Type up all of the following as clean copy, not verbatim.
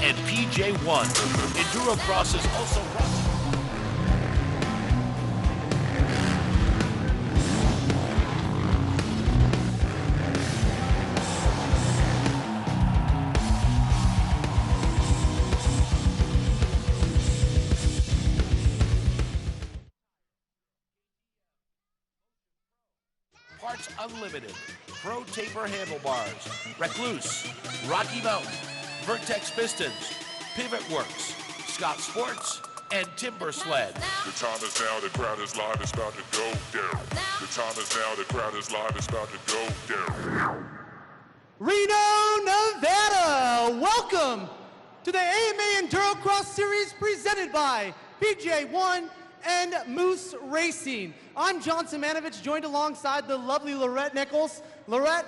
and PJ1. Endurocross is also run. Parts Unlimited, Pro Taper Handlebars, Recluse, Rocky Mountain, Vertex Pistons, Pivot Works, Scott Sports, and Timber Sled. The time is now, the crowd is live, it's about to go down. The time is now, the crowd is live, it's about to go down. Reno, Nevada, welcome to the AMA Endurocross Series presented by PJ1 and Moose Racing. I'm John Simonovich, joined alongside the lovely Lorette Nichols. Lorette,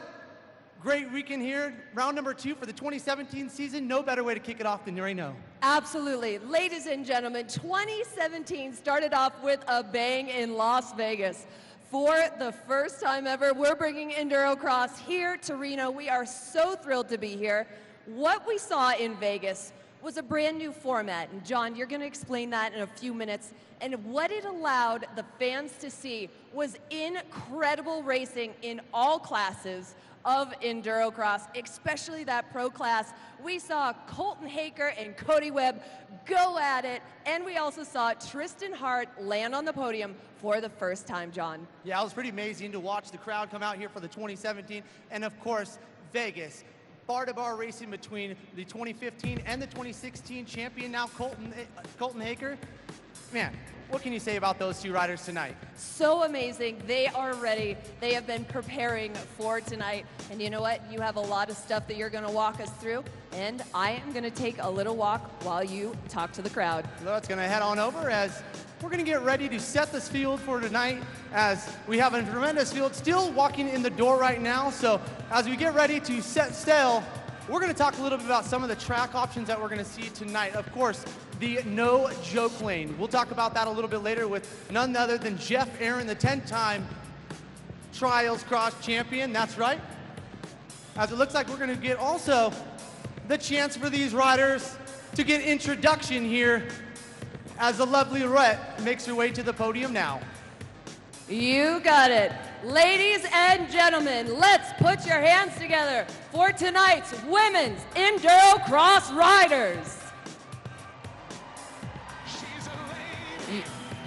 great weekend here. Round number 2 for the 2017 season. No better way to kick it off than Reno. Absolutely. Ladies and gentlemen, 2017 started off with a bang in Las Vegas. For the first time ever, we're bringing Endurocross here to Reno. We are so thrilled to be here. What we saw in Vegas was a brand new format, and John, you're going to explain that in a few minutes. And what it allowed the fans to see was incredible racing in all classes of Endurocross, especially that pro class. We saw Colton Haaker and Cody Webb go at it, and we also saw Tristan Hart land on the podium for the first time, John. Yeah, it was pretty amazing to watch the crowd come out here for the 2017, and of course, Vegas. Bar-to-bar racing between the 2015 and the 2016 champion, now Colton Haaker. Man, what can you say about those two riders tonight? So amazing. They are ready. They have been preparing for tonight. And you know what? You have a lot of stuff that you're going to walk us through. And I am going to take a little walk while you talk to the crowd. Let's going to head on over as we're going to get ready to set this field for tonight, as we have a tremendous field still walking in the door right now. So as we get ready to set sail, we're going to talk a little bit about some of the track options that we're going to see tonight. Of course, the no joke lane. We'll talk about that a little bit later with none other than Geoff Aaron, the 10-time Trials Cross champion. That's right. As it looks like we're going to get also the chance for these riders to get introduction here as the lovely Lorette makes her way to the podium now. You got it. Ladies and gentlemen, let's put your hands together for tonight's Women's Endurocross Riders.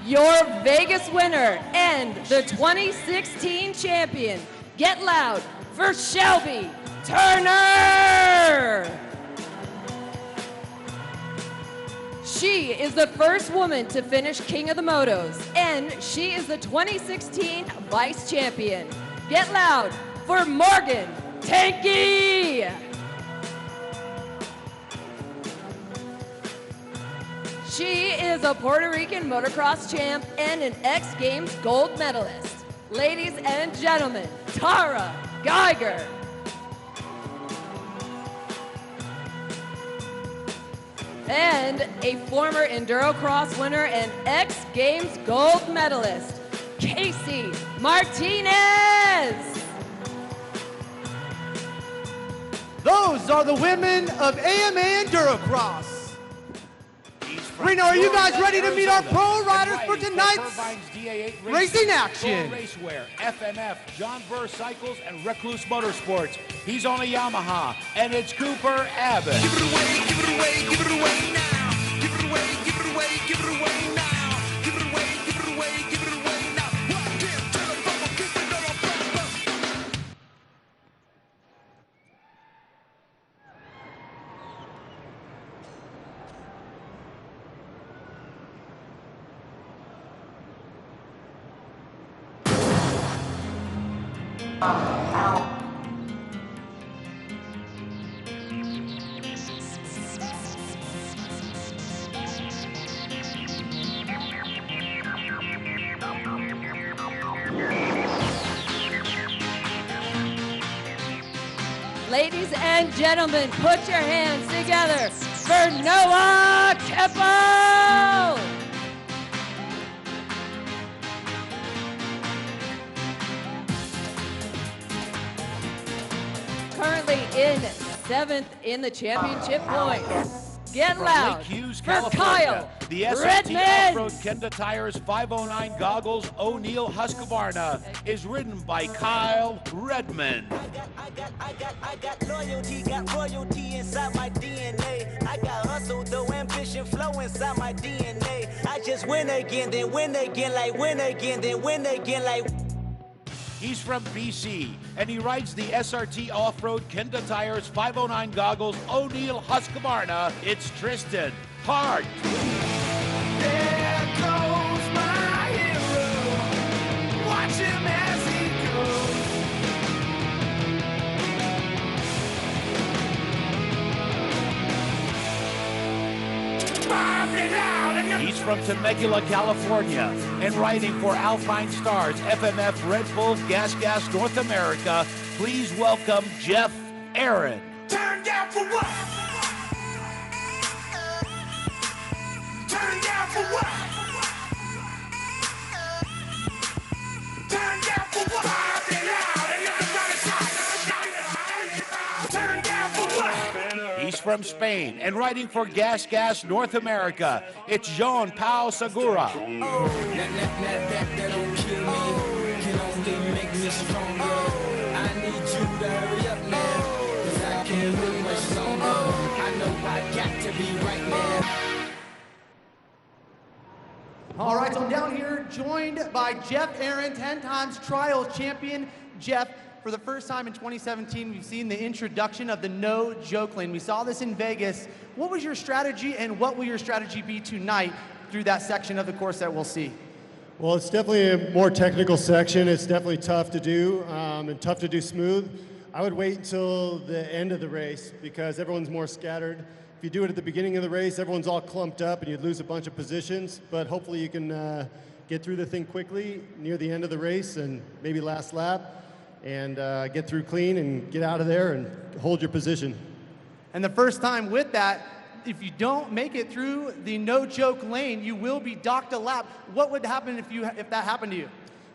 Your Vegas winner and the 2016 champion. Get loud for Shelby Turner. She is the first woman to finish King of the Motos, and she is the 2016 vice champion. Get loud for Morgan Tanky. She is a Puerto Rican motocross champ and an X Games gold medalist. Ladies and gentlemen, Tara Geiger. And a former Endurocross winner and X Games gold medalist, Casey Martinez. Those are the women of AMA Endurocross. Reno, are you guys ready to meet our pro riders for tonight's racing action? Racewear, FMF, John Burr Cycles, and Recluse Motorsports. He's on a Yamaha, and it's Cooper Abbott. Give it away, give it away, give it away now. Give it away, give it away, give it away now. Give it away, give it away, give it away now. What can't tell a bubble, keep it on a bubble. Ladies and gentlemen, put your hands together for Noah Keppel. Currently in 7th in the championship points. Get From loud Lake Hughes, for California, Kyle the SRT Redmond. Off-Road Kenda Tires 509 Goggles O'Neill Husqvarna is ridden by Kyle Redmond. I got loyalty, got royalty inside my DNA. I got hustle, though ambition flow inside my DNA. I just win again, then win again, like win again, then win again, like. He's from BC, and he rides the SRT Off-Road Kenda Tires 509 Goggles O'Neill Husqvarna. It's Tristan Hart. There goes my hero. Watch him as he goes. He's from Temecula, California, and riding for Alpine Stars FMF Red Bull Gas North America. Please welcome Geoff Aaron. Turn down for what? Turn down for what? Turn down for what? Pop it out and everybody shout. Turn down for what? He's from Spain and riding for Gas North America. It's Jean-Paul Segura. That don't kill me, can only make me stronger. I need you to hurry up now, 'cause I can't wait much longer. I know I got to be right now. All right, so I'm down here joined by Geoff Aaron, 10 times trials champion. Geoff, for the first time in 2017, we've seen the introduction of the no-joke lane. We saw this in Vegas. What was your strategy, and what will your strategy be tonight through that section of the course that we'll see? Well, it's definitely a more technical section. It's definitely tough to do, and tough to do smooth. I would wait until the end of the race because everyone's more scattered. If you do it at the beginning of the race, everyone's all clumped up and you'd lose a bunch of positions, but hopefully you can get through the thing quickly near the end of the race and maybe last lap and get through clean and get out of there and hold your position. And the first time with that, if you don't make it through the no-joke lane, you will be docked a lap. What would happen if that happened to you?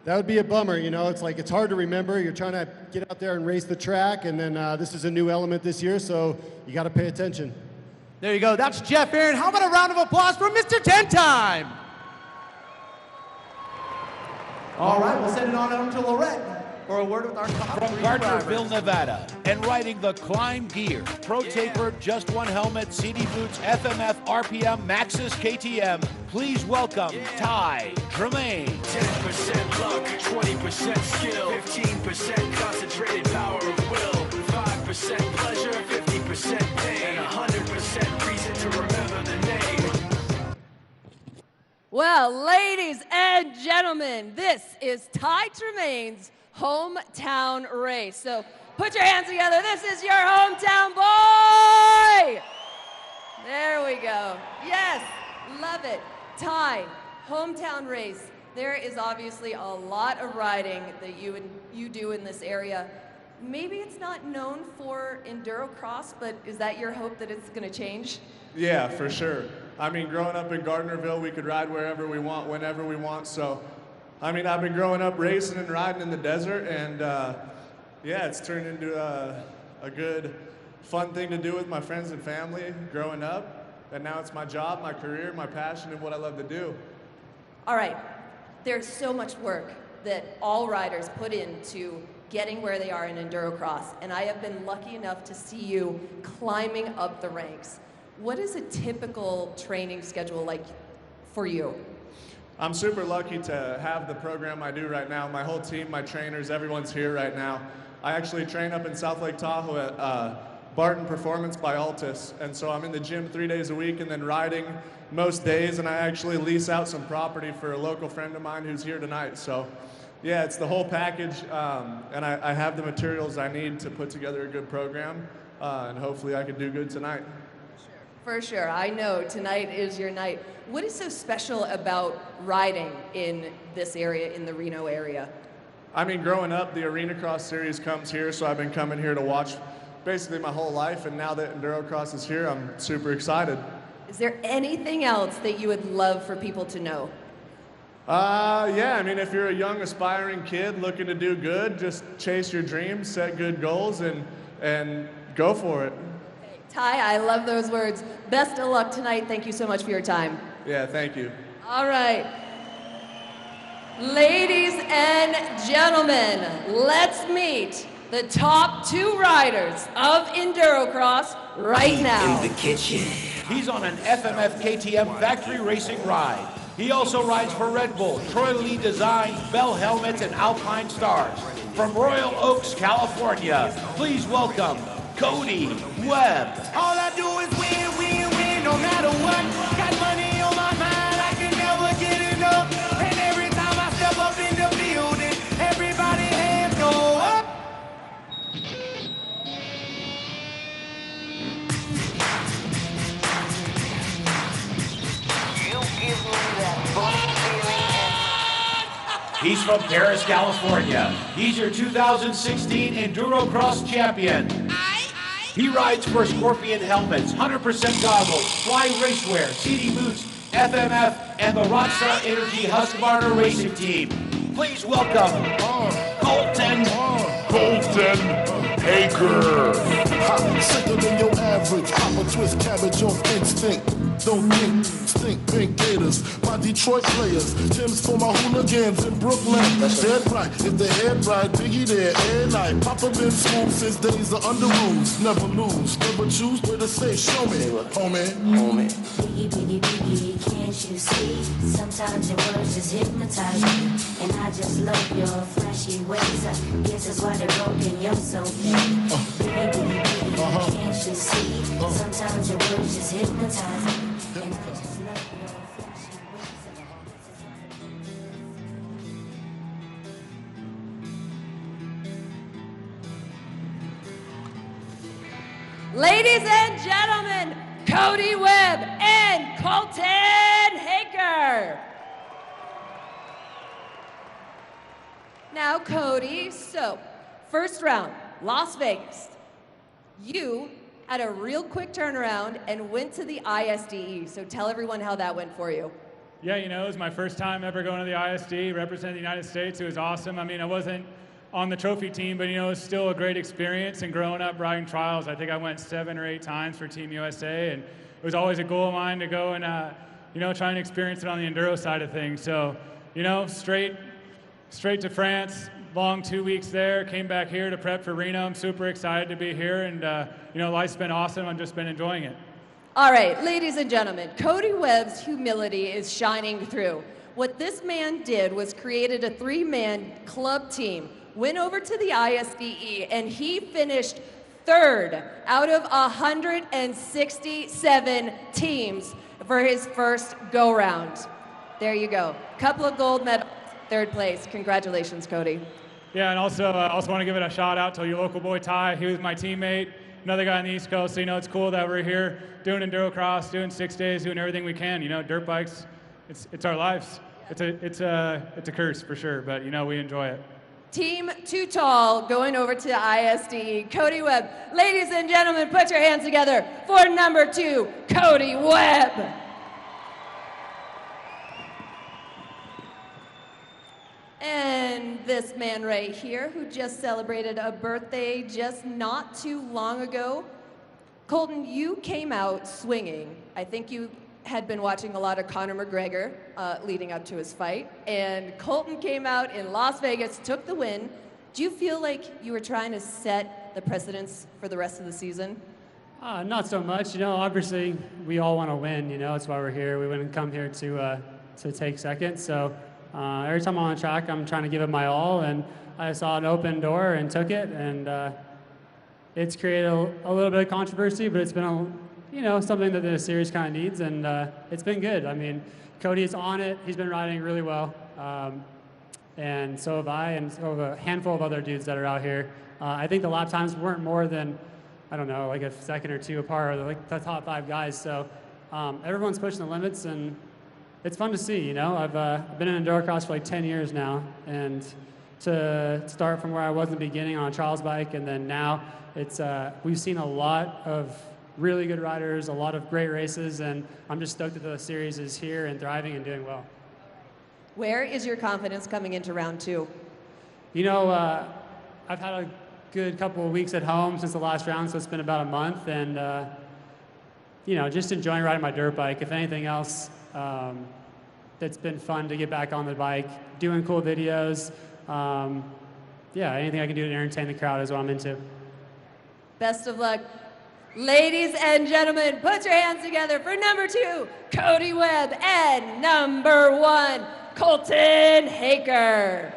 That would be a bummer, you know. It's like it's hard to remember. You're trying to get out there and race the track, and then this is a new element this year, so you got to pay attention. There you go. That's Geoff Aaron. How about a round of applause for Mr. 10 Time? All right, we'll send it on over to Lorette for a word with our top From three Gardnerville, drivers. Nevada, and riding the Climb Gear, Pro Taper, Just One Helmet, CD Boots, FMF, RPM, Maxxis, KTM, please welcome Ty Tremaine. 10% luck, 20% skill, 15% concentrated power of will, 5% pleasure, 50% pain, and 100% reason to remember the name. Well, ladies and gentlemen, this is Ty Tremaine's hometown race. So put your hands together. This is your hometown boy. There we go. Yes, love it. Ty, hometown race. There is obviously a lot of riding that you do in this area. Maybe it's not known for Endurocross, but is that your hope that it's going to change? Yeah, for sure. I mean, growing up in Gardnerville, we could ride wherever we want, whenever we want. So, I mean, I've been growing up racing and riding in the desert, and yeah, it's turned into a good, fun thing to do with my friends and family growing up. And now it's my job, my career, my passion, and what I love to do. All right, there's so much work that all riders put into getting where they are in Endurocross, and I have been lucky enough to see you climbing up the ranks. What is a typical training schedule like for you? I'm super lucky to have the program I do right now. My whole team, my trainers, everyone's here right now. I actually train up in South Lake Tahoe at Barton Performance by Altus, and so I'm in the gym 3 days a week and then riding most days, and I actually lease out some property for a local friend of mine who's here tonight. So yeah, it's the whole package, and I have the materials I need to put together a good program, and hopefully I can do good tonight. For sure, I know tonight is your night. What is so special about riding in this area, in the Reno area? I mean, growing up, the Reno-Cross series comes here, so I've been coming here to watch basically my whole life, and now that Endurocross is here, I'm super excited. Is there anything else that you would love for people to know? Yeah, I mean, if you're a young, aspiring kid looking to do good, just chase your dreams, set good goals, and go for it. Ty, I love those words. Best of luck tonight. Thank you so much for your time. Yeah, thank you. All right. Ladies and gentlemen, let's meet the top 2 riders of Endurocross right now. In the kitchen. He's on an FMF KTM factory racing ride. He also rides for Red Bull, Troy Lee Design, Bell Helmets, and Alpine Stars. From Royal Oaks, California, please welcome Cody Webb. All I do is win, win, win, no matter what. Got money on my mind, I can never get enough. And every time I step up in the building, everybody hands go up. You give me that funny feeling. He's from Paris, California. He's your 2016 Endurocross champion. He rides for Scorpion helmets, 100% goggles, Fly racewear, CD boots, FMF, and the Rockstar Energy Husqvarna racing team. Please welcome Colton. Colton Haaker. Sicker than your average. Pop a twist cabbage off instinct. Don't think, stink pink gators. My Detroit players. Tim's for my hooligans in Brooklyn. That's dead right. If the head right, Biggie there every night. Papa been school since days of under rules. Never lose, never choose where to say. Show me, homie. Biggie, biggie, biggie, can't you see? Sometimes your words just hypnotize me. And I just love your flashy ways. I guess that's why they're broken, you're so fake. Biggie, biggie, biggie, can't you see? Sometimes your words just hypnotize me. And I just love your flashy ways. Ladies and gentlemen, Cody Webb and Colton Haaker. Now, Cody, so first round, Las Vegas. You had a real quick turnaround and went to the ISDE. So tell everyone how that went for you. Yeah, you know, it was my first time ever going to the ISD, representing the United States. It was awesome. I mean, I wasn't on the trophy team, but, you know, it was still a great experience. And growing up riding trials, I think I went 7 or 8 times for Team USA. And it was always a goal of mine to go and, you know, try and experience it on the enduro side of things. So, you know, straight to France, long 2 weeks there, came back here to prep for Reno. I'm super excited to be here. And, you know, life's been awesome. I've just been enjoying it. All right, ladies and gentlemen, Cody Webb's humility is shining through. What this man did was created a 3-man club team, went over to the ISDE, and he finished 3rd out of 167 teams for his first go-round. There you go. Couple of gold medals, 3rd place. Congratulations, Cody. Yeah, and also want to give it a shout out to your local boy Ty. He was my teammate, another guy on the East Coast. So, you know, it's cool that we're here doing Endurocross, doing 6 days, doing everything we can. You know, dirt bikes, it's our lives. It's a curse for sure, but, you know, we enjoy it. Team Too Tall going over to ISDE. Cody Webb. Ladies and gentlemen, put your hands together for number 2, Cody Webb. And this man right here, who just celebrated a birthday just not too long ago. Colton, you came out swinging. I think you had been watching a lot of Conor McGregor leading up to his fight. And Colton came out in Las Vegas, took the win. Do you feel like you were trying to set the precedence for the rest of the season? Not so much. You know, obviously, we all want to win. You know, that's why we're here. We wouldn't come here to take second. So every time I'm on the track, I'm trying to give it my all. And I saw an open door and took it. And it's created a little bit of controversy, but it's been you know, something that the series kind of needs, and it's been good. I mean, Cody is on it. He's been riding really well, and so have I, and so have a handful of other dudes that are out here. I think the lap times weren't more than, I don't know, like a second or 2 apart, or like the top 5 guys. So everyone's pushing the limits, and it's fun to see. You know, I've been in Endurocross for like 10 years now, and to start from where I was in the beginning on a trials bike, and then now it's we've seen a lot of really good riders, a lot of great races, and I'm just stoked that the series is here and thriving and doing well. Where is your confidence coming into round 2? You know, I've had good couple of weeks at home since the last round, so it's been about a month, and you know, just enjoying riding my dirt bike. If anything else, it's been fun to get back on the bike, doing cool videos. Yeah, anything I can do to entertain the crowd is what I'm into. Best of luck. Ladies and gentlemen, put your hands together for number 2, Cody Webb, and number 1, Colton Haaker.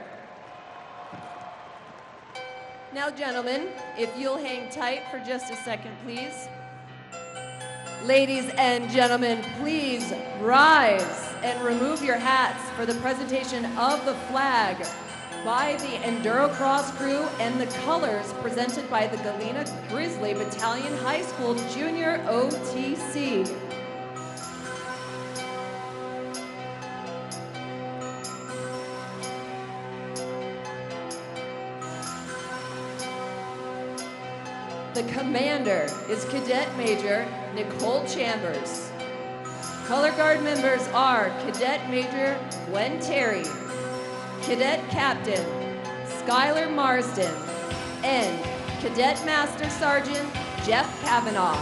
Now, gentlemen, if you'll hang tight for just a second, please. Ladies and gentlemen, please rise and remove your hats for the presentation of the flag by the Endurocross crew and the colors presented by the Galena Grizzly Battalion High School Junior OTC. The commander is Cadet Major Nicole Chambers. Color Guard members are Cadet Major Gwen Terry, Cadet Captain Skylar Marsden, and Cadet Master Sergeant Jeff Kavanaugh.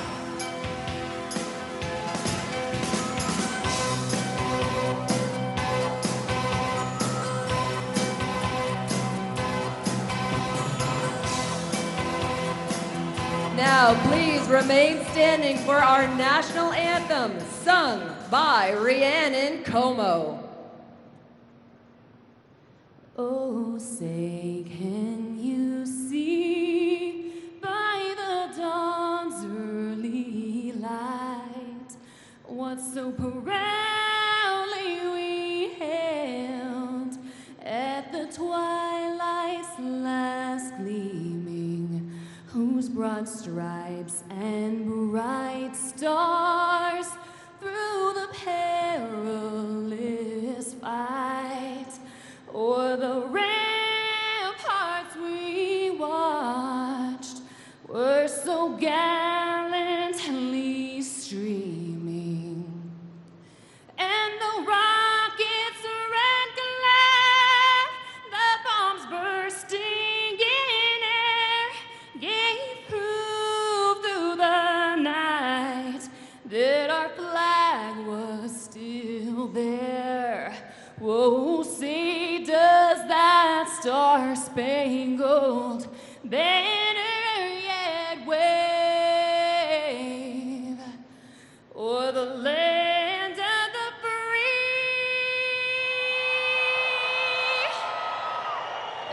Now, please remain standing for our national anthem, sung by Rhiannon Como. Oh, say, can you see by the dawn's early light what so proudly we hailed at the twilight's last gleaming, whose broad stripes and bright stars through the perilous fight o'er the ramparts we watched were so gallantly streaming, and the rockets red glare, the bombs bursting in air, gave proof through the night that our flag was still there. Whoa, say, does that star-spangled banner yet wave o'er the land of the free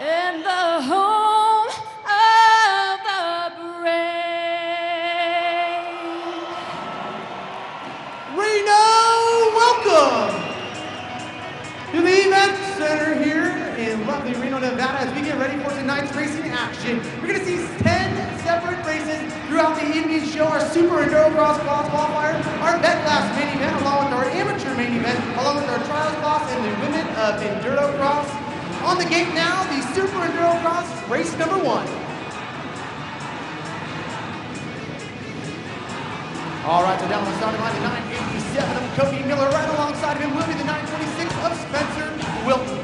and the home of the brave? Reno, welcome to the Event Center here in lovely Reno, Nevada, as we get ready for tonight's racing action. We're going to see 10 separate races throughout the evening show. Our Super Endurocross class qualifier, our vet class main event, along with our amateur main event, along with our trials class and the women of Endurocross. On the gate now, the Super Endurocross race number 1. All right, so down on the starting line, the 987 of Cody Miller. Right alongside of him will be the 926 of Spencer Wilton.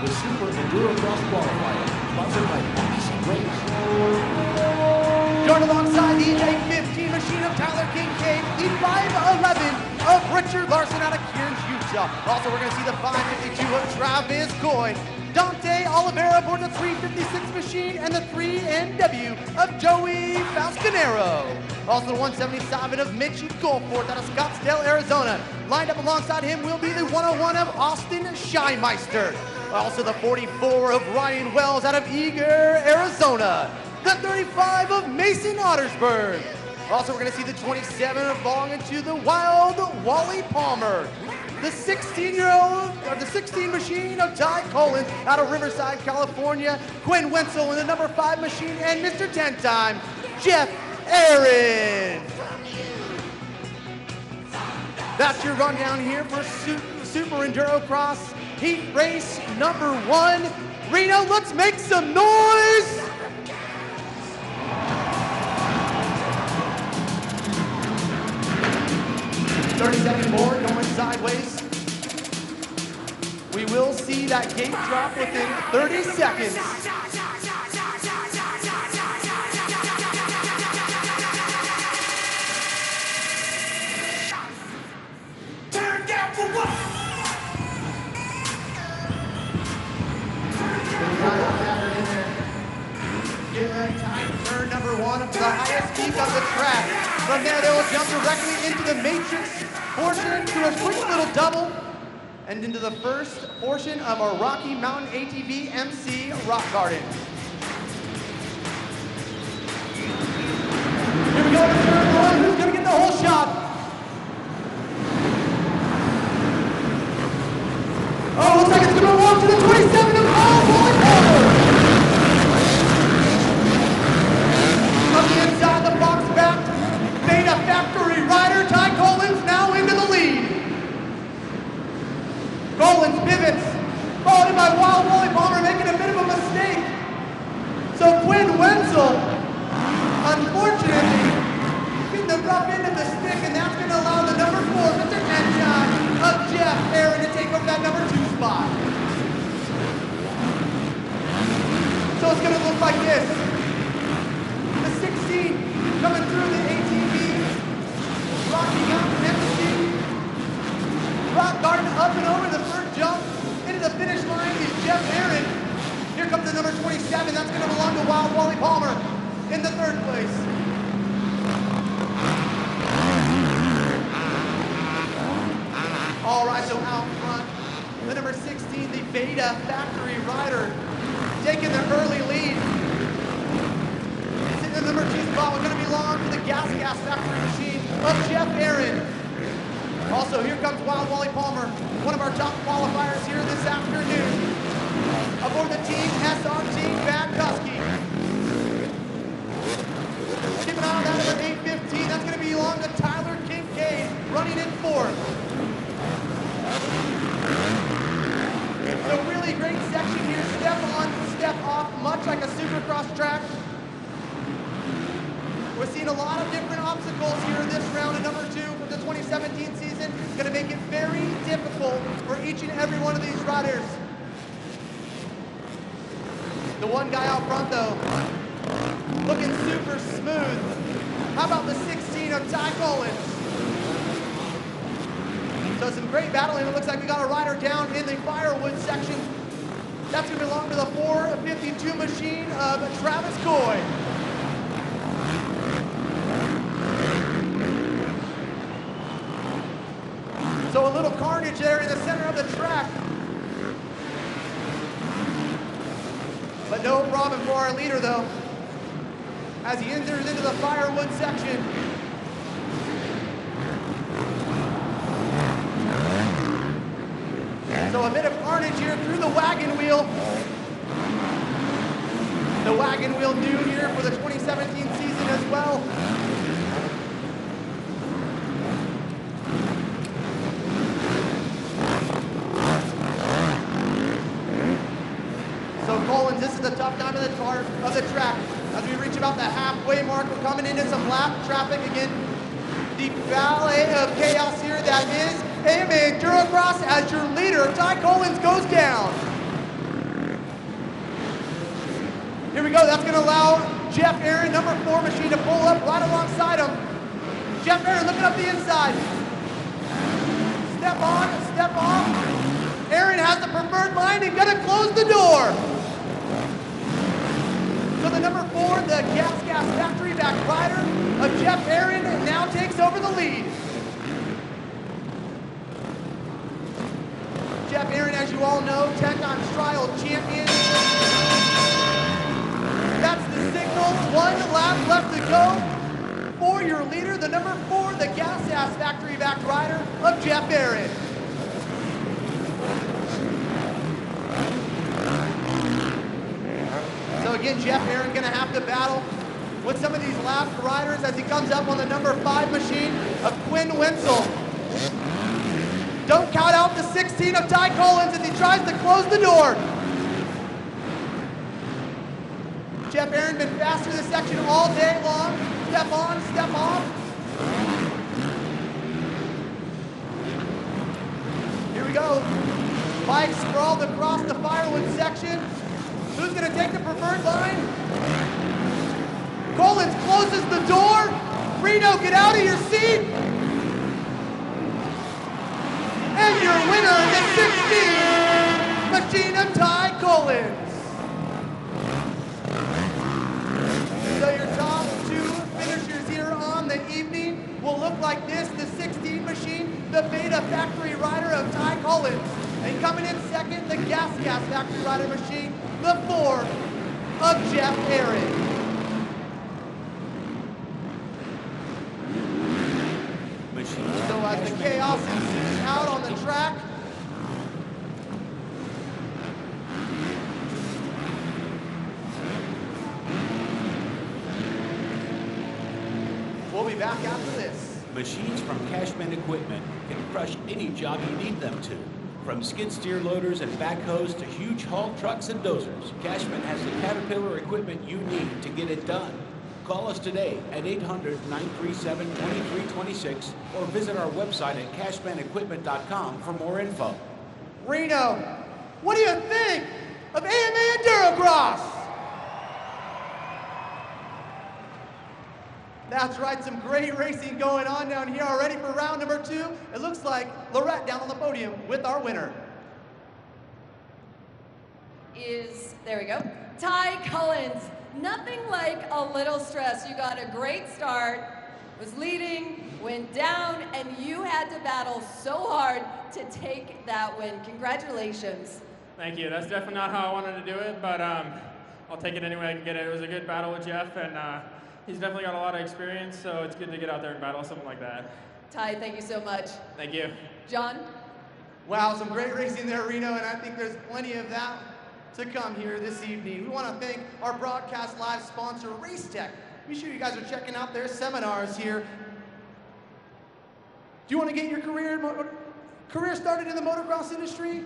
The Super Endurocross qualifier, sponsored by BBC Race. Joined alongside the 815 machine of Tyler Kincaid, the 511 of Richard Larson out of Kearns, Utah. Also, we're going to see the 552 of Travis Goy, Dante Oliveira aboard the 356 machine, and the 3NW of Joey Falscanero. Also, the 177 of Mitchie Goldforth out of Scottsdale, Arizona. Lined up alongside him will be the 101 of Austin Scheinmeister. Also, the 44 of Ryan Wells out of Eager, Arizona. The 35 of Mason Ottersberg. Also, we're going to see the 27 belonging to the Wild Wally Palmer. The 16-year-old, or the 16 machine of Ty Collins out of Riverside, California. Quinn Wenzel in the number 5 machine, and Mr. 10-time, Geoff Aaron. That's your rundown here for Super Endurocross Heat Race number 1. Reno, let's make some noise! 30 seconds more, going sideways. We will see that gate drop within 30 seconds. Turn down for what? Get ready, time. Turn number 1 up to the highest peak of the track. From there, they will jump directly into the matrix portion, do a quick little double, and into the first portion of our Rocky Mountain ATV MC Rock Garden. Here we go to turn 1. Who's going to get the whole shot? Oh, looks like it's going to walk to the 27 of From the inside the box back, Beta Factory rider Ty Collins now into the lead. Collins pivots, followed in by Wild Wally Palmer making a bit of a mistake. So Quinn Wenzel, unfortunately, getting the rough end of the stick, and that's going to allow the number 4, Mr. Headshot of Geoff Aaron, to take over that number 2 spot. So it's going to look like this. The 16 coming through the ATV, Rocky Mountain MC, Rock Garden up and over the first jump. Into the finish line is Geoff Aaron. Here comes the number 27. That's going to belong to Wild Wally Palmer in the 3rd place. All right, so out front, the number 16, the Beta Factory rider, taking the early lead. Sitting in the number 2 spot, we're going to belong to the Gas Factory machine of Geoff Aaron. Also, here comes Wild Wally Palmer, one of our top qualifiers here this afternoon. Aboard the team SRT Van Kusky. Keep an eye on that number 815. That's going to belong to Tyler Kincaid, running in 4th. So really great section here, step on, step off, much like a Supercross track. We're seeing a lot of different obstacles here in this round of number 2 for the 2017 season. Going to make it very difficult for each and every one of these riders. The one guy out front though, looking super smooth. How about the 16 of Ty Collins? So some great battling. It looks like we got a rider down in the firewood section. That's going to belong to the 452 machine of Travis Coy. So a little carnage there in the center of the track. But no problem for our leader though, as he enters into the firewood section. So a bit of carnage here through the wagon wheel. The wagon wheel new here for the 2017 season as well. So Collins, this is the tough time of the track. As we reach about the halfway mark, we're coming into some lap traffic again. The ballet of chaos here that is AMA Endurocross as your leader, Ty Collins, goes down. Here we go, that's going to allow Geoff Aaron, number 4 machine, to pull up right alongside him. Geoff Aaron looking up the inside. Step on, step off. Aaron has the preferred line and going to close the door. So the number 4, the Gas Factory back rider of Geoff Aaron now takes over the lead. Geoff Aaron, as you all know, 10-time trial champion. That's the signal. 1 lap left to go for your leader, the number 4, the Gas Factory back rider of Geoff Aaron. So again, Geoff Aaron going to have to battle with some of these lap riders as he comes up on the number 5 machine of Quinn Wenzel. Don't count out the 16 of Ty Collins as he tries to close the door. Geoff Aaron been fast through this section all day long. Step on, step off. Here we go. Bikes sprawled across the firewood section. Who's gonna take the preferred line? Collins closes the door. Reno, get out of your seat. And your winner, the 16 machine of Ty Collins. So your top two finishers here on the evening will look like this. The 16 machine, the Beta factory rider of Ty Collins. And coming in second, the Gas factory rider machine, the 4 of Geoff Aaron. So as the chaos ensues out on the track, we'll be back after this. Machines from Cashman Equipment can crush any job you need them to. From skid steer loaders and backhoes to huge haul trucks and dozers, Cashman has the Caterpillar equipment you need to get it done. Call us today at 800-937-2326 or visit our website at cashmanequipment.com for more info. Reno, what do you think of AMA Endurocross? That's right, some great racing going on down here already for round number 2. It looks like Lorette down on the podium with our winner. There we go, Ty Collins. Nothing like a little stress. You got a great start, was leading, went down, and you had to battle so hard to take that win. Congratulations. Thank you. That's definitely not how I wanted to do it, but I'll take it any way I can get it. It was a good battle with Geoff, and he's definitely got a lot of experience, so it's good to get out there and battle something like that. Ty, thank you so much. Thank you. John? Wow, some great racing there, Reno, and I think there's plenty of that to come here this evening. We want to thank our broadcast live sponsor, Racetech. Be sure you guys are checking out their seminars here. Do you want to get your career started in the motocross industry?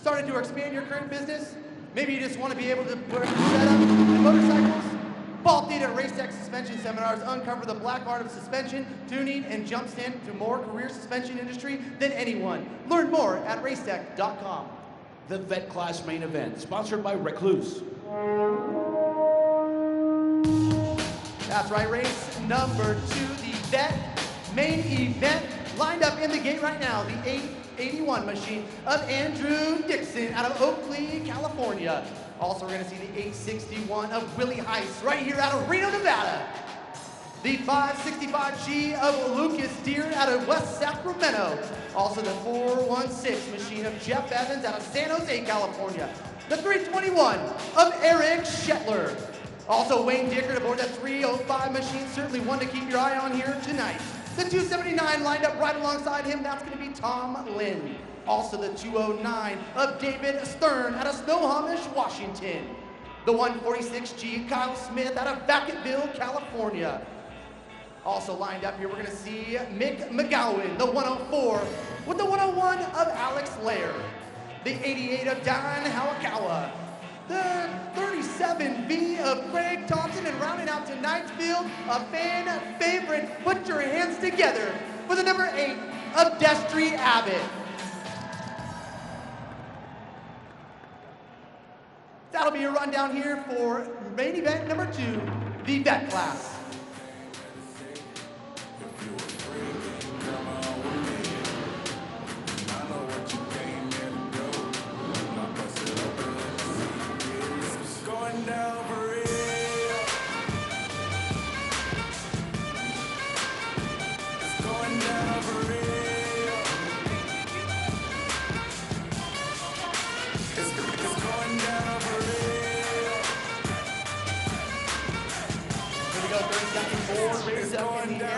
Starting to expand your current business? Maybe you just want to be able to work setup and motorcycles? Ball Theater at Racetech Suspension Seminars uncover the black art of suspension, tuning, and jump stand to more career suspension industry than anyone. Learn more at racetech.com. The Vet Class main event, sponsored by Recluse. That's right, race number 2, the Vet main event. Lined up in the gate right now, the 881 machine of Andrew Dixon out of Oakley, California. Also, we're going to see the 861 of Willie Heiss right here out of Reno, Nevada. The 565G of Lucas Deere out of West Sacramento. Also the 416 machine of Jeff Evans out of San Jose, California. The 321 of Eric Shetler. Also Wayne Dickert aboard that 305 machine, certainly one to keep your eye on here tonight. The 279 lined up right alongside him, that's going to be Tom Lynn. Also the 209 of David Stern out of Snohomish, Washington. The 146G Kyle Smith out of Vacaville, California. Also lined up here, we're going to see Mick McGowan, the 104, with the 101 of Alex Lair. The 88 of Don Hawakawa. The 37V of Craig Thompson, and rounding out tonight's field, a fan favorite. Put your hands together for the number 8 of Destry Abbott. That'll be a rundown here for main event number 2, the Vet Class.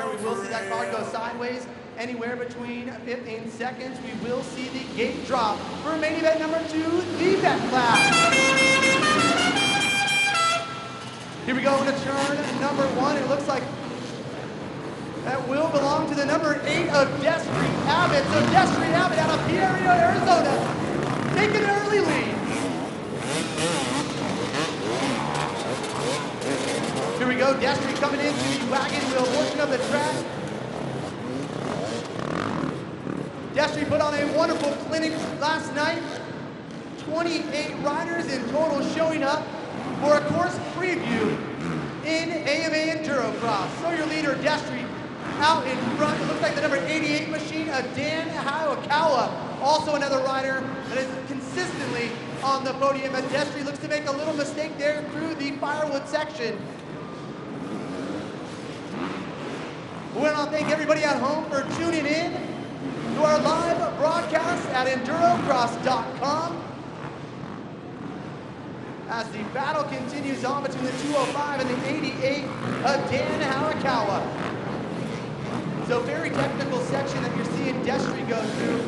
We will see that car go sideways anywhere between 15 seconds. We will see the gate drop for main event number 2, the Vet Class. Here we go into turn number 1. It looks like that will belong to the number 8 of Destry Abbott. So Destry Abbott out of Peoria, Arizona, taking an early lead. Here we go, Destry coming into the wagon wheel portion of the track. Destry put on a wonderful clinic last night. 28 riders in total showing up for a course preview in AMA Endurocross. So your leader, Destry, out in front. It looks like the number 88 machine of Dan Hayakawa, also another rider that is consistently on the podium, as Destry looks to make a little mistake there through the firewood section. We want to thank everybody at home for tuning in to our live broadcast at endurocross.com. As the battle continues on between the 205 and the 88 of Dan Hayakawa. So very technical section that you're seeing Destry go through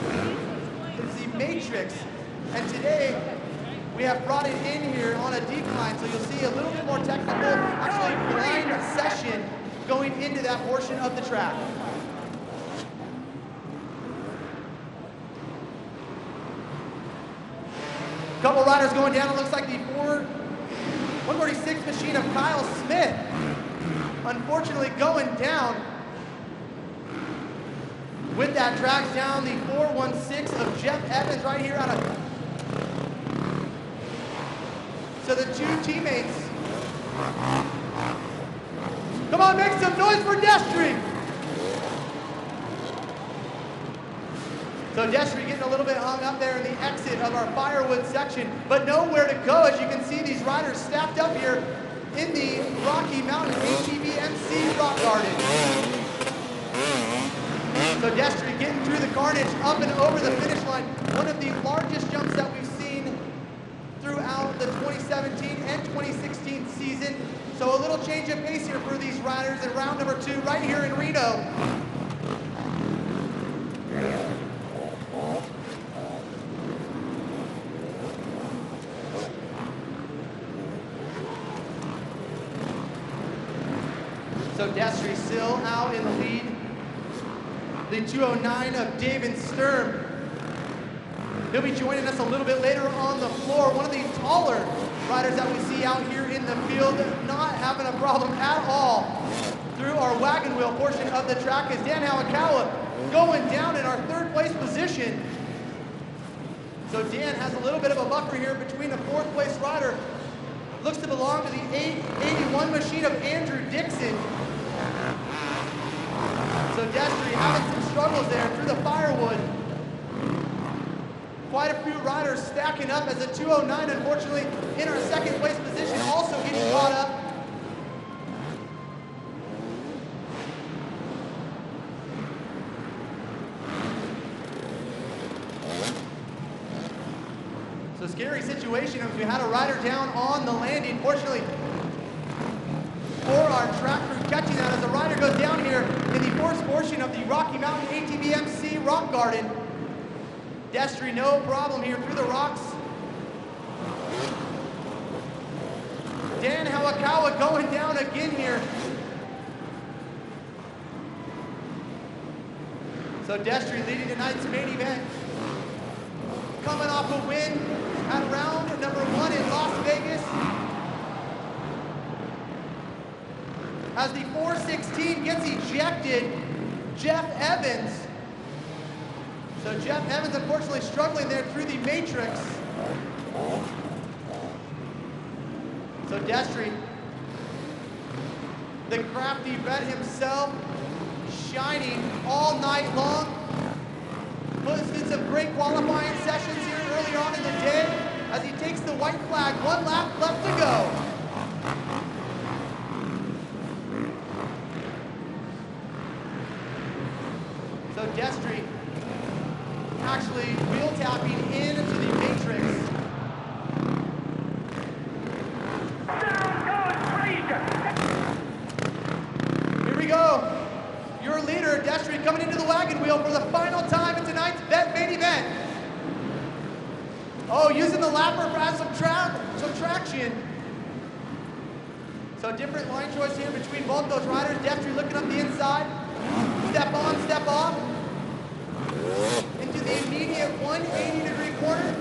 is the matrix. And today we have brought it in here on a decline, so you'll see a little bit more technical, actually blind session going into that portion of the track. Couple riders going down. It looks like the 146 machine of Kyle Smith, unfortunately going down. With that, tracks down the 416 of Geoff Evans right here out of. So the two teammates. Come on, make some noise for Destry. So Destry getting a little bit hung up there in the exit of our firewood section, but nowhere to go. As you can see, these riders stacked up here in the Rocky Mountain ATV MC Rock Garden. So Destry getting through the carnage, up and over the finish line. One of the largest jumps that we've seen throughout the 2017 and 2016 season. So a little change of pace here for these riders in round number 2 right here in Reno. So Destry still out in the lead. The 209 of David Sturm. He'll be joining us a little bit later on the floor. One of the taller riders that we see out here in the field, not having a problem at all through our wagon wheel portion of the track, is Dan Hayakawa going down in our 3rd place position. So Dan has a little bit of a buffer here between the 4th place rider. Looks to belong to the 881 machine of Andrew Dixon. So Destry having some struggles there through the firewood. Quite a few riders stacking up as the 209, unfortunately, in our 2nd place position, also getting caught up. So scary situation as we had a rider down on the landing. Fortunately for our track crew catching that, as the rider goes down here in the 4th portion of the Rocky Mountain ATV MC Rock Garden. Destry, no problem here through the rocks. Dan Hayakawa going down again here. So Destry leading tonight's main event. Coming off a win at round number 1 in Las Vegas. As the 416 gets ejected, Geoff Evans. So Geoff Evans unfortunately struggling there through the matrix. So Destry, the crafty vet himself, shining all night long. Puts in some great qualifying sessions here early on in the day as he takes the white flag. 1 lap left to go. So Destry actually wheel tapping into the matrix. Here we go. Your leader, Destry, coming into the wagon wheel for the final time in tonight's main event. Oh, using the lapper for some traction. So different line choice here between both those riders. Destry looking up the inside. Step on, step off. Into the immediate 180-degree corner.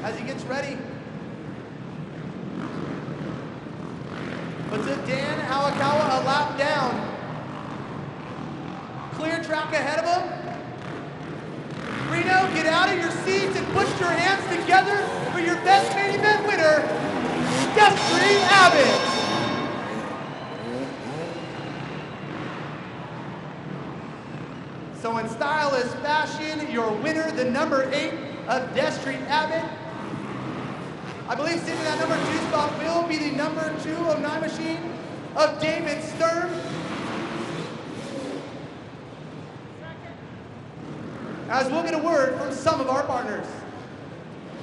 As he gets ready. Puts it Dan Hayakawa a lap down. Clear track ahead of him. Green Reno, get out of your seats and put your hands together for your best main event winner, Destry Abbott. So in stylish fashion, your winner, the number 8 of Destry Abbott. I believe sitting in that number 2 spot will be the number 209 machine of David Sturm. As we'll get a word from some of our partners.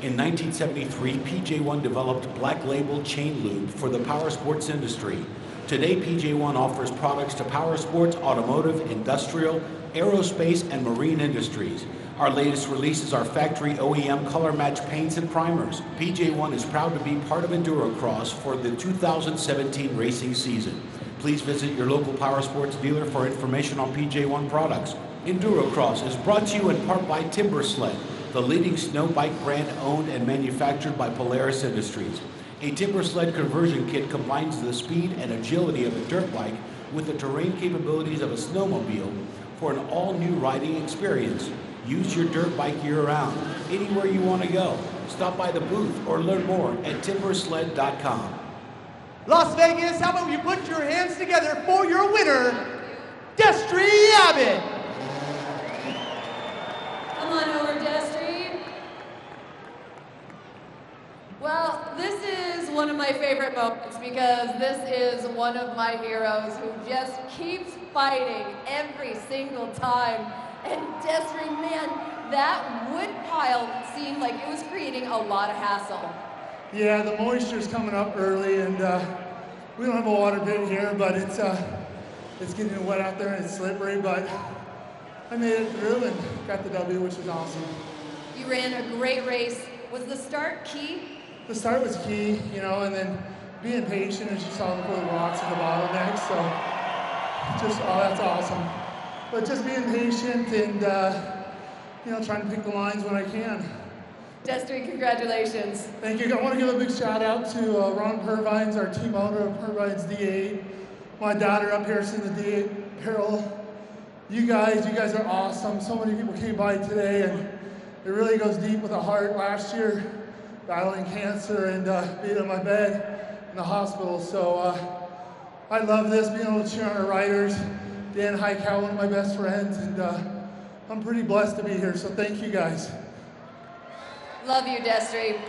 In 1973, PJ1 developed Black Label chain lube for the power sports industry. Today, PJ1 offers products to power sports, automotive, industrial, aerospace, and marine industries. Our latest releases are factory OEM color match paints and primers. PJ1 is proud to be part of Endurocross for the 2017 racing season. Please visit your local power sports dealer for information on PJ1 products. Endurocross is brought to you in part by Timber Sled, the leading snow bike brand owned and manufactured by Polaris Industries. A Timber Sled conversion kit combines the speed and agility of a dirt bike with the terrain capabilities of a snowmobile for an all-new riding experience. Use your dirt bike year-round, anywhere you want to go. Stop by the booth or learn more at timbersled.com. Las Vegas, how about you put your hands together for your winner, Destry Abbott. Come on over, Destry. Well, this is one of my favorite moments because this is one of my heroes who just keeps fighting every single time. And Destry, man, that wood pile seemed like it was creating a lot of hassle. Yeah, the moisture's coming up early, and we don't have a water pit here, but it's getting wet out there and it's slippery, but I made it through and got the W, which was awesome. You ran a great race. Was the start key? The start was key, you know, and then being patient, as you saw before the rocks and the bottlenecks, so just, oh, that's awesome. But just being patient and, you know, trying to pick the lines when I can. Destry, congratulations. Thank you. I want to give a big shout out to Ron Purvines, our team owner of Purvines D8. My daughter up here seeing the D8 apparel. You guys are awesome. So many people came by today, and it really goes deep with the heart. Last year, battling cancer and being on my bed in the hospital. So I love this, being able to cheer on our riders. Dan Haaker, one of my best friends, and I'm pretty blessed to be here, so thank you guys. Love you, Destry.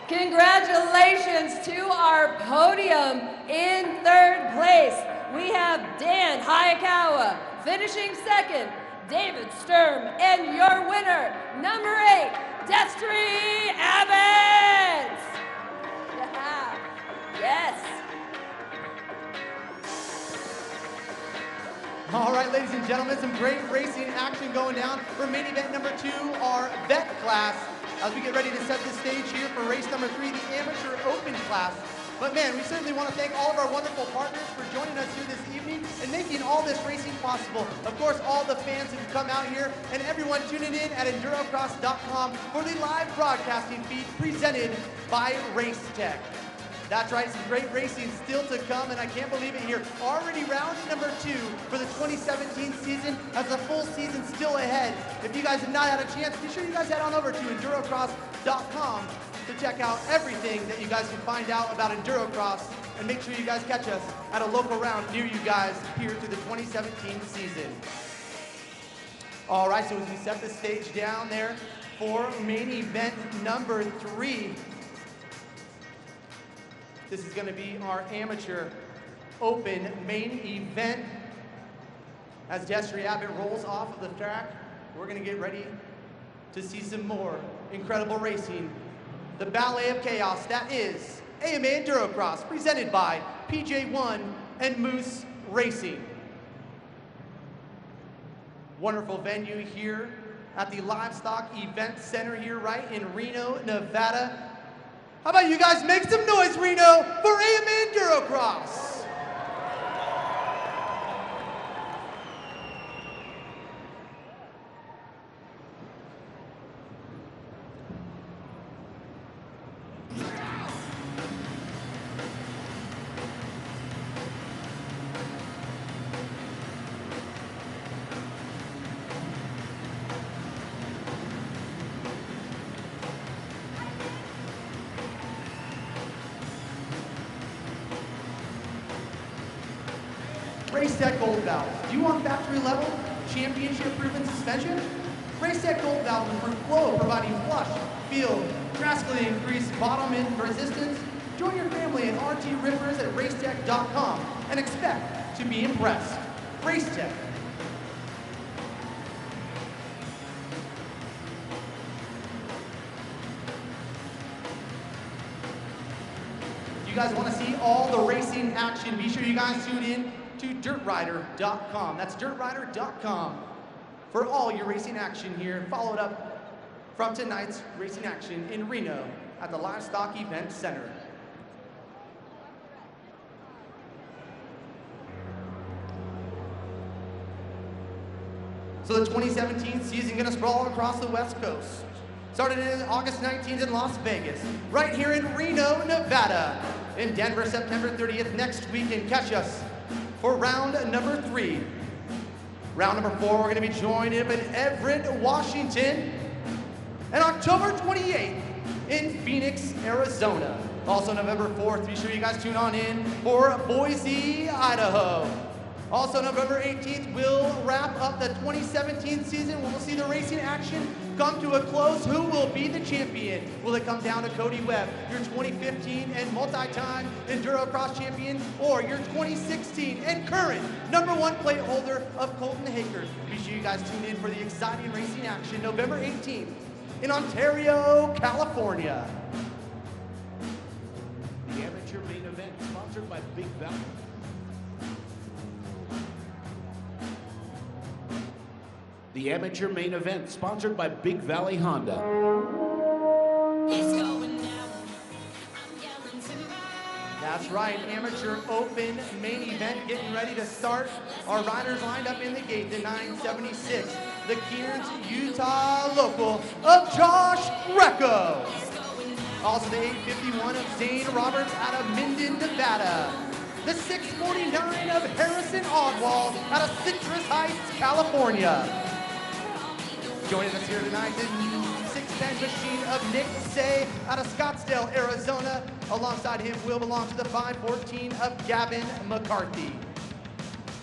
Congratulations to our podium. In 3rd place, we have Dan Hayakawa. Finishing 2nd, David Sturm. And your winner, number 8, Destry Abbott. Yeah. Yes. All right, ladies and gentlemen, some great racing action going down for main event number 2, our vet class. As we get ready to set the stage here for race number 3, the amateur open class. But man, we certainly want to thank all of our wonderful partners for joining us here this evening and making all this racing possible. Of course, all the fans who've come out here and everyone tuning in at endurocross.com for the live broadcasting feed presented by Race Tech. That's right, some great racing still to come, and I can't believe it here. Already round number 2 for the 2017 season, as the full season still ahead. If you guys have not had a chance, be sure you guys head on over to endurocross.com to check out everything that you guys can find out about Endurocross, and make sure you guys catch us at a local round near you guys here through the 2017 season. All right, so as we set the stage down there for main event number 3, this is going to be our amateur open main event. As Destry Abbott rolls off of the track, we're going to get ready to see some more incredible racing. The ballet of chaos, that is AMA Endurocross, presented by PJ1 and Moose Racing. Wonderful venue here at the Livestock Events Center here right in Reno, Nevada. How about you guys make some noise, Reno, for AMA Endurocross? Race Tech Gold Valve. Do you want factory level, championship proven suspension? Race Tech Gold Valve will improve flow, providing flush, feel, drastically increase bottom end resistance. Join your family and RT Rippers at racetech.com and expect to be impressed. Race Tech. You guys want to see all the racing action, be sure you guys tune in to dirtrider.com. That's dirtrider.com for all your racing action here. Follow it up from tonight's racing action in Reno at the Livestock Events Center. So the 2017 season gonna sprawl across the West Coast. Started in August 19th in Las Vegas, right here in Reno, Nevada. In Denver, September 30th, next weekend. Catch us for round number 3. Round number 4, we're gonna be joined up in Everett, Washington. And October 28th in Phoenix, Arizona. Also November 4th, be sure you guys tune on in for Boise, Idaho. Also November 18th, we'll wrap up the 2017 season. We'll see the racing action come to a close. Who will be the champion? Will it come down to Cody Webb, your 2015 and multi-time Endurocross champion, or your 2016 and current #1 plate holder of Colton Haaker? Be sure you guys tune in for the exciting racing action November 18th in Ontario, California. The amateur main event sponsored by Big Valley. The amateur main event sponsored by Big Valley Honda. That's right, amateur open main event getting ready to start. Our riders lined up in the gate, the 976, the Kearns, Utah local of Josh Greco. Also the 851 of Zane Roberts out of Minden, Nevada. The 649 of Harrison Oswald out of Citrus Heights, California. Joining us here tonight, the 610 machine of Nick Say out of Scottsdale, Arizona. Alongside him will belong to the 514 of Gavin McCarthy.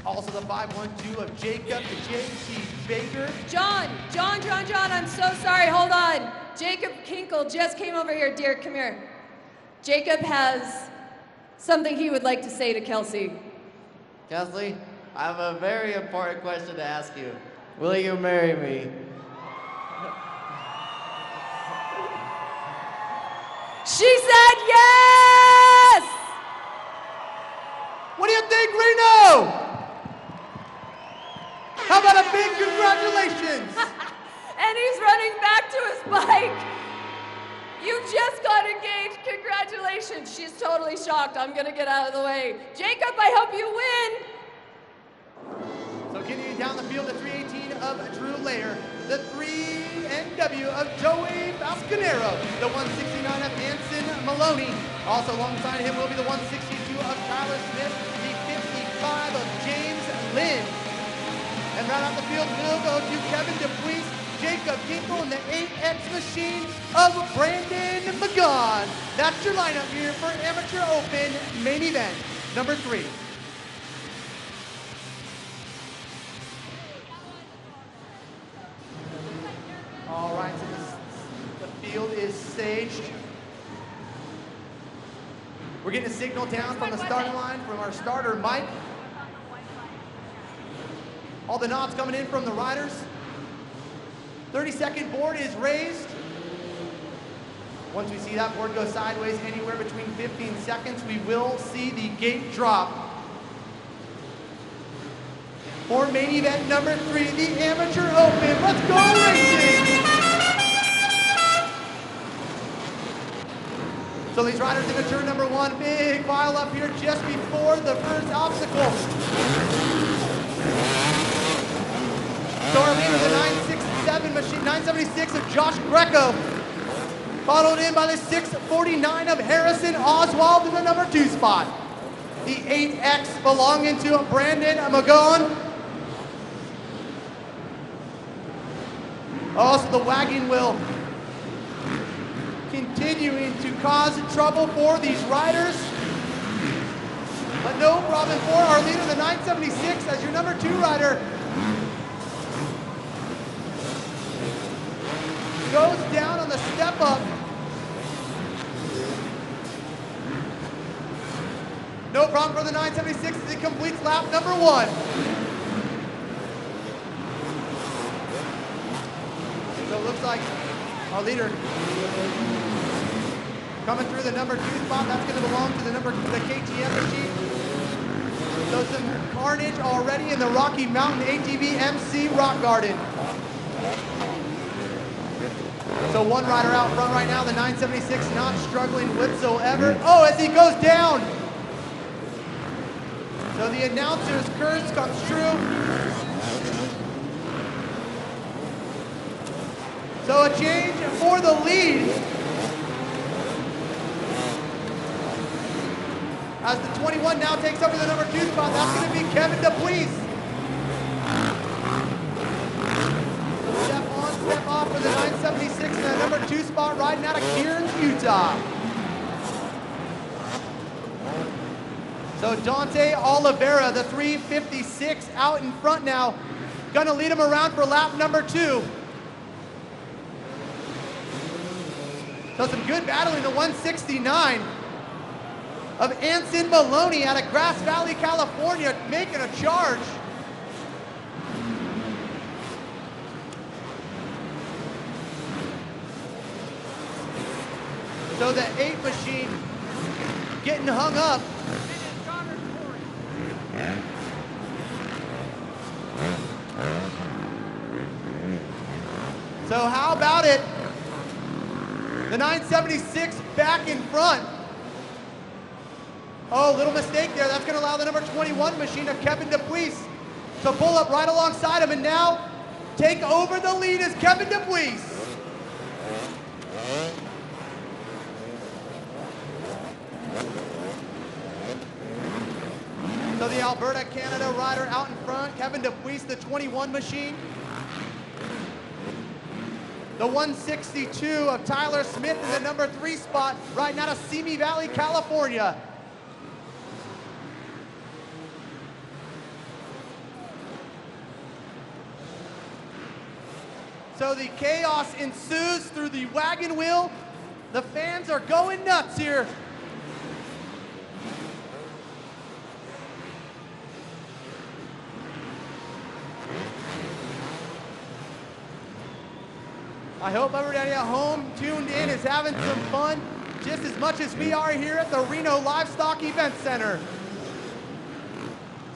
Also the 512 of Jacob J.T. Baker. John, I'm so sorry, hold on. Jacob Kinkle just came over here. Dear, come here. Jacob has something he would like to say to Kelsey. Kelsey, I have a very important question to ask you. Will you marry me? She said yes! What do you think, Reno? How about a big congratulations? And he's running back to his bike. You just got engaged, congratulations. She's totally shocked. I'm gonna get out of the way. Jacob, I hope you win. So getting you down the field, the 318 of Drew Layer, the 3NW of Joey Bascanero, the 169 of Anson Maloney. Also alongside him will be the 162 of Tyler Smith, the 55 of James Lynn. And right off the field, we'll go to Kevin DePuis, Jacob Kinkle, and the 8X machine of Brandon McGaughan. That's your lineup here for Amateur Open main event number 3. All right, so the field is staged. We're getting a signal down from the starting line from our starter, Mike. All the nods coming in from the riders. 30-second board is raised. Once we see that board go sideways anywhere between 15 seconds, we will see the gate drop. For main event number 3, the Amateur Open. Let's go racing! So these riders into turn number 1, big pile up here just before the first obstacle. So our leader, the 967 machine, 976 of Josh Greco, followed in by the 649 of Harrison Oswald in the number 2 spot. The 8X belonging to Brandon McGaughan. Also the wagon wheel continuing to cause trouble for these riders. But no problem for our leader, the 976, as your number 2 rider. Goes down on the step up. No problem for the 976 as he completes lap number 1. So it looks like our leader coming through the number 2 spot. That's going to belong to the KTM machine. So some carnage already in the Rocky Mountain ATV MC Rock Garden. So one rider out front right now, the 976, not struggling whatsoever. Oh, as he goes down. So the announcer's curse comes true. So a change for the lead. As the 21 now takes over the number 2 spot, that's going to be Kevin DePuis. Step on, step off for the 976 in the number 2 spot, riding out of Kearns, Utah. So Dante Oliveira, the 356, out in front now. Gonna lead him around for lap number 2. So some good battling, the 169 of Anson Maloney out of Grass Valley, California, making a charge. So the 8 machine getting hung up. So how about it? The 976 back in front. Oh, little mistake there. That's going to allow the number 21 machine of Kevin DePuis to pull up right alongside him and now take over the lead is Kevin DePuis. So the Alberta, Canada rider out in front, Kevin DePuis, the 21 machine. The 162 of Tyler Smith in the number 3 spot, riding out of Simi Valley, California. So the chaos ensues through the wagon wheel. The fans are going nuts here. I hope everybody at home tuned in is having some fun just as much as we are here at the Reno Livestock Events Center.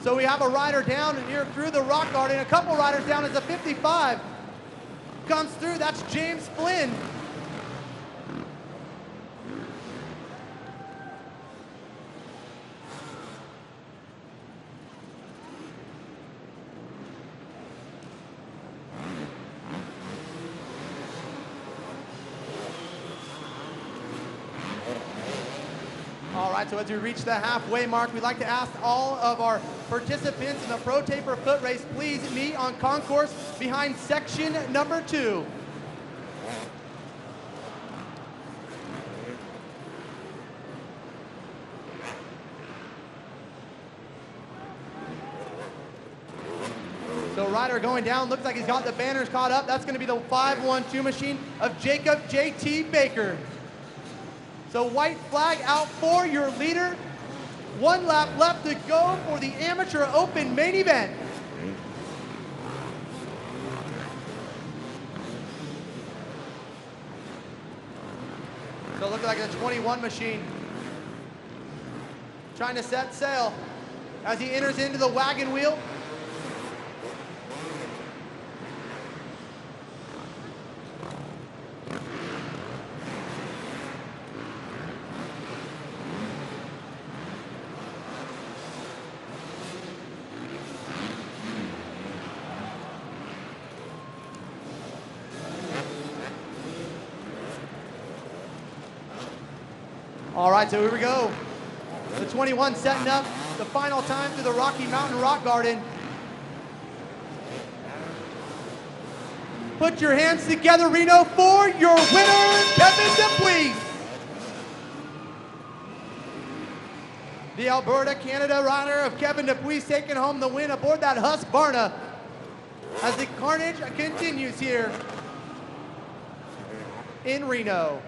So we have a rider down here through the rock garden, a couple riders down as a 55 comes through. That's James Flynn. All right, so as we reach the halfway mark, we'd like to ask all of our participants in the Pro Taper Foot Race, please meet on concourse behind section number 2. So rider going down, looks like he's got the banners caught up. That's gonna be the 512 machine of Jacob J.T. Baker. So white flag out for your leader. 1 lap left to go for the Amateur Open main event. So looking like the 21 machine trying to set sail as he enters into the wagon wheel. All right, so here we go. The 21 setting up the final time through the Rocky Mountain Rock Garden. Put your hands together, Reno, for your winner, Kevin DePuis. The Alberta, Canada rider of Kevin Dupuis taking home the win aboard that Husqvarna as the carnage continues here in Reno.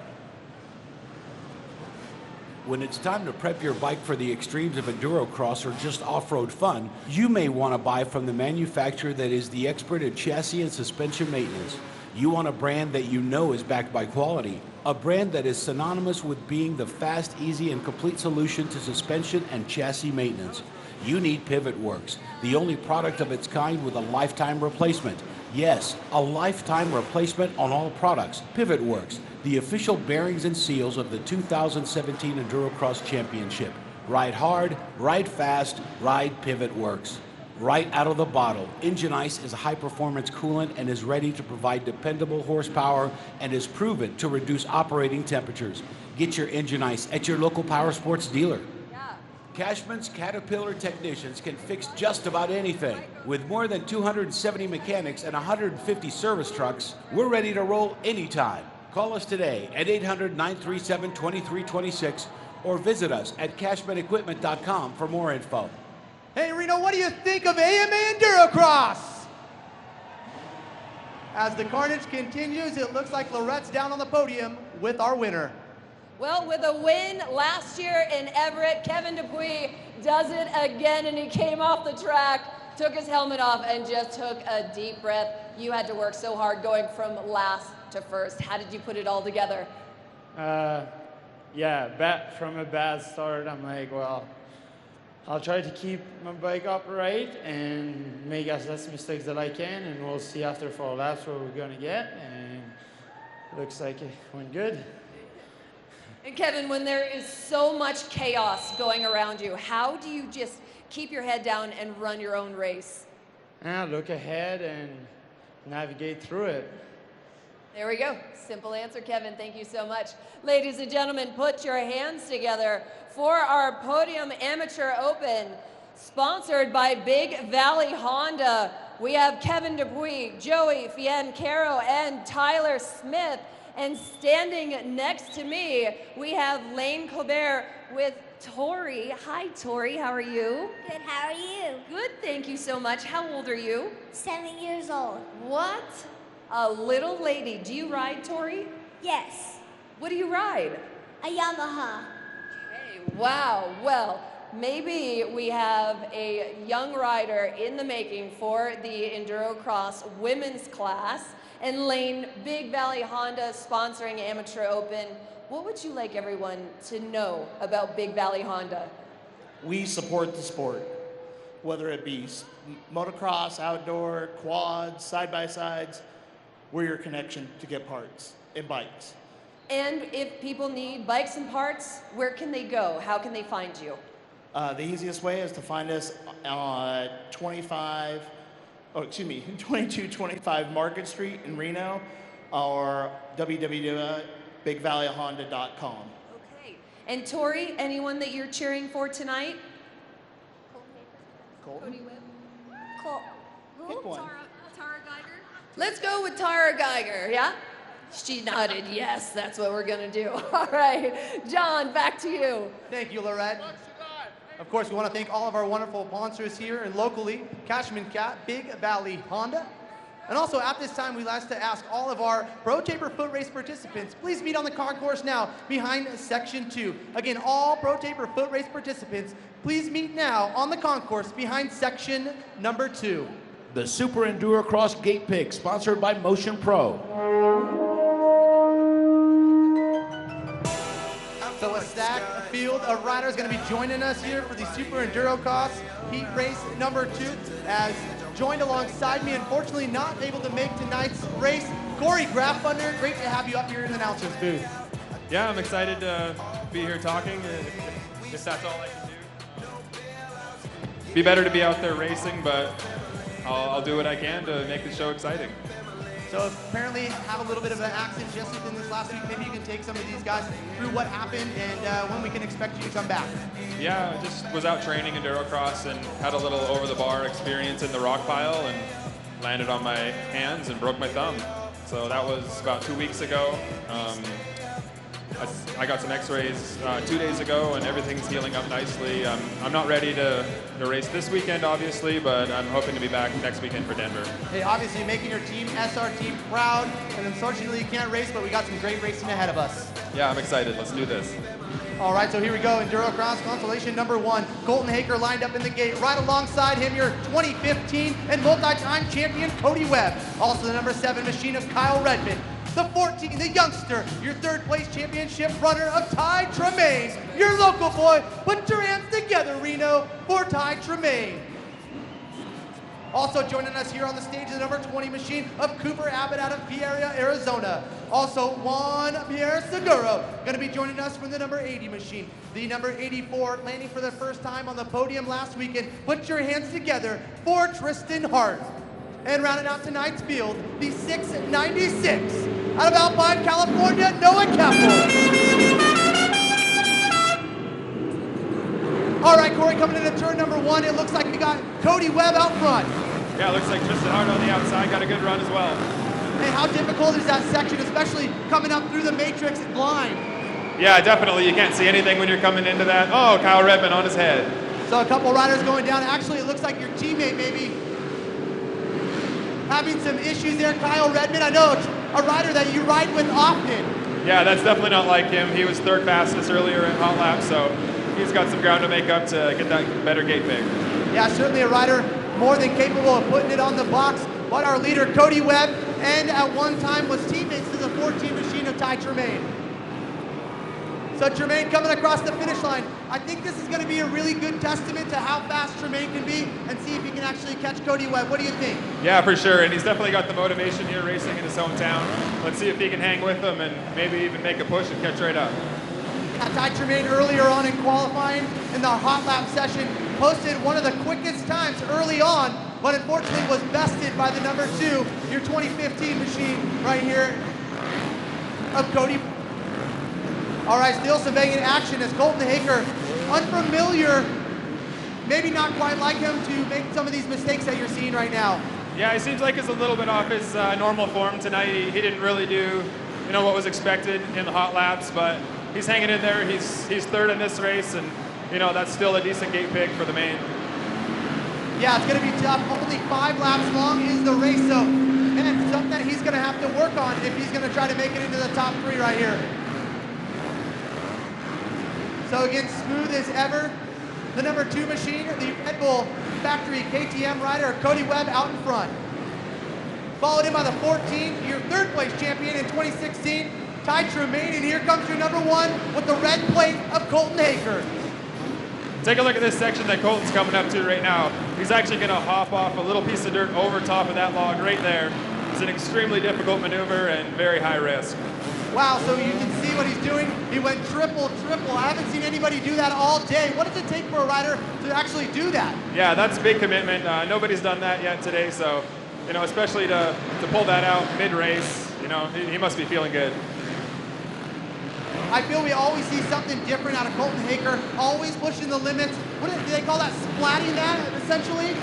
When it's time to prep your bike for the extremes of Endurocross or just off-road fun, you may want to buy from the manufacturer that is the expert at chassis and suspension maintenance. You want a brand that you know is backed by quality, a brand that is synonymous with being the fast, easy, and complete solution to suspension and chassis maintenance. You need Pivot Works, the only product of its kind with a lifetime replacement. Yes, a lifetime replacement on all products. Pivot Works, the official bearings and seals of the 2017 Endurocross Championship. Ride hard, ride fast, ride Pivot Works. Right out of the bottle, Engine Ice is a high-performance coolant and is ready to provide dependable horsepower and is proven to reduce operating temperatures. Get your Engine Ice at your local power sports dealer. Cashman's Caterpillar technicians can fix just about anything. With more than 270 mechanics and 150 service trucks, we're ready to roll anytime. Call us today at 800-937-2326 or visit us at cashmanequipment.com for more info. Hey Reno, what do you think of AMA Endurocross? As the carnage continues, it looks like Lorette's down on the podium with our winner. Well, with a win last year in Everett, Kevin Dupuis does it again, and he came off the track, took his helmet off, and just took a deep breath. You had to work so hard going from last to first. How did you put it all together? Yeah, from a bad start, I'm like, well, I'll try to keep my bike upright and make as less mistakes that I can, and we'll see after 4 laps what we're gonna get, and looks like it went good. And Kevin, when there is so much chaos going around you, how do you just keep your head down and run your own race? Look ahead and navigate through it. There we go. Simple answer, Kevin. Thank you so much. Ladies and gentlemen, put your hands together for our Podium Amateur Open, sponsored by Big Valley Honda. We have Kevin Dupuis, Joey Fiancaro, and Tyler Smith. And standing next to me, we have Lane Colbert with Tori. Hi, Tori. How are you? Good. How are you? Good. Thank you so much. How old are you? 7 years old. What? A little lady. Do you ride, Tori? Yes. What do you ride? A Yamaha. Okay. Wow. Well, maybe we have a young rider in the making for the Endurocross women's class. And Lane, Big Valley Honda sponsoring Amateur Open. What would you like everyone to know about Big Valley Honda? We support the sport, whether it be motocross, outdoor, quads, side-by-sides. We're your connection to get parts and bikes. And if people need bikes and parts, where can they go? How can they find you? The easiest way is to find us on 2225 Market Street in Reno, or www.bigvalleyhonda.com. Okay. And Tori, anyone that you're cheering for tonight? Colton? Cody Webb? Pick one. Tara Geiger? Let's go with Tara Geiger, yeah? She nodded, yes, that's what we're gonna do. All right, John, back to you. Thank you, Lorette. Of course, we want to thank all of our wonderful sponsors here and locally, Cashman Cat, Big Valley Honda. And also at this time, we'd like to ask all of our Pro Taper Foot Race participants, please meet on the concourse now behind Section 2. Again, all Pro Taper Foot Race participants, please meet now on the concourse behind Section number 2. The Super Endurocross Gate Pick, sponsored by Motion Pro. So a stacked field of riders going to be joining us here for the Super Endurocross Heat Race number 2. As joined alongside me, unfortunately not able to make tonight's race, Corey Graffunder. Great to have you up here in the announcer's booth. Yeah, I'm excited to be here talking, if that's all I can do. Be better to be out there racing, but I'll do what I can to make the show exciting. So apparently have a little bit of an accident just within this last week. Maybe you can take some of these guys through what happened and when we can expect you to come back. Yeah, I just was out training Endurocross and had a little over-the-bar experience in the rock pile and landed on my hands and broke my thumb. So that was about 2 weeks ago. I got some x-rays 2 days ago, and everything's healing up nicely. I'm not ready to race this weekend, obviously, but I'm hoping to be back next weekend for Denver. Hey, obviously making your team, SR team, proud, and unfortunately you can't race, but we got some great racing ahead of us. Yeah, I'm excited. Let's do this. All right, so here we go, Endurocross consolation number 1. Colton Haaker lined up in the gate. Right alongside him, your 2015 and multi-time champion, Cody Webb. Also the number 7 machine of Kyle Redmond. The 14, the youngster, your 3rd place championship runner of Ty Tremaine. Your local boy, put your hands together, Reno, for Ty Tremaine. Also joining us here on the stage is the number 20 machine of Cooper Abbott out of Peoria, Arizona. Also Juan Pierre Seguro going to be joining us from the number 80 machine. The number 84 landing for the first time on the podium last weekend. Put your hands together for Tristan Hart. And rounding out tonight's field, the 696 out of Alpine, California, Noah Keppel. All right, Corey, coming into turn number 1, it looks like we got Cody Webb out front. Yeah, it looks like Tristan Hart on the outside got a good run as well. And how difficult is that section, especially coming up through the matrix blind? Yeah, definitely. You can't see anything when you're coming into that. Oh, Kyle Redmond on his head. So a couple riders going down. Actually, it looks like your teammate maybe having some issues there, Kyle Redmond. I know a rider that you ride with often. Yeah, that's definitely not like him. He was 3rd fastest earlier in hot lap, so he's got some ground to make up to get that better gate pick. Yeah, certainly a rider more than capable of putting it on the box. But our leader, Cody Webb, and at one time was teammates to the 14 machine of Ty Tremaine. So Tremaine coming across the finish line. I think this is going to be a really good testament to how fast Tremaine can be and see if he can actually catch Cody Webb. What do you think? Yeah, for sure, and he's definitely got the motivation here racing in his hometown. Let's see if he can hang with him and maybe even make a push and catch right up. Ty Tremaine earlier on in qualifying in the hot lap session posted one of the quickest times early on, but unfortunately was bested by the number 2, your 2015 machine right here of Cody. All right, still surveying action as Colton Haaker, unfamiliar, maybe not quite like him to make some of these mistakes that you're seeing right now. Yeah, he seems like he's a little bit off his normal form tonight. He didn't really do, what was expected in the hot laps, but he's hanging in there. He's 3rd in this race, and that's still a decent gate pick for the main. Yeah, it's going to be tough. Only 5 laps long is the race, so man, something that he's going to have to work on if he's going to try to make it into the top 3 right here. So again, smooth as ever. The number 2 machine, the Red Bull Factory KTM rider, Cody Webb out in front. Followed in by the 14, your 3rd place champion in 2016, Ty Tremaine, and here comes your number 1 with the red plate of Colton Haaker. Take a look at this section that Colton's coming up to right now. He's actually going to hop off a little piece of dirt over top of that log right there. It's an extremely difficult maneuver and very high risk. Wow, so you can see what he's doing. He went triple. I haven't seen anybody do that all day. What does it take for a rider to actually do that? Yeah, that's a big commitment. Nobody's done that yet today, so, especially to pull that out mid-race, he must be feeling good. I feel we always see something different out of Colton Haaker, always pushing the limits. Do they call that splatting that, essentially?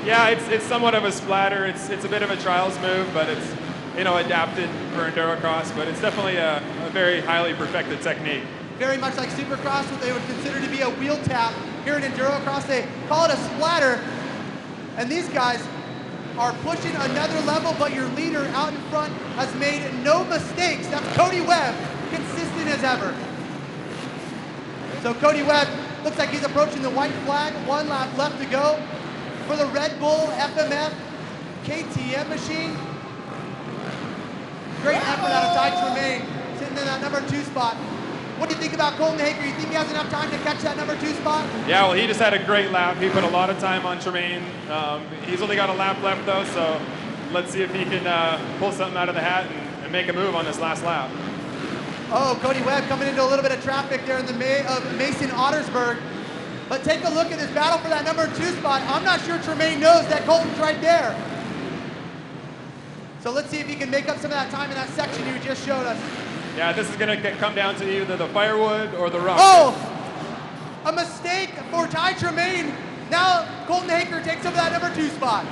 Yeah, it's somewhat of a splatter. It's a bit of a trials move, but it's, adapted for Endurocross, but it's definitely a very highly perfected technique. Very much like Supercross, what they would consider to be a wheel tap. Here in Endurocross, they call it a splatter. And these guys are pushing another level, but your leader out in front has made no mistakes. That's Cody Webb, consistent as ever. So Cody Webb looks like he's approaching the white flag. 1 lap left to go for the Red Bull FMF KTM machine. Great effort out of Ty Tremaine, sitting in that number 2 spot. What do you think about Colton Haaker? You think he has enough time to catch that number 2 spot? Yeah, well, he just had a great lap. He put a lot of time on Tremaine. He's only got a lap left, though, so let's see if he can pull something out of the hat and make a move on this last lap. Oh, Cody Webb coming into a little bit of traffic there in the Mason Ottersburg. But take a look at this battle for that number 2 spot. I'm not sure Tremaine knows that Colton's right there. So let's see if he can make up some of that time in that section you just showed us. Yeah, this is going to come down to either the firewood or the rock. Oh, a mistake for Ty Tremaine. Now Colton Haaker takes over that number 2 spot.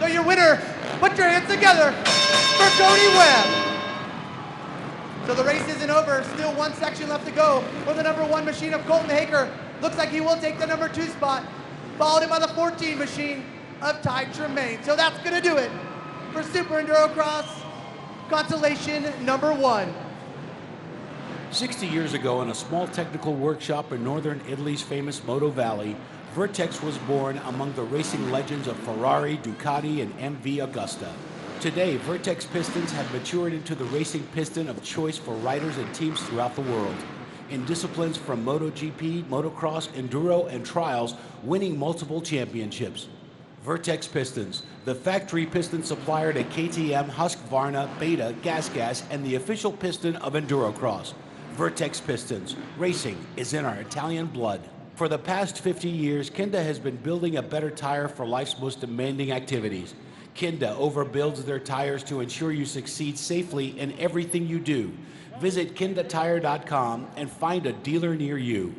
So your winner, put your hands together for Cody Webb. So the race isn't over. Still one section left to go for the number 1 machine of Colton Haaker. Looks like he will take the number 2 spot, followed in by the 14 machine of Ty Tremaine. So that's going to do it for Super Endurocross consolation number 1. 60 years ago, in a small technical workshop in northern Italy's famous Moto Valley, Vertex was born among the racing legends of Ferrari, Ducati, and MV Agusta. Today, Vertex pistons have matured into the racing piston of choice for riders and teams throughout the world. In disciplines from MotoGP, motocross, enduro, and trials, winning multiple championships. Vertex Pistons, the factory piston supplier to KTM, Husqvarna, Beta, GasGas, and the official piston of Endurocross. Vertex Pistons, racing is in our Italian blood. For the past 50 years, Kinda has been building a better tire for life's most demanding activities. Kinda overbuilds their tires to ensure you succeed safely in everything you do. Visit kindatire.com and find a dealer near you.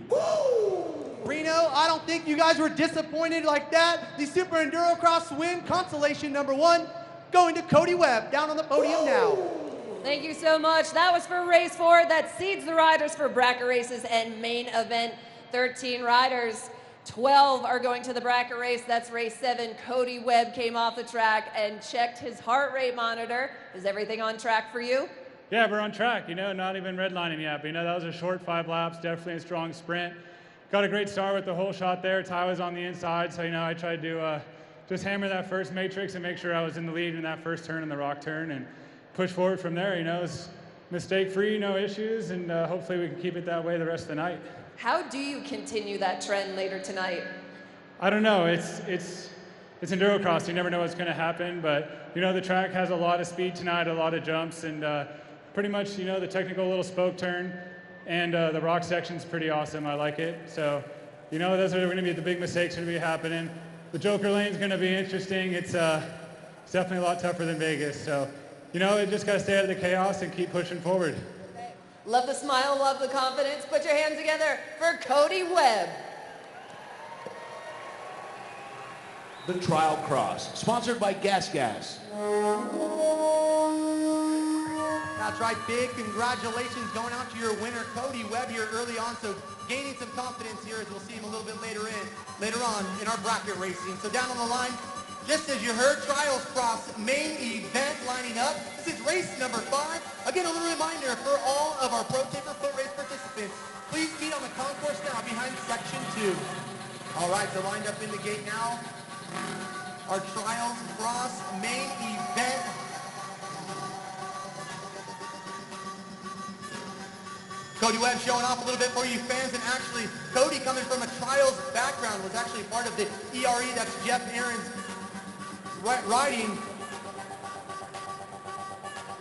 Reno, I don't think you guys were disappointed like that. The Super Endurocross win, consolation number 1, going to Cody Webb, down on the podium now. Thank you so much. That was for race 4. That seeds the riders for bracket races and main event. 13 riders, 12 are going to the bracket race. That's race 7. Cody Webb came off the track and checked his heart rate monitor. Is everything on track for you? Yeah, we're on track, not even redlining yet, but that was a short 5 laps, definitely a strong sprint. Got a great start with the whole shot there. Ty was on the inside, so I tried to just hammer that first matrix and make sure I was in the lead in that first turn and the rock turn and push forward from there. It was mistake-free, no issues, and hopefully we can keep it that way the rest of the night. How do you continue that trend later tonight? I don't know. It's Endurocross. You never know what's going to happen, but the track has a lot of speed tonight, a lot of jumps, and pretty much the technical little spoke turn and the rock section's pretty awesome. I like it. So those are going to be the big mistakes going to be happening. The Joker lane's going to be interesting. It's definitely a lot tougher than Vegas. So you just got to stay out of the chaos and keep pushing forward. Love the smile, love the confidence. Put your hands together for Cody Webb. The Trial Cross, sponsored by GasGas. That's right, big congratulations going out to your winner, Cody Webb, here early on. So gaining some confidence here as we'll see him a little bit later on in our bracket racing. So down on the line, just as you heard, Trials Cross main event lining up. This is race number 5. Again, a little reminder for all of our Pro Taper foot race participants, please meet on the concourse now behind section 2. All right, so lined up in the gate now, our Trials Cross main event. Cody Webb showing off a little bit for you fans, and actually Cody, coming from a trials background, was actually part of the ERE, that's Geoff Aaron's riding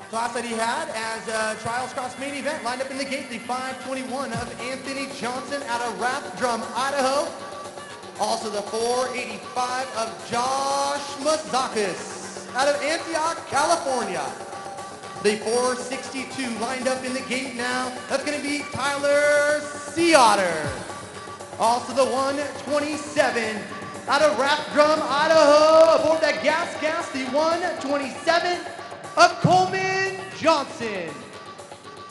class that he had as Trials Cross main event. Lined up in the gate, the 521 of Anthony Johnson out of Rathdrum, Idaho. Also the 485 of Josh Mazakis out of Antioch, California. The 462 lined up in the gate now. That's going to be Tyler Seotter. Also the 127 out of Rathdrum, Idaho. Aboard that gas, the 127 of Coleman Johnson.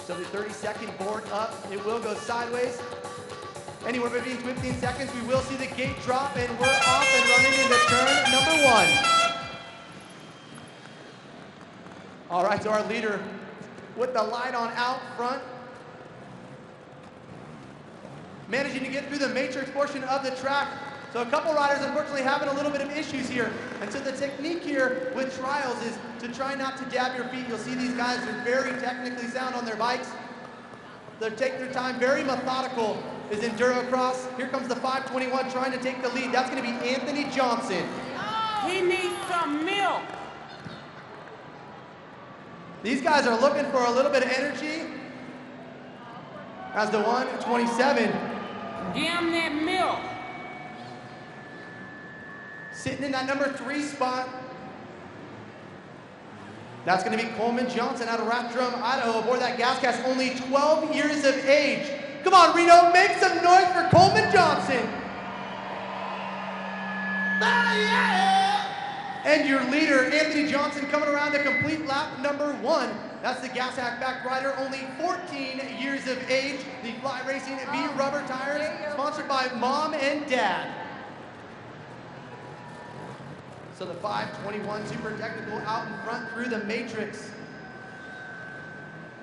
So the 30-second board up, it will go sideways. Anywhere between 15 seconds, we will see the gate drop, and we're off and running into turn number 1. All right, so our leader with the light on out front, managing to get through the matrix portion of the track. So a couple riders unfortunately having a little bit of issues here. And so the technique here with trials is to try not to dab your feet. You'll see these guys are very technically sound on their bikes. They take their time, very methodical is Endurocross. Here comes the 521 trying to take the lead. That's going to be Anthony Johnson. He needs some milk. These guys are looking for a little bit of energy. As the 127. Give him that milk. Sitting in that number 3 spot. That's going to be Coleman Johnson out of Rathdrum, Idaho, aboard that gas, only 12 years of age. Come on, Reno, make some noise for Coleman Johnson. Yeah. And your leader, Anthony Johnson, coming around to complete lap number 1. That's the gas hackback rider, only 14 years of age. The Fly Racing V rubber tires, sponsored by Mom and Dad. So the 521 Super Technical out in front through the matrix.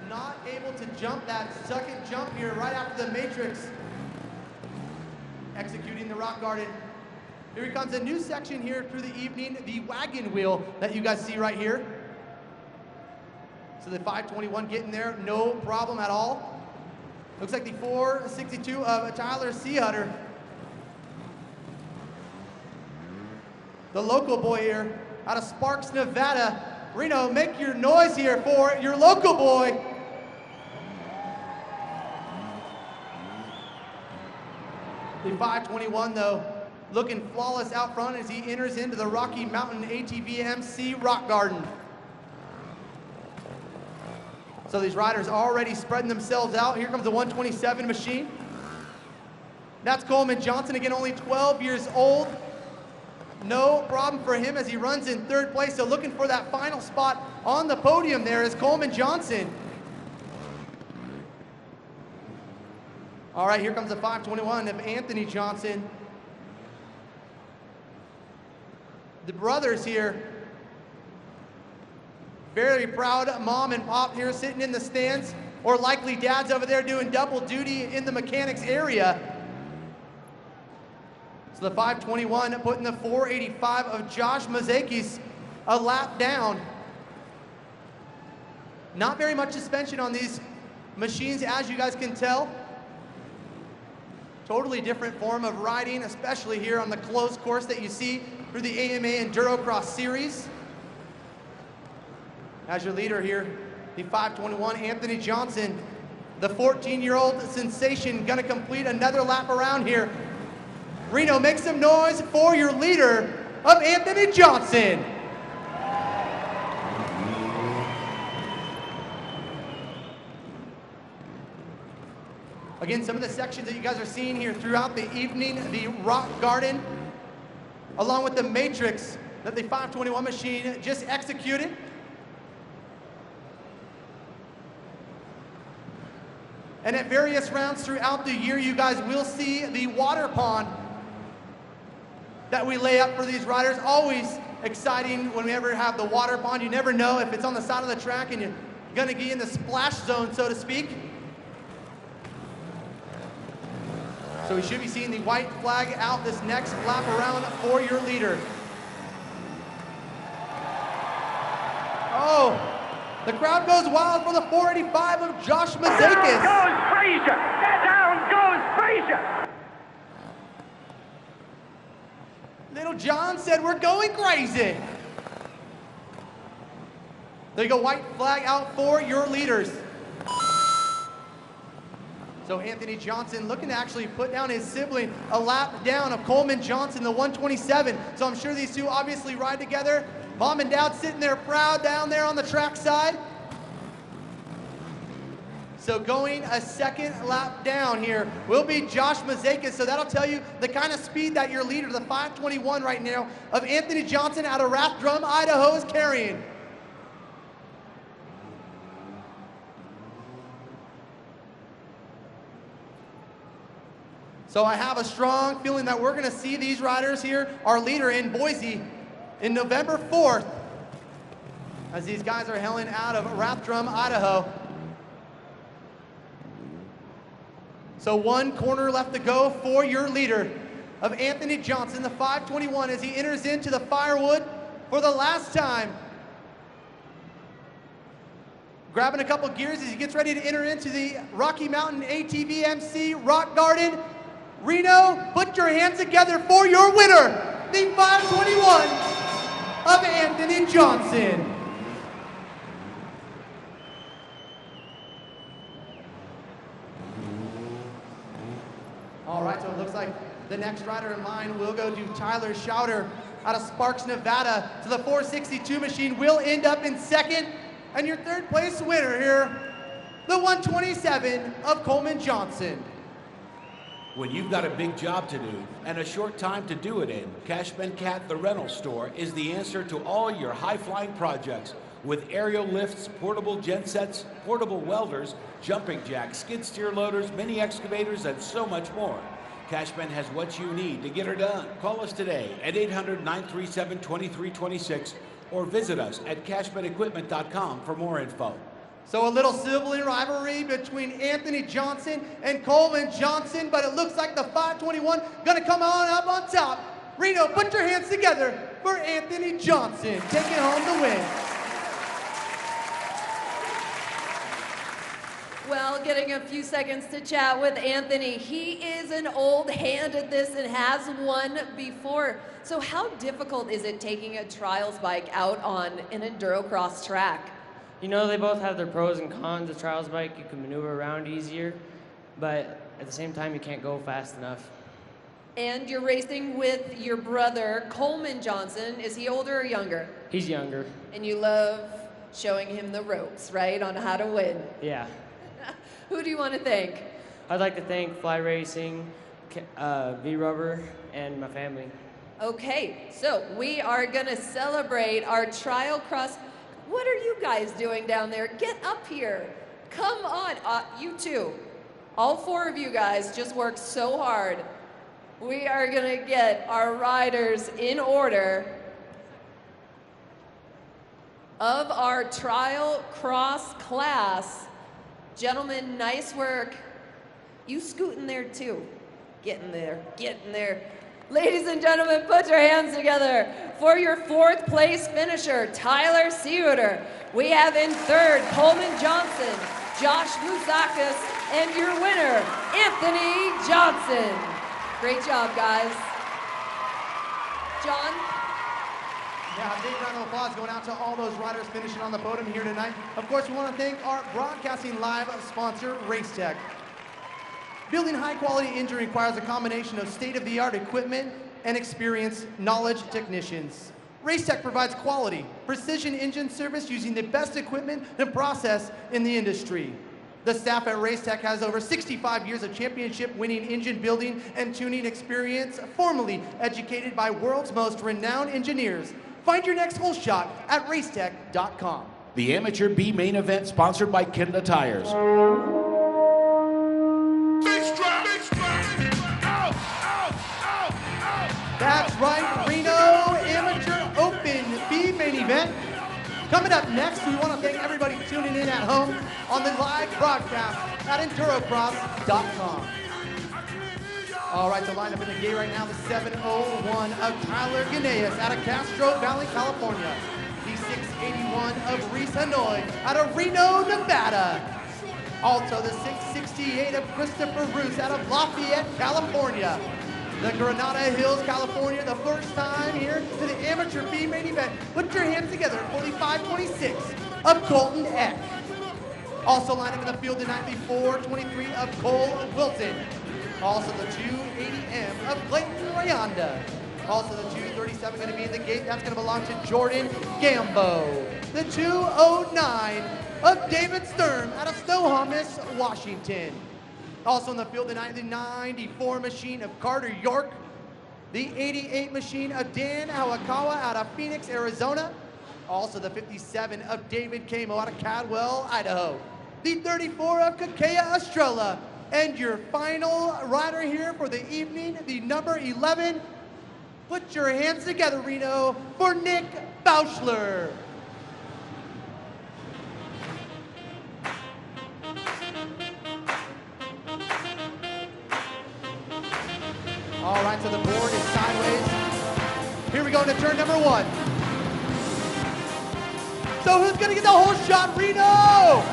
Not able to jump that second jump here right after the matrix. Executing the rock garden. Here comes a new section here through the evening, the wagon wheel that you guys see right here. So the 521 getting there, no problem at all. Looks like the 462 of Tyler Seahutter. The local boy here out of Sparks, Nevada. Reno, make your noise here for your local boy. The 521 though, looking flawless out front as he enters into the Rocky Mountain ATV MC Rock Garden. So these riders already spreading themselves out. Here comes the 127 machine. That's Coleman Johnson, again, only 12 years old. No problem for him as he runs in 3rd place. So looking for that final spot on the podium there is Coleman Johnson. All right, here comes the 521 of Anthony Johnson. The brothers here, very proud mom and pop here sitting in the stands, or likely dad's over there doing double duty in the mechanics area. So the 521 putting the 485 of Josh Mazakis a lap down. Not very much suspension on these machines, as you guys can tell. Totally different form of riding, especially here on the closed course that you see through the AMA Endurocross series. As your leader here, the 521, Anthony Johnson, the 14-year-old sensation, gonna complete another lap around here. Reno, make some noise for your leader of Anthony Johnson. Again, some of the sections that you guys are seeing here throughout the evening, the Rock Garden, along with the matrix that the 521 machine just executed. And at various rounds throughout the year, you guys will see the water pond that we lay up for these riders. Always exciting when we ever have the water pond. You never know if it's on the side of the track and you're gonna get in the splash zone, so to speak. So we should be seeing the white flag out this next lap around for your leader. Oh, the crowd goes wild for the 485 of Josh Mazakis. Down goes Frazier! Down goes Frazier! Little John said we're going crazy. There you go, white flag out for your leaders. So Anthony Johnson looking to actually put down his sibling a lap down of Coleman Johnson, the 127. So I'm sure these two obviously ride together. Mom and dad sitting there proud down there on the track side. So going a second lap down here will be Josh Mazakis. So that'll tell you the kind of speed that your leader, the 521 right now, of Anthony Johnson out of Rathdrum, Idaho, is carrying. So I have a strong feeling that we're gonna see these riders here, our leader in Boise, in November 4th, as these guys are hailing out of Rathdrum, Idaho. So one corner left to go for your leader of Anthony Johnson, the 521, as he enters into the firewood for the last time. Grabbing a couple gears as he gets ready to enter into the Rocky Mountain ATV MC Rock Garden. Reno, put your hands together for your winner, the 521 of Anthony Johnson. All right, so it looks like the next rider in line will go to Tyler Schauter out of Sparks, Nevada. So the 462 machine will end up in second. And your third place winner here, the 127 of Coleman Johnson. When you've got a big job to do and a short time to do it in, Cashman Cat the rental store is the answer to all your high-flying projects with aerial lifts, portable gensets, portable welders, jumping jacks, skid steer loaders, mini excavators, and so much more. Cashman has what you need to get her done. Call us today at 800-937-2326 or visit us at cashmanequipment.com for more info. So a little sibling rivalry between Anthony Johnson and Coleman Johnson, but it looks like the 521 gonna come on up on top. Reno, put your hands together for Anthony Johnson, taking home the win. Well, getting a few seconds to chat with Anthony. He is an old hand at this and has won before. So how difficult is it taking a trials bike out on an endurocross track? You know, they both have their pros and cons. A trials bike, you can maneuver around easier, but at the same time, you can't go fast enough. And you're racing with your brother, Coleman Johnson. Is he older or younger? He's younger. And you love showing him the ropes, right, on how to win. Yeah. Who do you want to thank? I'd like to thank Fly Racing, V-Rubber, and my family. Okay, so we are going to celebrate our trial cross. What are you guys doing down there? Get up here. Come on. You two. All four of you guys just worked so hard. We are going to get our riders in order of our trial cross class. Gentlemen, nice work. You scooting there too. Getting there, getting there. Ladies and gentlemen, put your hands together for your fourth place finisher, Tyler Seawater. We have in third, Coleman Johnson, Josh Mousakis, and your winner, Anthony Johnson. Great job, guys. John? Yeah, big round of applause going out to all those riders finishing on the podium here tonight. Of course, we want to thank our broadcasting live sponsor, Racetech. Building high-quality engine requires a combination of state-of-the-art equipment and experienced knowledge technicians. Racetech provides quality, precision engine service using the best equipment and process in the industry. The staff at Racetech has over 65 years of championship-winning engine building and tuning experience, formally educated by world's most renowned engineers. Find your next hole shot at racetech.com. The Amateur B main event sponsored by Kenda Tires. That's right, Reno Amateur Open B main event. Coming up next, we want to thank everybody tuning in at home on the live broadcast at endurocross.com. All right, the lineup in the gate right now, the 701 of Tyler Ganeas out of Castro Valley, California. The 681 of Reese Hanoi out of Reno, Nevada. Also, the 668 of Christopher Roos out of Lafayette, California. The Granada Hills, California, the first time here to the Amateur B main event. Put your hands together for the 526 of Colton Eck. Also lined up in the field tonight, the 423 of Cole Wilton. Also the 280M of Clayton Rayonda. Also the 237 going to be in the gate. That's going to belong to Jordan Gambo. The 209 of David Sturm out of Snohomish, Washington. Also in the field tonight, the 94 machine of Carter York. The 88 machine of Dan Awakawa out of Phoenix, Arizona. Also the 57 of David Camo out of Cadwell, Idaho. The 34 of Kakea Estrella. And your final rider here for the evening, the number 11. Put your hands together, Reno, for Nick Bauschler. All right, so the board is sideways. Here we go into turn number 1. So who's gonna get the whole shot, Reno?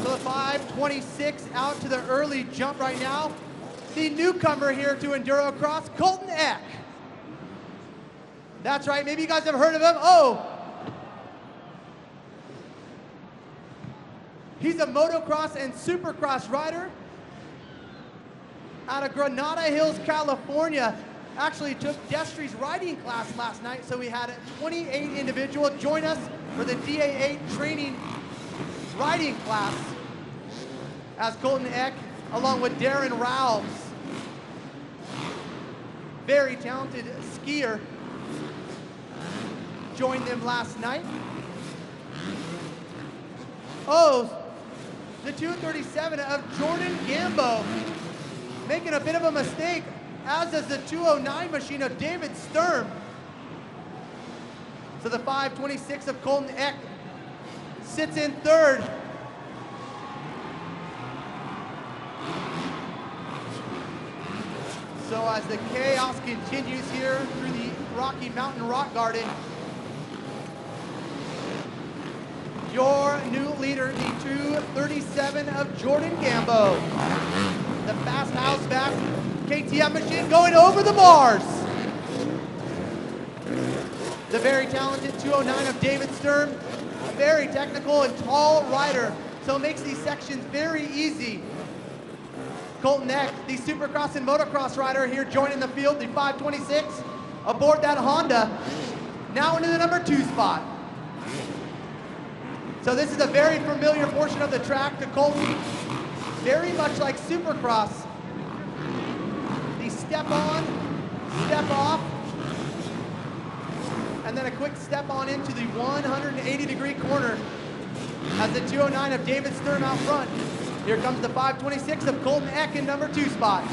So the 526 out to the early jump right now. The newcomer here to Endurocross, Colton Eck. That's right, maybe you guys have heard of him. Oh, he's a motocross and supercross rider out of Granada Hills, California. actually took Destry's riding class last night, so we had 28 individuals join us for the DA8 training riding class as Colton Eck, along with Darren Rouse, very talented skier, joined them last night. Oh, the 237 of Jordan Gambo making a bit of a mistake, as does the 209 machine of David Sturm. So the 526 of Colton Eck sits in third. So as the chaos continues here through the Rocky Mountain Rock Garden, your new leader, the 237 of Jordan Gambo. The fast house fast KTM machine going over the bars. The very talented 209 of David Sturm, a very technical and tall rider, so it makes these sections very easy. Colton Eck, the Supercross and Motocross rider here joining the field, the 526, aboard that Honda, now into the number 2 spot. So this is a very familiar portion of the track to Colton, very much like Supercross. The step on, step off, and then a quick step on into the 180-degree corner as the 209 of David Sturm out front. Here comes the 526 of Colton Eck in number 2 spot.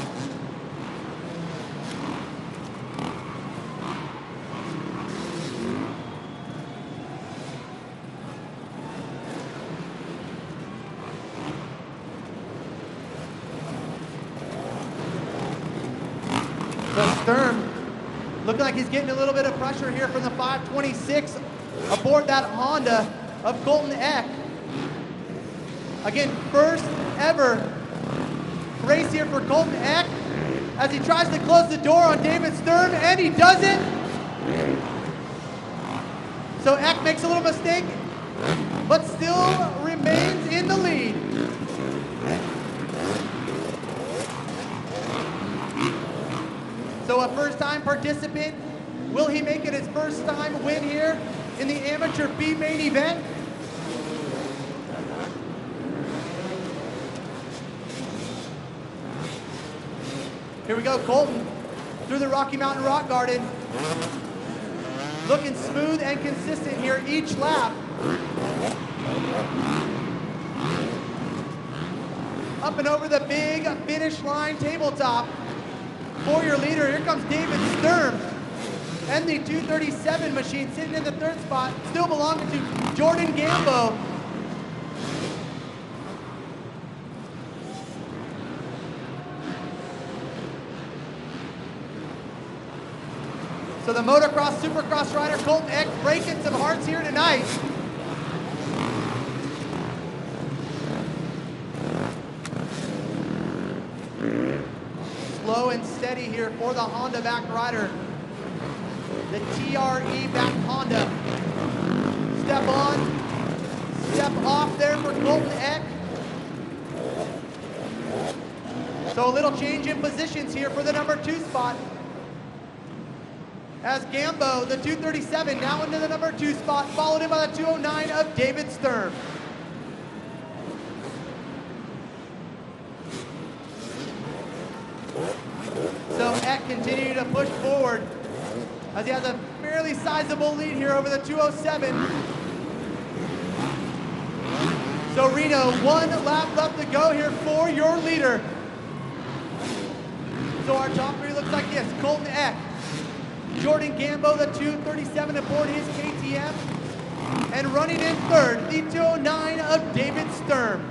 So Sturm looking like he's getting a little bit of pressure here from the 526 aboard that Honda of Colton Eck. Again, first ever race here for Colton Eck as he tries to close the door on David Sturm, and he does it. So Eck makes a little mistake, but still remains in the lead. So a first-time participant, will he make it his first-time win here in the Amateur B main event? Here we go, Colton through the Rocky Mountain Rock Garden. Looking smooth and consistent here each lap. Up and over the big finish line tabletop. For your leader, here comes David Sturm. And the 237 machine sitting in the 3rd spot, still belonging to Jordan Gambo. So the motocross, supercross rider Colton Eck breaking some hearts here tonight. Slow and steady here for the Honda back rider. The TRE back Honda. Step on, step off there for Colton Eck. So a little change in positions here for the number 2 spot. As Gambo, the 237, now into the number 2 spot, followed in by the 209 of David Sturm. So Eck continuing to push forward as he has a fairly sizable lead here over the 207. So Reno, 1 lap left to go here for your leader. So our top 3 looks like this: Colton Eck, Jordan Gambo, the 237 aboard his KTM, and running in 3rd, the 209 of David Sturm.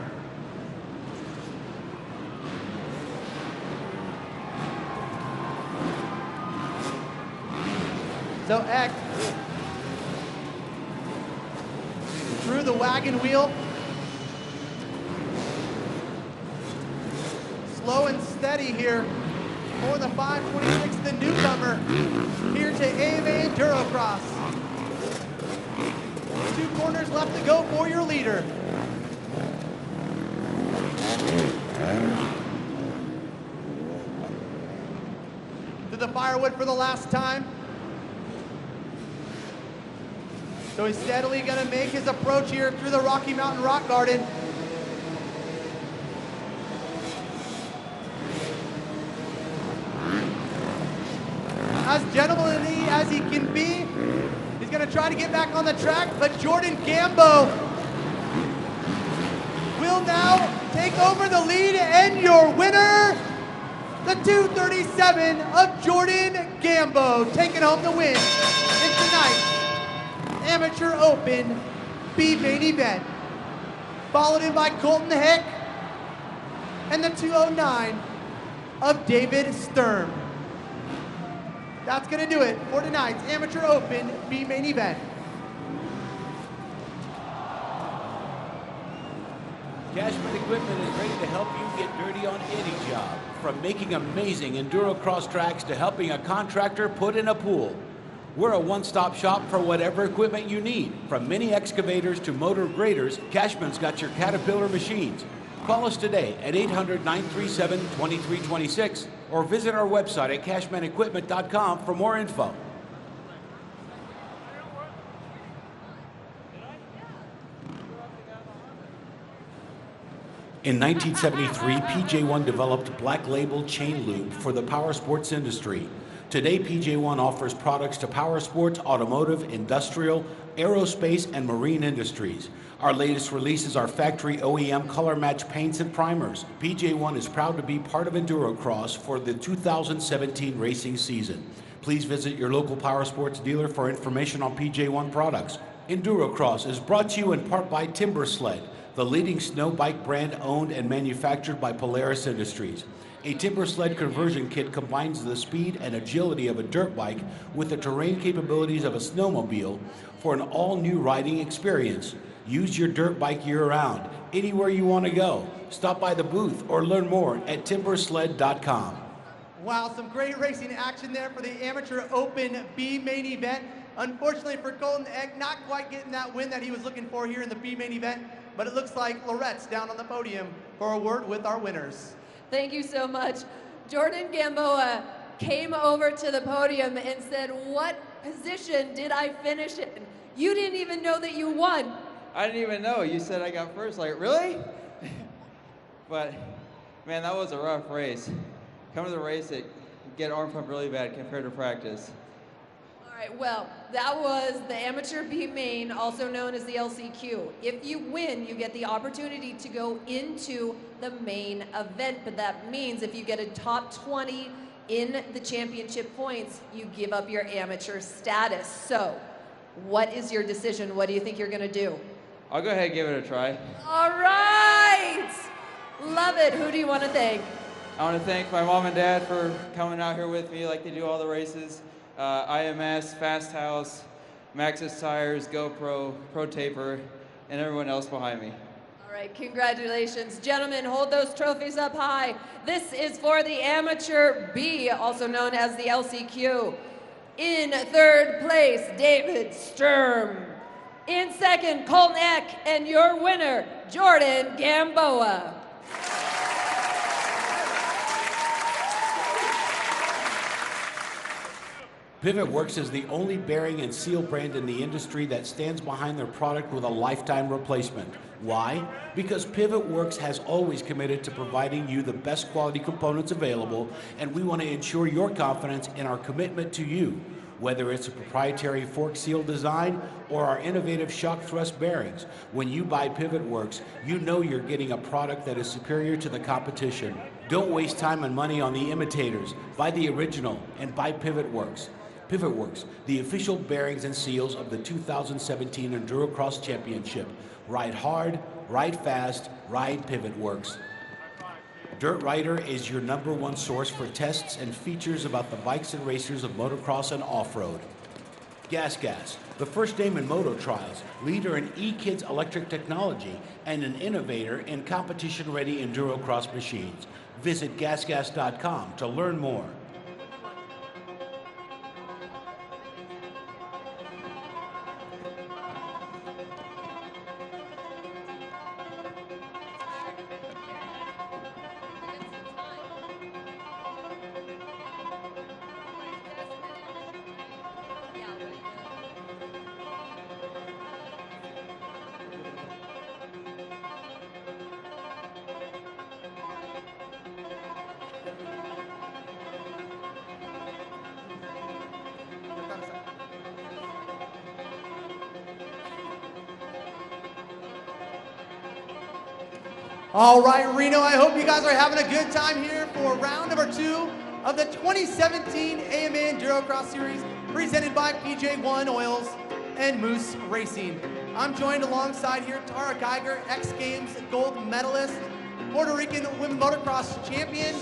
So Eck through the wagon wheel. Slow and steady here for the 526, the newcomer here to AMA Endurocross. 2 corners left to go for your leader. To the firewood for the last time. So he's steadily going to make his approach here through the Rocky Mountain Rock Garden. As gentlemanly as he can be, he's going to try to get back on the track, but Jordan Gambo will now take over the lead, and your winner, the 237 of Jordan Gambo, taking home the win in tonight's Amateur Open B main event. Followed in by Colton Heck and the 209 of David Sturm. That's going to do it for tonight's Amateur Open B main event. Cashman Equipment is ready to help you get dirty on any job. From making amazing endurocross tracks to helping a contractor put in a pool. We're a one-stop shop for whatever equipment you need. From mini excavators to motor graders, Cashman's got your Caterpillar machines. Call us today at 800-937-2326 or visit our website at cashmanequipment.com for more info. In 1973, PJ1 developed Black Label chain lube for the power sports industry. Today, PJ1 offers products to power sports, automotive, industrial, aerospace, and marine industries. Our latest releases are factory OEM color match paints and primers. PJ1 is proud to be part of Endurocross for the 2017 racing season. Please visit your local power sports dealer for information on PJ1 products. Endurocross is brought to you in part by Timber Sled, the leading snow bike brand owned and manufactured by Polaris Industries. A Timber Sled conversion kit combines the speed and agility of a dirt bike with the terrain capabilities of a snowmobile for an all-new riding experience. Use your dirt bike year-round, anywhere you want to go. Stop by the booth or learn more at timbersled.com. Wow, some great racing action there for the Amateur Open B main event. Unfortunately for Colton Eck, not quite getting that win that he was looking for here in the B main event, but it looks like Lorette's down on the podium for a word with our winners. Thank you so much. Jordan Gamboa came over to the podium and said, "What position did I finish in? You didn't even know that you won." I didn't even know. You said I got first. Like, really? But, man, that was a rough race. Coming to the race, it get arm pump really bad compared to practice. All right, well, that was the Amateur B main, also known as the LCQ. If you win, you get the opportunity to go into the main event, but that means if you get a top 20 in the championship points, you give up your amateur status. So, what is your decision? What do you think you're gonna do? I'll go ahead and give it a try. All right! Love it. Who do you want to thank? I want to thank my mom and dad for coming out here with me like they do all the races. IMS, Fast House, Maxxis Tires, GoPro, Pro Taper, and everyone else behind me. All right, congratulations. Gentlemen, hold those trophies up high. This is for the Amateur B, also known as the LCQ. In third place, David Sturm. In second, Colton Eck, and your winner, Jordan Gamboa. PivotWorks is the only bearing and seal brand in the industry that stands behind their product with a lifetime replacement. Why? Because PivotWorks has always committed to providing you the best quality components available, and we want to ensure your confidence in our commitment to you. Whether it's a proprietary fork seal design or our innovative shock thrust bearings, when you buy PivotWorks, you know you're getting a product that is superior to the competition. Don't waste time and money on the imitators. Buy the original and buy PivotWorks. PivotWorks, the official bearings and seals of the 2017 Endurocross Championship. Ride hard, ride fast, ride PivotWorks. Dirt Rider is your #1 source for tests and features about the bikes and racers of motocross and off-road. Gas, the first name in moto trials, leader in e-Kids electric technology, and an innovator in competition-ready Endurocross machines. Visit gasgas.com to learn more. All right, Reno, I hope you guys are having a good time here for round number 2 of the 2017 AMA Endurocross Series presented by PJ1 Oils and Moose Racing. I'm joined alongside here Tara Geiger, X Games gold medalist, Puerto Rican women motocross champion.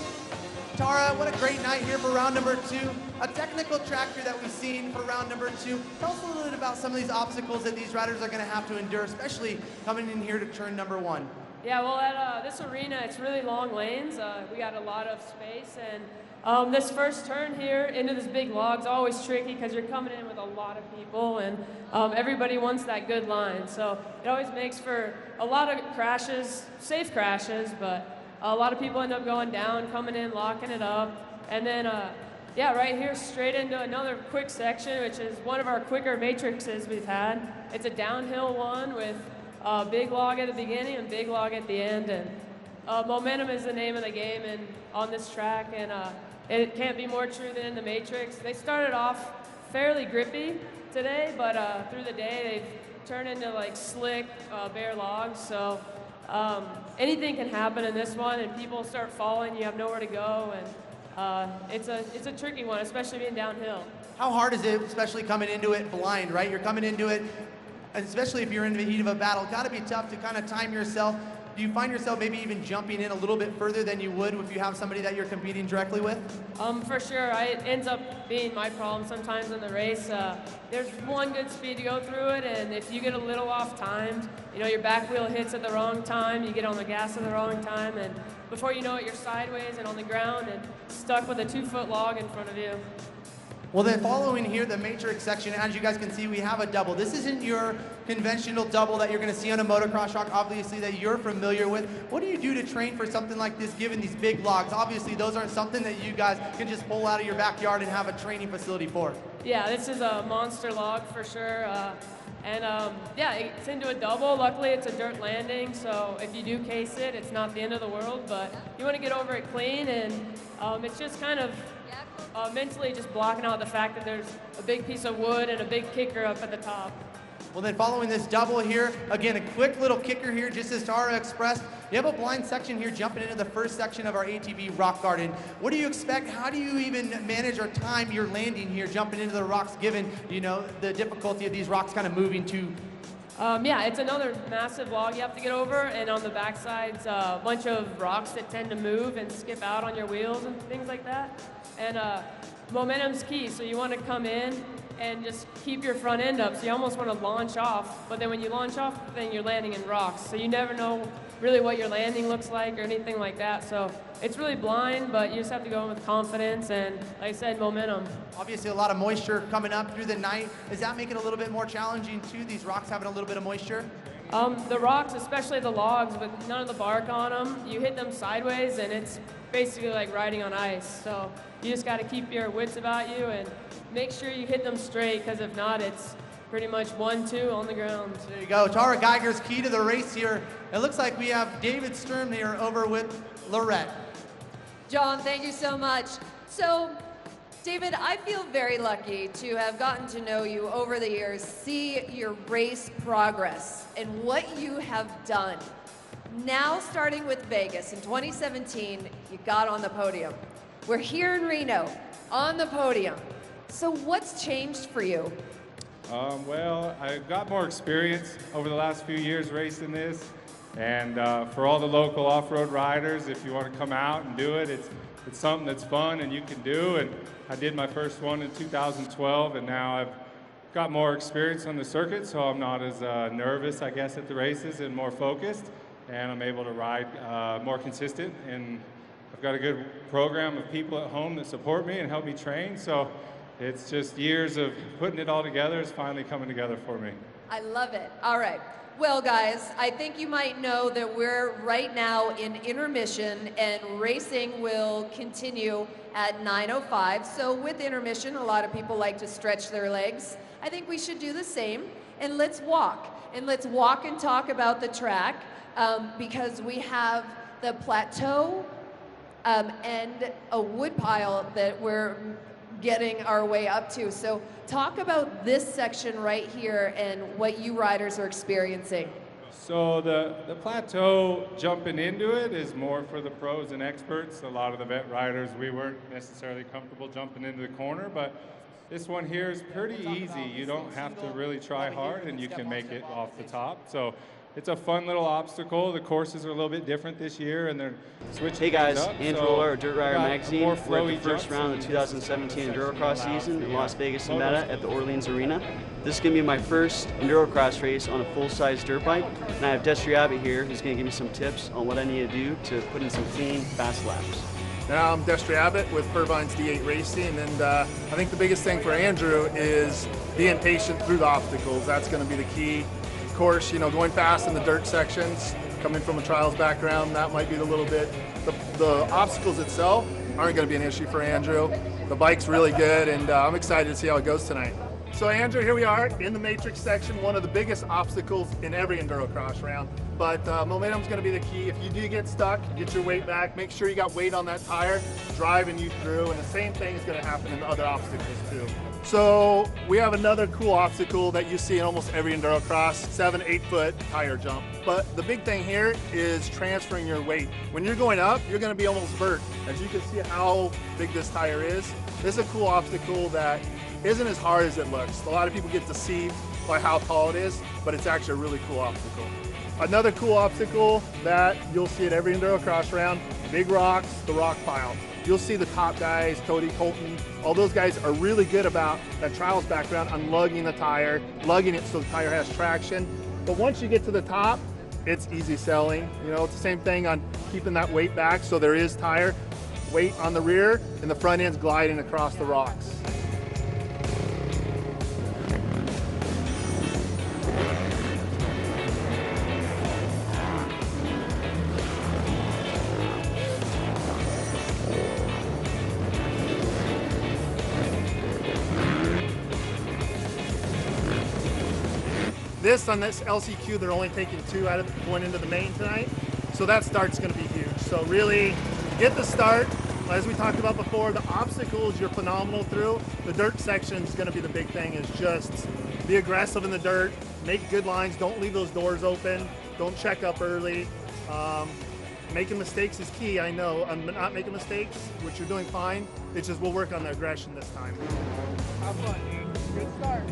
Tara, what a great night here for round number 2. A technical tractor that we've seen for round number 2. Tell us a little bit about some of these obstacles that these riders are going to have to endure, especially coming in here to turn number 1. Yeah, well, at this arena, it's really long lanes. We got a lot of space, and this first turn here into this big log's always tricky because you're coming in with a lot of people, and everybody wants that good line. So it always makes for a lot of crashes, safe crashes, but a lot of people end up going down, coming in, locking it up, and then yeah, right here straight into another quick section, which is one of our quicker matrices we've had. It's a downhill one with a big log at the beginning and big log at the end, and momentum is the name of the game and on this track, and it can't be more true than in the Matrix. They started off fairly grippy today, but through the day they've turned into like slick, bare logs, so anything can happen in this one, and people start falling, you have nowhere to go, and it's a tricky one, especially being downhill. How hard is it, especially coming into it blind, right? You're coming into it, especially if you're in the heat of a battle, got to be tough to kind of time yourself. Do you find yourself maybe even jumping in a little bit further than you would if you have somebody that you're competing directly with? For sure. It ends up being my problem sometimes in the race. There's one good speed to go through it, and if you get a little off timed, you know, your back wheel hits at the wrong time, you get on the gas at the wrong time, and before you know it, you're sideways and on the ground and stuck with a 2-foot log in front of you. Well, then following here, the matrix section, as you guys can see, we have a double. This isn't your conventional double that you're going to see on a motocross track, obviously, that you're familiar with. What do you do to train for something like this, given these big logs? Obviously, those aren't something that you guys can just pull out of your backyard and have a training facility for. Yeah, this is a monster log for sure. Yeah, it's into a double. Luckily, it's a dirt landing, so if you do case it, it's not the end of the world, but you want to get over it clean, and it's just kind of mentally just blocking out the fact that there's a big piece of wood and a big kicker up at the top. Well, then following this double here, again, a quick little kicker here, just as Tara expressed. You have a blind section here jumping into the first section of our ATV rock garden. What do you expect? How do you even manage or time your landing here, jumping into the rocks, given, you know, the difficulty of these rocks kind of moving to? Yeah, it's another massive log you have to get over, and on the backside's a bunch of rocks that tend to move and skip out on your wheels and things like that. And momentum's key, so you want to come in and just keep your front end up, so you almost want to launch off, but then when you launch off, then you're landing in rocks, so you never know really what your landing looks like or anything like that, so it's really blind, but you just have to go in with confidence and, like I said, momentum. Obviously a lot of moisture coming up through the night. Does that make it a little bit more challenging too, these rocks having a little bit of moisture? The rocks, especially the logs with none of the bark on them, you hit them sideways and it's basically like riding on ice, so you just got to keep your wits about you and make sure you hit them straight, because if not, it's pretty much 1-2 on the ground. There you go. Tara Geiger's key to the race here. It looks like we have David Sturm here over with Lorette. John, thank you so much. So, David, I feel very lucky to have gotten to know you over the years, see your race progress and what you have done. Now, starting with Vegas in 2017, you got on the podium. We're here in Reno, on the podium. So what's changed for you? Well, I got more experience over the last few years racing this, and for all the local off-road riders, if you want to come out and do it, it's something that's fun and you can do. And I did my first one in 2012, and now I've got more experience on the circuit, so I'm not as nervous, I guess, at the races and more focused, and I'm able to ride more consistent. And I've got a good program of people at home that support me and help me train, so it's just years of putting it all together is finally coming together for me. I love it. All right. Well, guys, I think you might know that we're right now in intermission, and racing will continue at 9:05. So with intermission, a lot of people like to stretch their legs. I think we should do the same, and let's walk. And let's walk and talk about the track, because we have the plateau and a wood pile that we're getting our way up to. So talk about this section right here and what you riders are experiencing. So the plateau, jumping into it, is more for the pros and experts. A lot of the vet riders, we weren't necessarily comfortable jumping into the corner, but this one here is pretty easy. You don't have to really try hard, and you can make it off the top. So it's a fun little obstacle. The courses are a little bit different this year, and they're switching Hey guys, things up. Andrew So Roller, Dirt Rider got Magazine. more We're at the flowy first jumps round of the 2017 Endurocross season in Las Vegas, motos. Nevada at the Orleans Arena. This is going to be my first Endurocross race on a full-size dirt bike, and I have Destry Abbott here who's going to give me some tips on what I need to do to put in some clean, fast laps. Now, I'm Destry Abbott with Purvine's D8 Racing, and I think the biggest thing for Andrew is being patient through the obstacles. That's going to be the key. Of course, you know, going fast in the dirt sections, coming from a trials background, that might be the little bit. The obstacles itself aren't going to be an issue for Andrew. The bike's really good, and I'm excited to see how it goes tonight. So Andrew, here we are in the matrix section, one of the biggest obstacles in every Endurocross round. But momentum's going to be the key. If you do get stuck, get your weight back. Make sure you got weight on that tire, driving you through. And the same thing is going to happen in the other obstacles too. So we have another cool obstacle that you see in almost every Endurocross, 7-8 foot tire jump. But the big thing here is transferring your weight. When you're going up, you're going to be almost vert. As you can see how big this tire is. This is a cool obstacle that isn't as hard as it looks. A lot of people get deceived by how tall it is, but it's actually a really cool obstacle. Another cool obstacle that you'll see at every Endurocross round, big rocks, the rock pile. You'll see the top guys, Cody, Colton, all those guys are really good about that trials background on lugging the tire, lugging it so the tire has traction. But once you get to the top, it's easy selling. You know, it's the same thing on keeping that weight back so there is tire weight on the rear and the front end's gliding across the rocks. On this LCQ, they're only taking 2 out of going into the main tonight, so that start's going to be huge. So really, get the start. As we talked about before, the obstacles you're phenomenal through. The dirt section is going to be the big thing. Is just be aggressive in the dirt, make good lines. Don't leave those doors open. Don't check up early. Making mistakes is key. I know. I'm not making mistakes, which you're doing fine. It's just we'll work on the aggression this time. Have fun, dude. Good start.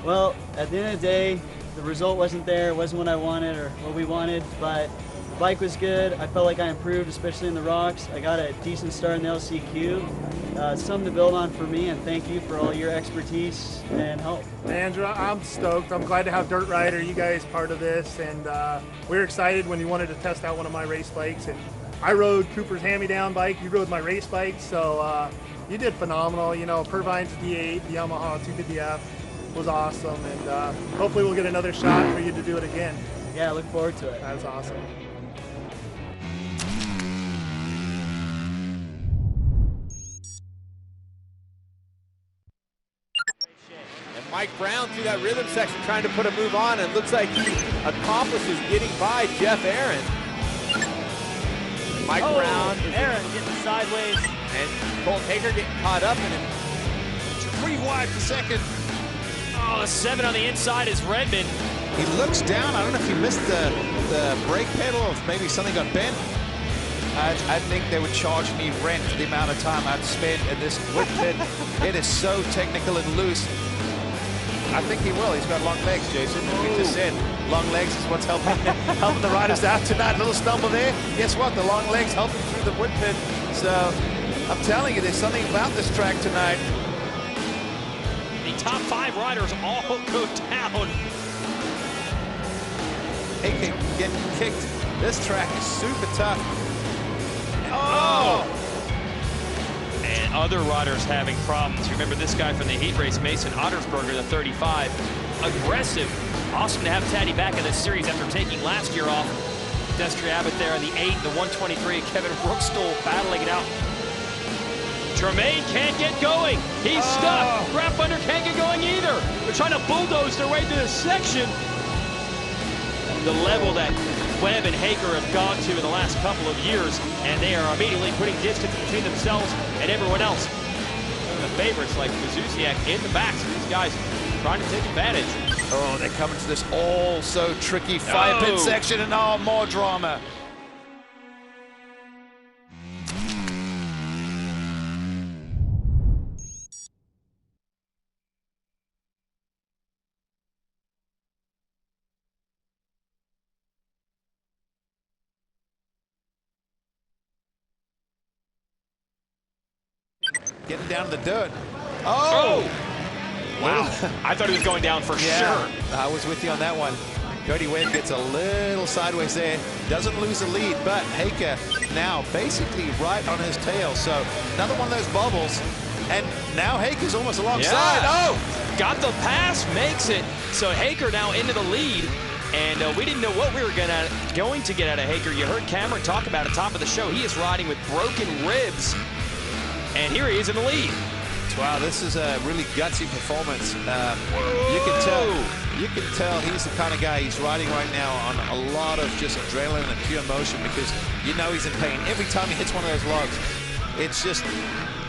Well, at the end of the day, the result wasn't there. It wasn't what I wanted or what we wanted, but the bike was good. I felt like I improved, especially in the rocks. I got a decent start in the LCQ. Something to build on for me, and thank you for all your expertise and help. Andrew, I'm stoked. I'm glad to have Dirt Rider, you guys, part of this, and we were excited when you wanted to test out one of my race bikes. And I rode Cooper's hand-me-down bike. You rode my race bike, so you did phenomenal. You know, Purvine's D8, the Yamaha 250F was awesome, and hopefully we'll get another shot for you to do it again. Yeah, I look forward to it. That's awesome. And Mike Brown through that rhythm section trying to put a move on, and looks like he accomplishes getting by Geoff Aaron. Mike Brown is Aaron getting sideways. And Colton Haaker getting caught up in it. 3 wide for second. Oh, the 7 on the inside is Redmond. He looks down. I don't know if he missed the brake pedal or if maybe something got bent. I think they would charge me rent for the amount of time I'd spent in this wood pit. It is so technical and loose. I think he will. He's got long legs, Jason. We just said long legs is what's helping the riders out tonight. Little stumble there. Guess what? The long legs help him through the wood pit. So I'm telling you, there's something about this track tonight. The top 5 riders all go down. He can get kicked. This track is super tough. Oh! and other riders having problems. Remember this guy from the heat race, Mason Ottersberger, the 35. Aggressive. Awesome to have Taddy back in this series after taking last year off. Destry Abbott there in the 8, the 123. Kevin Brookstool battling it out. Tremaine can't get going. He's stuck. Graf Thunder can't get going either. They're trying to bulldoze their way through this section. The level that Webb and Haaker have gone to in the last couple of years, and they are immediately putting distance between themselves and everyone else. One of the favorites like Mazusiak in the back, so these guys trying to take advantage. Oh, they're coming to this all so tricky 5-pin section, and more drama. Getting down to the dirt. Oh! Wow. I thought he was going down for sure. I was with you on that one. Cody Webb gets a little sideways there. Doesn't lose the lead, but Haaker now basically right on his tail. So another one of those bubbles. And now Haker's almost alongside. Oh! Got the pass, makes it. So Haaker now into the lead. And we didn't know what we were going to get out of Haaker. You heard Cameron talk about it top of the show. He is riding with broken ribs. And here he is in the lead. Wow, this is a really gutsy performance. You can tell he's the kind of guy he's riding right now on a lot of just adrenaline and pure emotion, because you know he's in pain every time he hits one of those logs. It's just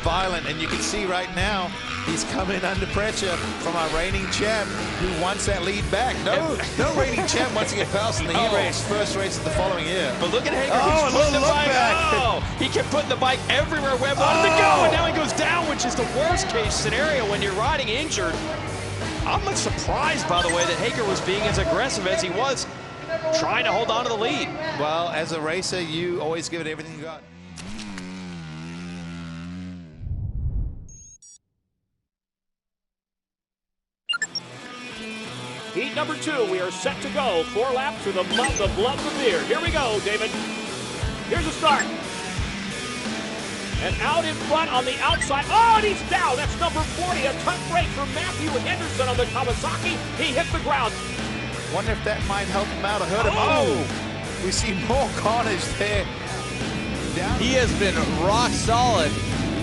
violent, and you can see right now he's coming under pressure from our reigning champ who wants that lead back. No reigning champ wants to get past in the heat race, first race of the following year. But look at Haaker, he's putting the bike back. He kept putting the bike everywhere Webb wanted to go, and now he goes down, which is the worst case scenario when you're riding injured. I'm not surprised, by the way, that Haaker was being as aggressive as he was, trying to hold on to the lead. Well, as a racer, you always give it everything you got. Heat number 2, we are set to go. 4 laps through the blood of beer. Here we go, David. Here's the start. And out in front on the outside. Oh, and he's down. That's number 40. A tough break from Matthew Henderson on the Kawasaki. He hit the ground. Wonder if that might help him out or hurt him. Oh! We see more carnage there. He has been rock solid,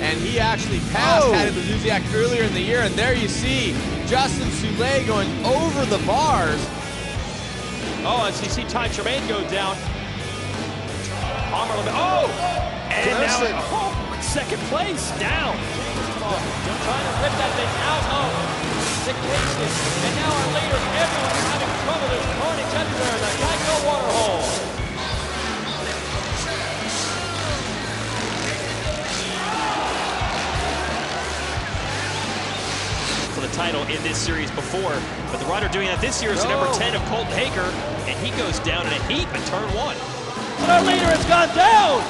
and he actually passed Taddy Mazusiak earlier in the year, and there you see Justin Soule going over the bars. Oh, as you see Ty Tremaine go down. Palmer a little bit. Oh! And now, second place, down. Trying to rip that thing out of the cases. And now our leaders, everyone's having trouble. There's carnage everywhere in the Geico waterhole. For the title in this series before, but the rider doing that this year is the number 10 of Colton Haaker, and he goes down in a heat in turn 1. And our leader has gone down.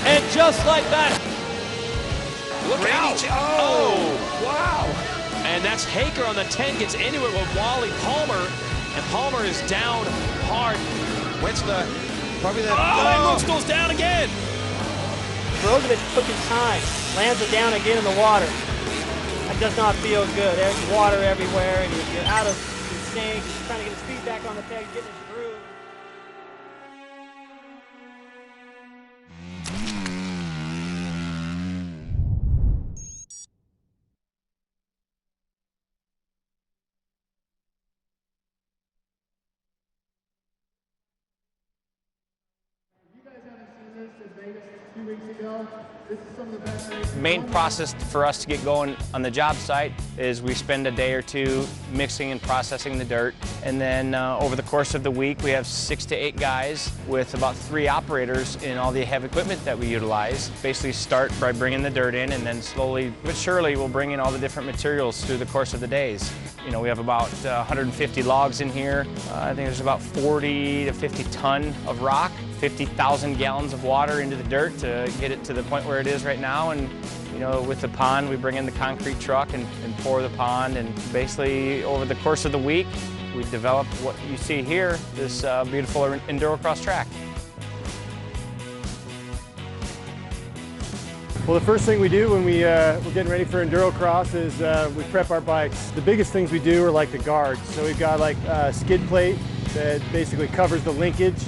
And just like that. Look out. Oh, wow. And that's Haaker on the 10, gets into it with Wally Palmer, and Palmer is down hard. Wetzler, probably the... and Brookstool's down again. Brozovic took his time, lands it down again in the water. That does not feel good. There's water everywhere, and you're out of sync. He's trying to get his feet back on the peg, getting his groove. Main process for us to get going on the job site is we spend a day or two mixing and processing the dirt, and then over the course of the week we have 6 to 8 guys with about 3 operators in all the heavy equipment that we utilize. Basically start by bringing the dirt in, and then slowly but surely we'll bring in all the different materials through the course of the days. You know, we have about 150 logs in here. I think there's about 40 to 50 ton of rock, 50,000 gallons of water into the dirt to get it to the point where it is right now. And you know, with the pond, we bring in the concrete truck and pour the pond. And basically, over the course of the week, we develop what you see here, this beautiful endurocross track. Well, the first thing we do when we're getting ready for Endurocross is we prep our bikes. The biggest things we do are like the guards. So we've got like a skid plate that basically covers the linkage,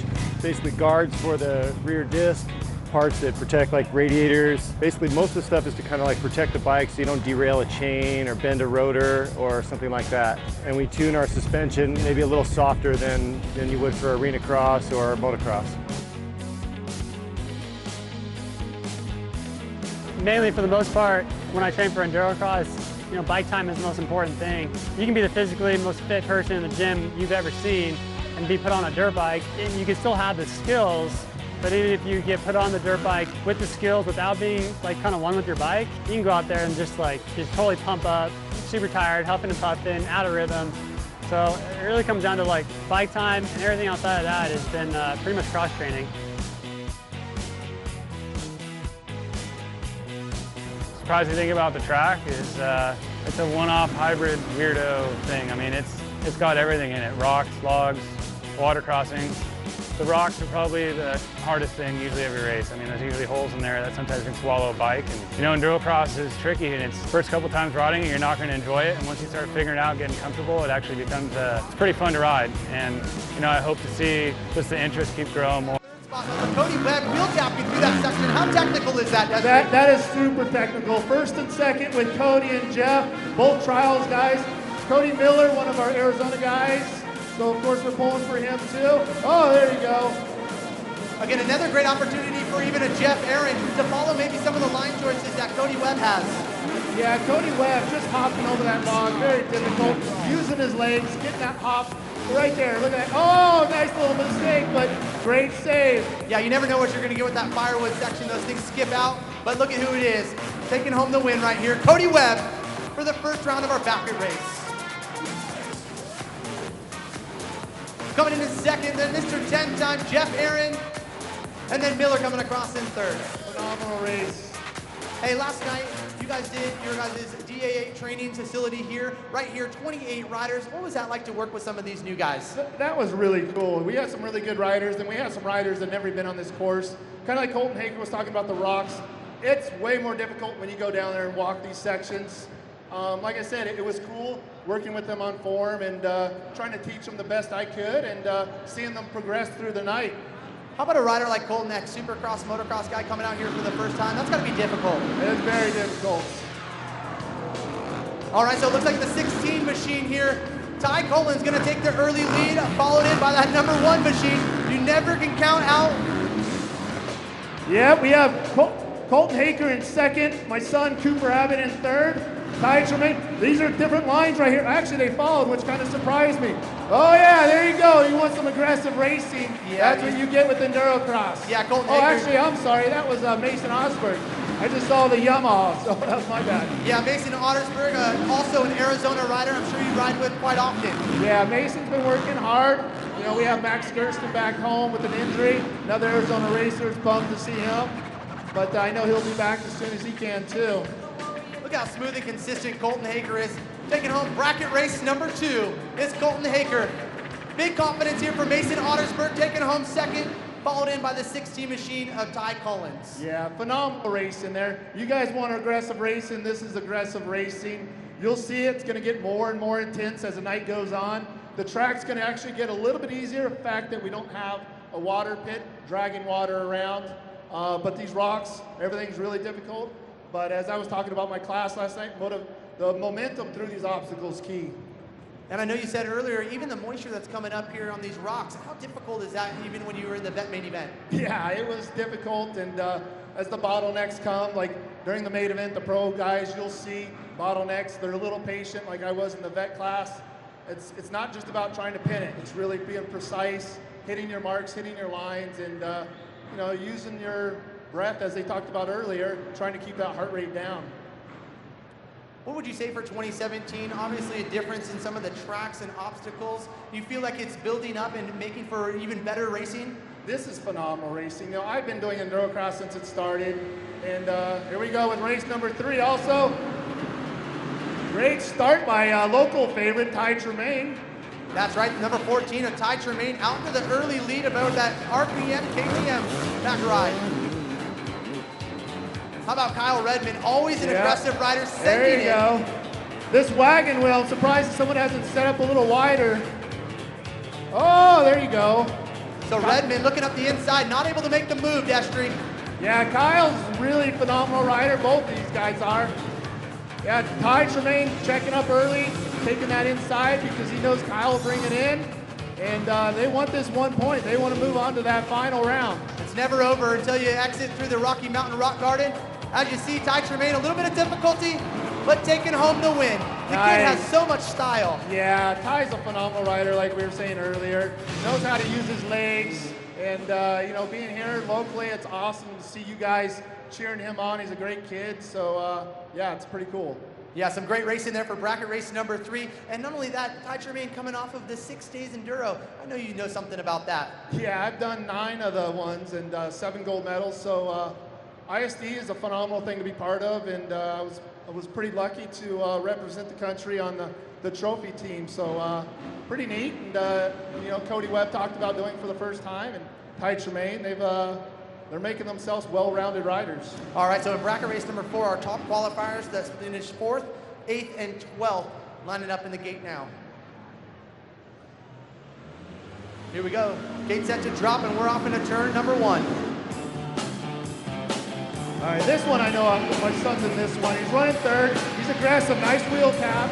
basically guards for the rear disc, parts that protect like radiators. Basically most of the stuff is to kind of like protect the bike so you don't derail a chain or bend a rotor or something like that. And we tune our suspension maybe a little softer than you would for arena cross or motocross. Mainly for the most part, when I train for Endurocross, you know, bike time is the most important thing. You can be the physically most fit person in the gym you've ever seen and be put on a dirt bike, and you can still have the skills, but even if you get put on the dirt bike with the skills without being like kind of one with your bike, you can go out there and just totally pump up, super tired, huffing and puffing, out of rhythm. So it really comes down to like bike time, and everything outside of that has been pretty much cross training. Surprising thing about the track is it's a one-off hybrid weirdo thing. I mean, it's got everything in it: rocks, logs, water crossings. The rocks are probably the hardest thing usually every race. I mean, there's usually holes in there that sometimes can swallow a bike. And you know, Endurocross is tricky, and it's first couple times riding it, you're not going to enjoy it. And once you start figuring it out, getting comfortable, it actually becomes it's pretty fun to ride. And you know, I hope to see just the interest keep growing more. Cody Webb wheel tapping through that section. How technical is that? That is super technical. First and second with Cody and Geoff, both trials guys. Cody Miller, one of our Arizona guys. So of course we're pulling for him too. Oh, there you go. Again, another great opportunity for even a Geoff Aaron to follow maybe some of the line choices that Cody Webb has. Yeah, Cody Webb just hopping over that log, very difficult. Using his legs, getting that hop right there. Look at that. Oh, nice little mistake, but great save. Yeah, you never know what you're going to get with that firewood section. Those things skip out, but look at who it is. Taking home the win right here. Cody Webb for the first round of our Valkyrie race. Coming in second, then Mr. 10-time Geoff Aaron, and then Miller coming across in third. Phenomenal race. Hey, last night you guys did your guys' DA8 training facility here, right here, 28 riders. What was that like to work with some of these new guys? That was really cool. We had some really good riders, and we had some riders that never been on this course. Kind of like Colton Haaker was talking about the rocks. It's way more difficult when you go down there and walk these sections. Like I said, it was cool working with them on form and trying to teach them the best I could and seeing them progress through the night. How about a rider like Colton, that supercross, motocross guy coming out here for the first time? That's got to be difficult. It's very difficult. All right, so it looks like the 16 machine here. Ty Colin's going to take the early lead, followed in by that number 1 machine. You never can count out. Yeah, we have Colton Haaker in second, my son Cooper Abbott in third, Ty Tremaine. These are different lines right here. Actually, they followed, which kind of surprised me. Oh yeah, there you go. You want some aggressive racing. Yeah, that's what you get with Endurocross. Yeah, Colton Oh, Haaker. actually, I'm sorry. That was Mason Osberg. I just saw the Yamaha, so that was my bad. Yeah, Mason Ottersberg, also an Arizona rider I'm sure you ride with quite often. Yeah, Mason's been working hard. You know, we have Max Gersten back home with an injury. Another Arizona racer is bummed to see him. But I know he'll be back as soon as he can, too. Look how smooth and consistent Colton Haaker is. Taking home bracket race number 2 is Colton Haaker. Big confidence here for Mason Ottersberg, taking home second, followed in by the 16 machine of Ty Collins. Yeah, phenomenal race in there. You guys want aggressive racing, this is aggressive racing. You'll see it's going to get more and more intense as the night goes on. The track's going to actually get a little bit easier, the fact that we don't have a water pit dragging water around. But these rocks, everything's really difficult. But as I was talking about my class last night, the momentum through these obstacles is key. And I know you said earlier, even the moisture that's coming up here on these rocks, how difficult is that even when you were in the main event? Yeah, it was difficult, and as the bottlenecks come, like during the main event, the pro guys, you'll see bottlenecks. They're a little patient, like I was in the vet class. It's not just about trying to pin it. It's really being precise, hitting your marks, hitting your lines, and you know, using your breath, as they talked about earlier, trying to keep that heart rate down. What would you say for 2017? Obviously a difference in some of the tracks and obstacles. Do you feel like it's building up and making for even better racing? This is phenomenal racing. You know, I've been doing Endurocross since it started. And here we go with race number 3 also. Great start by local favorite, Ty Tremaine. That's right, number 14 of Ty Tremaine out to the early lead about that RPM, KTM back ride. How about Kyle Redmond? Always an aggressive rider, There sending you it. go. This wagon wheel, I'm surprised someone hasn't set up a little wider. Oh, there you go. So Redmond looking up the inside, not able to make the move, Destry. Yeah, Kyle's a really phenomenal rider. Both these guys are. Yeah, Ty Tremaine checking up early, taking that inside because he knows Kyle will bring it in. And they want this 1 point. They want to move on to that final round. It's never over until you exit through the Rocky Mountain Rock Garden. As you see, Ty Tremaine, a little bit of difficulty, but taking home the win. The kid has so much style. Yeah, Ty's a phenomenal rider, like we were saying earlier. Knows how to use his legs. And, you know, being here locally, it's awesome to see you guys cheering him on. He's a great kid. So, yeah, it's pretty cool. Yeah, some great racing there for bracket race number 3. And not only that, Ty Tremaine coming off of the 6 days enduro. I know you know something about that. Yeah, I've done 9 of the ones and 7 gold medals. So ISD is a phenomenal thing to be part of. And I was pretty lucky to represent the country on the trophy team. So pretty neat. And, you know, Cody Webb talked about doing it for the first time. And Ty Tremaine, they're making themselves well-rounded riders. All right, so in bracket race number 4, our top qualifiers that finished 4th, 8th, and 12th lining up in the gate now. Here we go. Gate set to drop, and we're off into turn number 1. All right, this one I know my son's in this one. He's running 3rd. He's aggressive, nice wheel tap.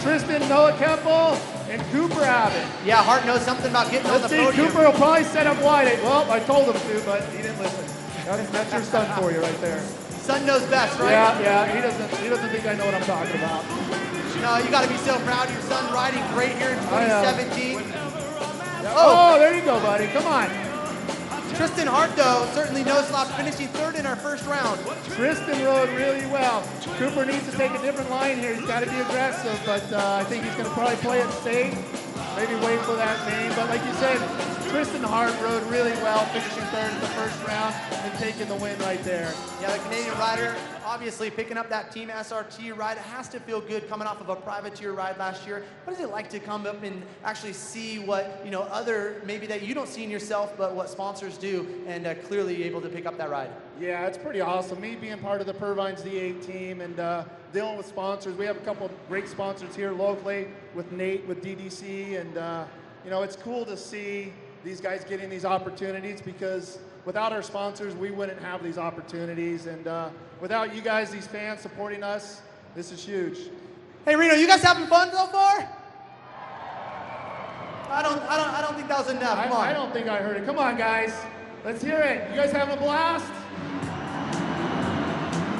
Tristan, Noah Keppel, and Cooper Abbott. Yeah, Hart knows something about getting on the podium. Let's see, Cooper will probably set up wide. Well, I told him to, but he didn't listen. That's your son for you right there. Son knows best, right? Yeah, he doesn't think I know what I'm talking about. No, you got to be so proud of your son riding great here in 2017. Oh, there you go, buddy. Come on. Tristan Hart, though, certainly no slouch, finishing 3rd in our first round. Tristan rode really well. Cooper needs to take a different line here. He's got to be aggressive, but I think he's going to probably play it safe. Maybe wait for that name. But like you said, Tristan Hart rode really well, finishing 3rd in the first round and taking the win right there. Yeah, the Canadian rider obviously picking up that Team SRT ride. It has to feel good coming off of a privateer ride last year. What is it like to come up and actually see what, you know, other, maybe that you don't see in yourself, but what sponsors do, and clearly able to pick up that ride? Yeah, it's pretty awesome. Me being part of the Purvine's D8 team and dealing with sponsors. We have a couple of great sponsors here locally with Nate, with DDC, and you know, it's cool to see these guys getting these opportunities because without our sponsors, we wouldn't have these opportunities. And without you guys, these fans supporting us, this is huge. Hey Reno, you guys having fun so far? I don't think that was enough. Come on. I don't think I heard it. Come on, guys. Let's hear it. You guys having a blast?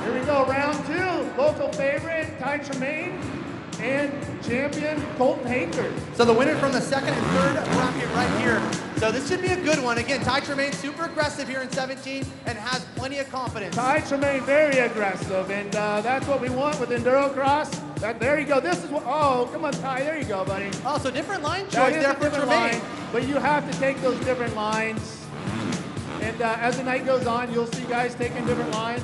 Here we go, round 2. Local favorite, Ty Tremaine, and champion, Colton Haaker. So the winner from the 2nd and 3rd bracket right here. So this should be a good one. Again, Ty Tremaine, super aggressive here in 17 and has plenty of confidence. Ty Tremaine, very aggressive, and that's what we want with Endurocross. There you go. This is what, oh, come on, Ty, there you go, buddy. Oh, so different line choice there for Tremaine. But you have to take those different lines. And as the night goes on, you'll see guys taking different lines.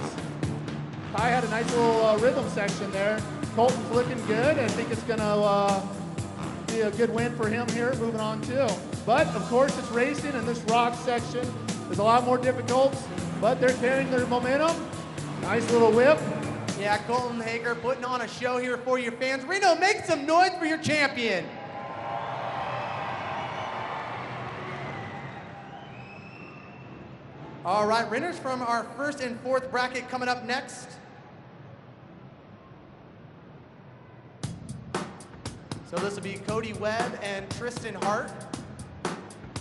Ty had a nice little rhythm section there. Colton's looking good. I think it's going to be a good win for him here, moving on too. But of course, it's racing, and this rock section is a lot more difficult. But they're carrying their momentum. Nice little whip. Yeah, Colton Haaker putting on a show here for your fans. Reno, make some noise for your champion. All right, winners from our 1st and 4th bracket coming up next. So this will be Cody Webb and Tristan Hart.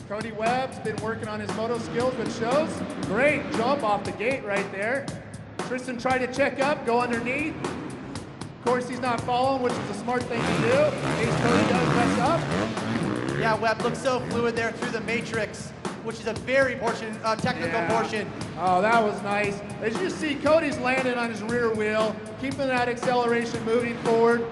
Cody Webb's been working on his moto skills, which shows. Great jump off the gate right there. Tristan tried to check up, go underneath. Of course, he's not following, which is a smart thing to do. In case Cody does mess up. Yeah, Webb looks so fluid there through the matrix, which is a very technical portion. Oh, that was nice. As you see, Cody's landing on his rear wheel, keeping that acceleration moving forward.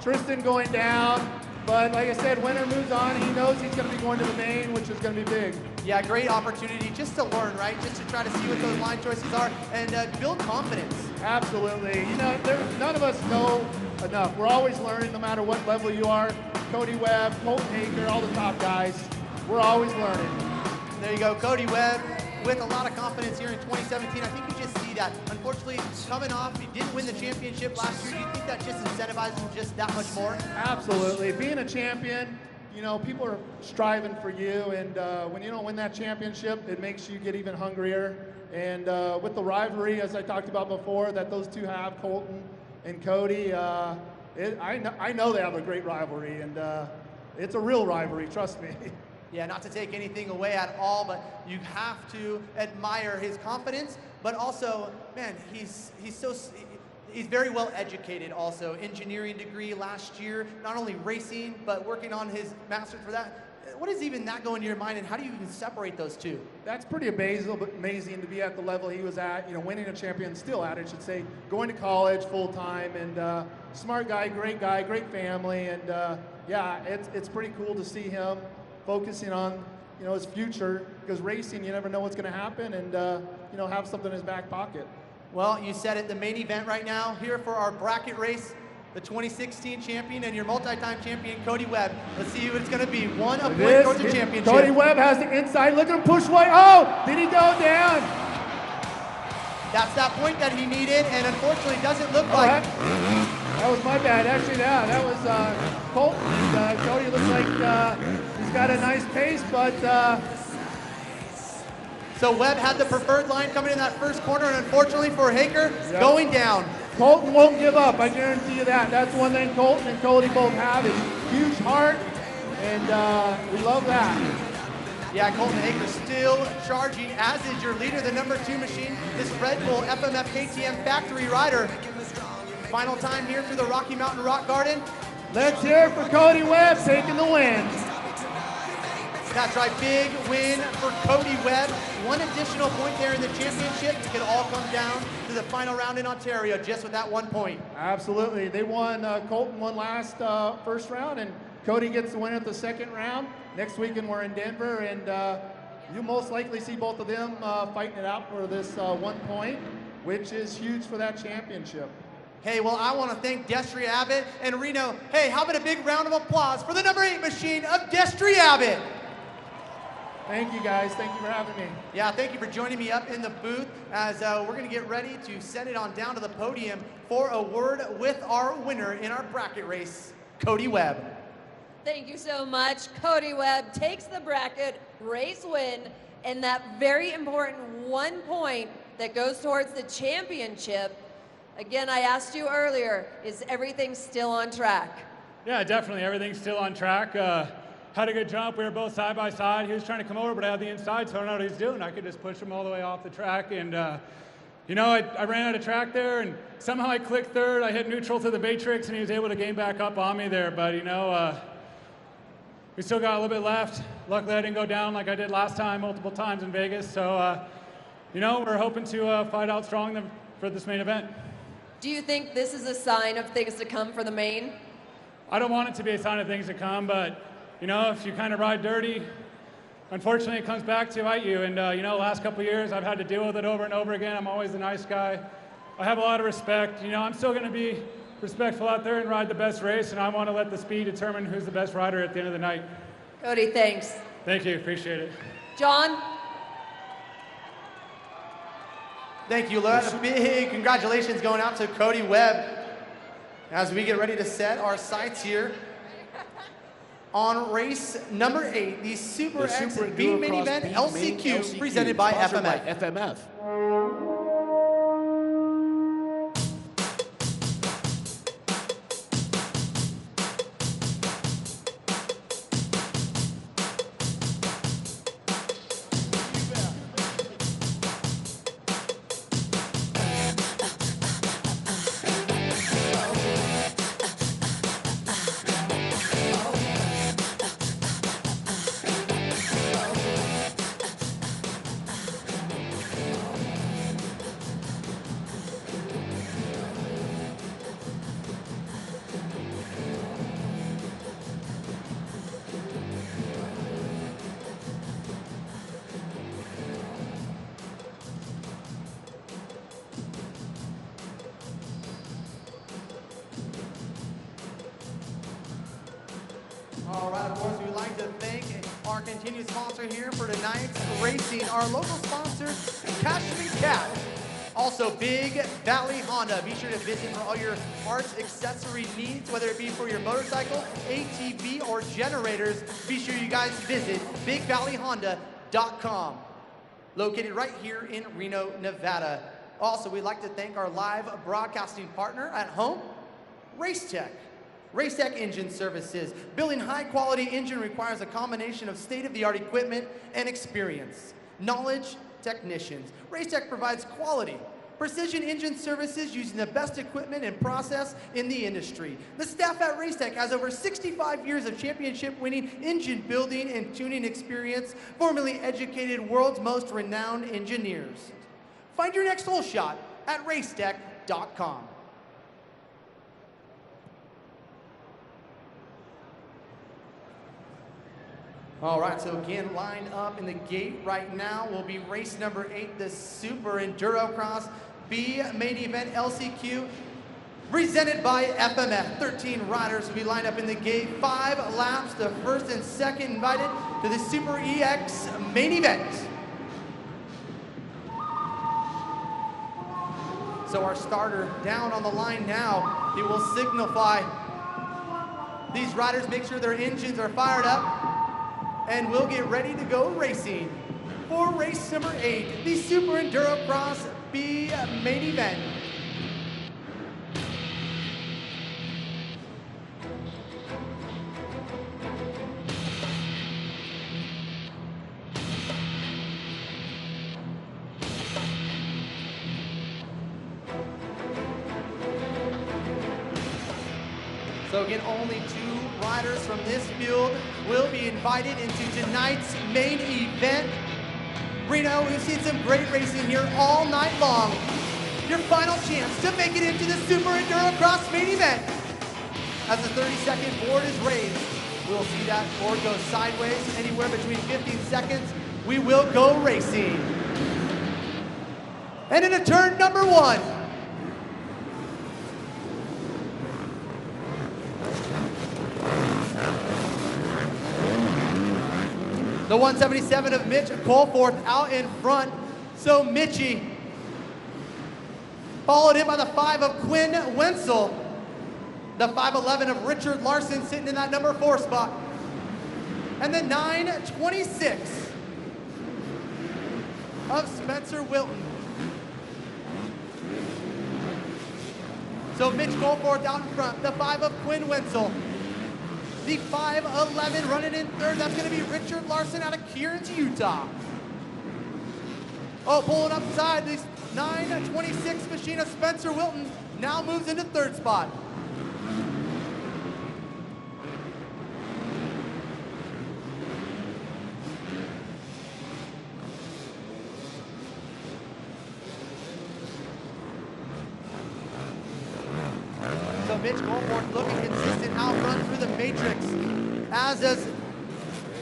Tristan going down, but like I said, winner moves on. He knows he's going to be going to the main, which is going to be big. Yeah, great opportunity just to learn, right? Just to try to see what those line choices are and build confidence. Absolutely. You know, none of us know enough. We're always learning, no matter what level you are. Cody Webb, Colton Haaker, all the top guys. We're always learning. There you go, Cody Webb with a lot of confidence here in 2017. I think you just see that. Unfortunately, coming off, he didn't win the championship last year. Do you think that just incentivizes him just that much more? Absolutely. Being a champion, you know, people are striving for you, and when you don't win that championship, it makes you get even hungrier. And with the rivalry, as I talked about before, that those two have, Colton and Cody, I know they have a great rivalry, and it's a real rivalry, trust me. Yeah, not to take anything away at all, but you have to admire his confidence, but also, man, he's very well educated also. Engineering degree last year, not only racing, but working on his master's for that. What does even that go into your mind, and how do you even separate those two? That's pretty amazing to be at the level he was at, you know, winning a champion, still at, I should say, going to college full time, and smart guy, great family, and yeah, it's pretty cool to see him focusing on, you know, his future, because racing, you never know what's going to happen, and you know, have something in his back pocket. Well, you said it, the main event right now here for our bracket race, the 2016 champion and your multi-time champion, Cody Webb. Let's see who it's going to be. One up point towards the championship. Cody Webb has the inside. Look at him push way. Oh, did he go down? That's that point that he needed, and unfortunately doesn't look like. That was my bad. Actually, that was Colton. And, Cody looks like he's got a nice pace, but. So Webb had the preferred line coming in that first corner, and unfortunately for Haaker, going down. Colton won't give up, I guarantee you that. That's one thing Colton and Cody both have, is huge heart, and we love that. Yeah, Colton Haaker still charging, as is your leader, the number 2 machine, this Red Bull FMF KTM factory rider. Final time here through the Rocky Mountain Rock Garden. Let's hear it for Cody Webb taking the win. That's right, big win for Cody Webb. One additional point there in the championship. It could all come down to the final round in Ontario, just with that 1 point. Absolutely, they won, Colton won last first round, and Cody gets the win at the second round. Next weekend we're in Denver, and you'll most likely see both of them fighting it out for this 1 point, which is huge for that championship. Hey, well, I want to thank Destry Abbott and Reno. Hey, how about a big round of applause for the number 8 machine of Destry Abbott. Thank you, guys. Thank you for having me. Yeah, thank you for joining me up in the booth as we're going to get ready to send it on down to the podium for a word with our winner in our bracket race, Cody Webb. Thank you so much. Cody Webb takes the bracket race win and that very important 1 point that goes towards the championship. Again, I asked you earlier, is everything still on track? Yeah, definitely. Everything's still on track. Had a good jump. We were both side by side. He was trying to come over, but I had the inside, so I don't know what he's doing. I could just push him all the way off the track. And, you know, I ran out of track there, and somehow I clicked third. I hit neutral to the matrix, and he was able to gain back up on me there. But, you know, we still got a little bit left. Luckily, I didn't go down like I did last time, multiple times in Vegas. So, you know, we're hoping to fight out strong for this main event. Do you think this is a sign of things to come for the main? I don't want it to be a sign of things to come, but you know, if you kind of ride dirty, unfortunately it comes back to bite you. And you know, last couple of years I've had to deal with it over and over again. I'm always the nice guy. I have a lot of respect. You know, I'm still going to be respectful out there and ride the best race, and I want to let the speed determine who's the best rider at the end of the night. Cody, thanks. Thank you, appreciate it. John? Thank you, Laura. A big congratulations going out to Cody Webb as we get ready to set our sights here on race number 8, the Super B main event LCQ, presented by FMF. All right, of course, we'd like to thank our continued sponsor here for tonight's racing, our local sponsor, sponsor, Cashman Cat. Also, Big Valley Honda. Be sure to visit for all your parts, accessory needs, whether it be for your motorcycle, ATV, or generators. Be sure you guys visit BigValleyHonda.com. Located right here in Reno, Nevada. Also, we'd like to thank our live broadcasting partner at home, Racetech. Racetech Engine Services. Building high-quality engine requires a combination of state-of-the-art equipment and experience. Knowledge, technicians. Racetech provides quality, precision engine services using the best equipment and process in the industry. The staff at Racetech has over 65 years of championship-winning engine building and tuning experience, formally educated world's most renowned engineers. Find your next hole shot at racetech.com. All right, so again, lined up in the gate right now will be race number 8, the Super Endurocross B main event LCQ, presented by FMF. 13 riders will be lined up in the gate, 5 laps, the first and second invited to the Super EX main event. So our starter down on the line now. He will signify these riders, make sure their engines are fired up, and we'll get ready to go racing for race number 8, the Super Endurocross B main event. So again, only 2 riders from this field will be invited into tonight's main event. Reno, we've seen some great racing here all night long. Your final chance to make it into the Super Endurocross main event. As the 30-second board is raised, we'll see that board go sideways anywhere between 15 seconds. We will go racing. And into turn number 1. The 177 of Mitch Colforth out in front. So Mitchie, followed in by the 5 of Quinn Wenzel. The 5'11 of Richard Larson sitting in that number 4 spot. And the 926 of Spencer Wilton. So Mitch Colforth out in front. The 5 of Quinn Wenzel. The 5'11 running in third, that's going to be Richard Larson out of Kearns, Utah. Oh, pulling up side, this 926 machine of Spencer Wilton now moves into third spot. So Mitch Goldborn looking consistent out front through the matrix, as does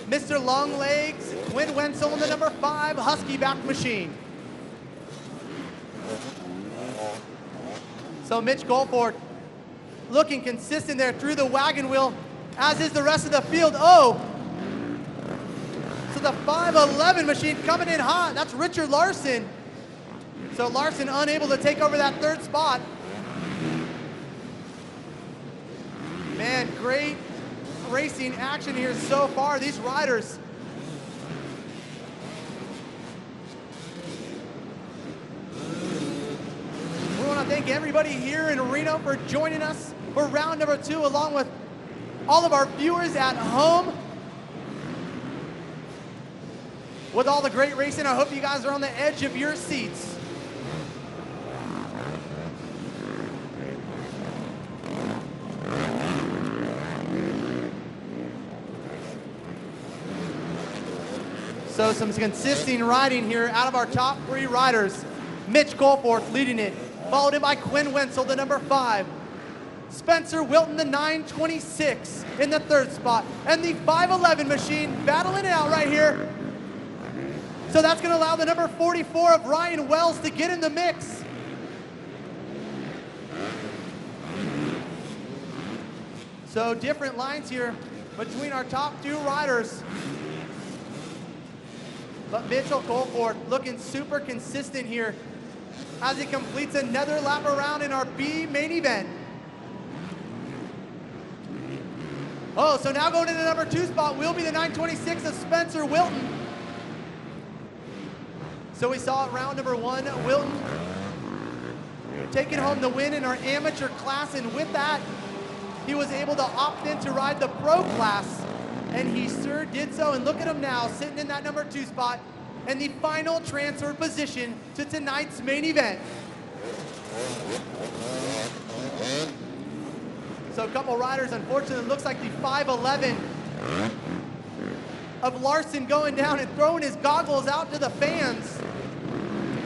Mr. Longlegs, Quinn Wenzel, and the number 5 Husky back machine. So Mitch Goldborn looking consistent there through the wagon wheel, as is the rest of the field. Oh! So the 5'11 machine coming in hot, that's Richard Larson. So Larson unable to take over that third spot. Man, great racing action here so far. These riders. We want to thank everybody here in Reno for joining us for round number 2, along with all of our viewers at home. With all the great racing, I hope you guys are on the edge of your seats. So some consistent riding here out of our top 3 riders. Mitch Colforth leading it, followed in by Quinn Wenzel, the number 5. Spencer Wilton, the 926 in the third spot. And the 5'11 machine battling it out right here. So that's going to allow the number 44 of Ryan Wells to get in the mix. So different lines here between our top 2 riders. But Mitchell Colford looking super consistent here as he completes another lap around in our B main event. Oh, so now going into the number 2 spot will be the 926 of Spencer Wilton. So we saw at round number 1, Wilton taking home the win in our amateur class, and with that, he was able to opt in to ride the pro class, and he sure did so. And look at him now, sitting in that number 2 spot, and the final transfer position to tonight's main event. So a couple riders, unfortunately, it looks like the 5'11" of Larson going down and throwing his goggles out to the fans.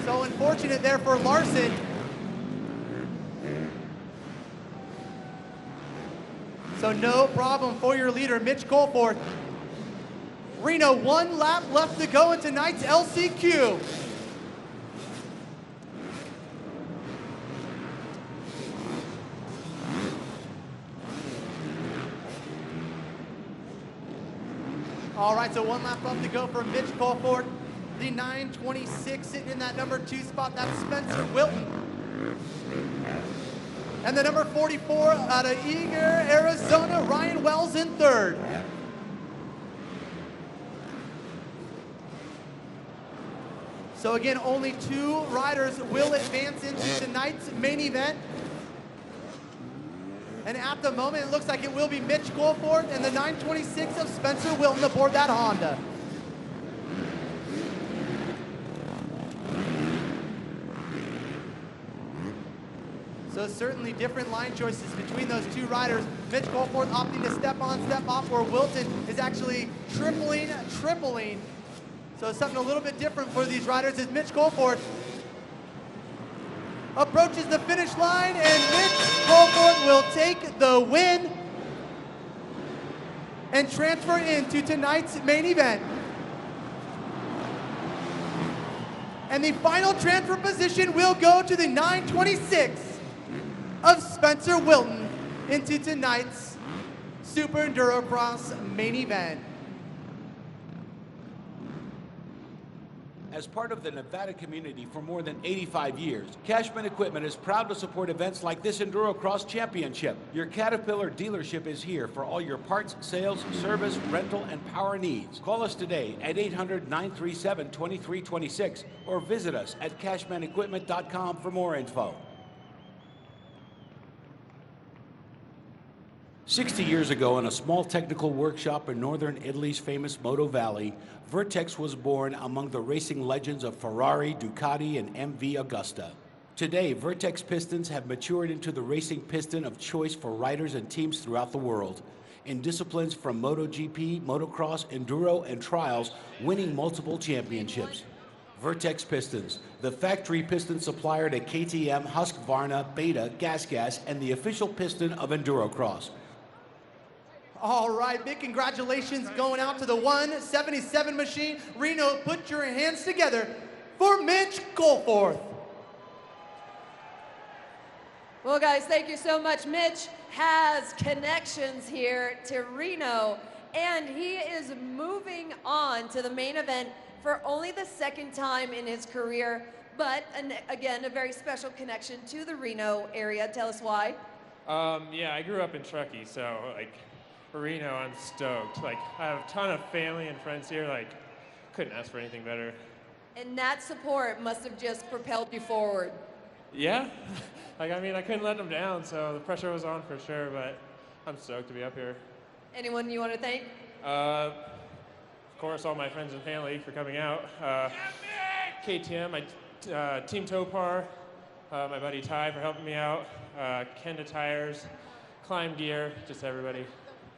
So unfortunate there for Larson. So no problem for your leader, Mitch Colford. Reno, 1 lap left to go in tonight's LCQ. All right, so 1 lap left to go for Mitch Colford. The 926 sitting in that number 2 spot, that's Spencer Wilton. And the number 44 out of Eager, Arizona, Ryan Wells in 3rd. So again, only 2 riders will advance into tonight's main event. And at the moment, it looks like it will be Mitch Colford and the 926 of Spencer Wilton aboard that Honda. So certainly different line choices between those 2 riders. Mitch Colford opting to step on, step off, where Wilton is actually tripling. So something a little bit different for these riders as Mitch Colford approaches the finish line, and Mitch Colford will take the win and transfer into tonight's main event. And the final transfer position will go to the 926 of Spencer Wilton into tonight's Super Endurocross main event. As part of the Nevada community for more than 85 years, Cashman Equipment is proud to support events like this Endurocross Championship. Your Caterpillar dealership is here for all your parts, sales, service, rental, and power needs. Call us today at 800-937-2326 or visit us at cashmanequipment.com for more info. 60 years ago, in a small technical workshop in northern Italy's famous Moto Valley, Vertex was born among the racing legends of Ferrari, Ducati, and MV Agusta. Today, Vertex pistons have matured into the racing piston of choice for riders and teams throughout the world, in disciplines from MotoGP, motocross, enduro, and trials, winning multiple championships. Vertex Pistons, the factory piston supplier to KTM, Husqvarna, Beta, GasGas, and the official piston of Endurocross. All right, big congratulations going out to the 177 machine. Reno, put your hands together for Mitch Colford. Well, guys, thank you so much. Mitch has connections here to Reno, and he is moving on to the main event for only the 2nd time in his career, but again, a very special connection to the Reno area. Tell us why. Yeah, I grew up in Truckee, so for Reno, I'm stoked. I have a ton of family and friends here. Couldn't ask for anything better. And that support must have just propelled you forward. Yeah, I couldn't let them down, so the pressure was on for sure, but I'm stoked to be up here. Anyone you want to thank? Of course, all my friends and family for coming out. KTM, my Team Topar, my buddy Ty for helping me out, Kenda Tires, Climb Gear, just everybody.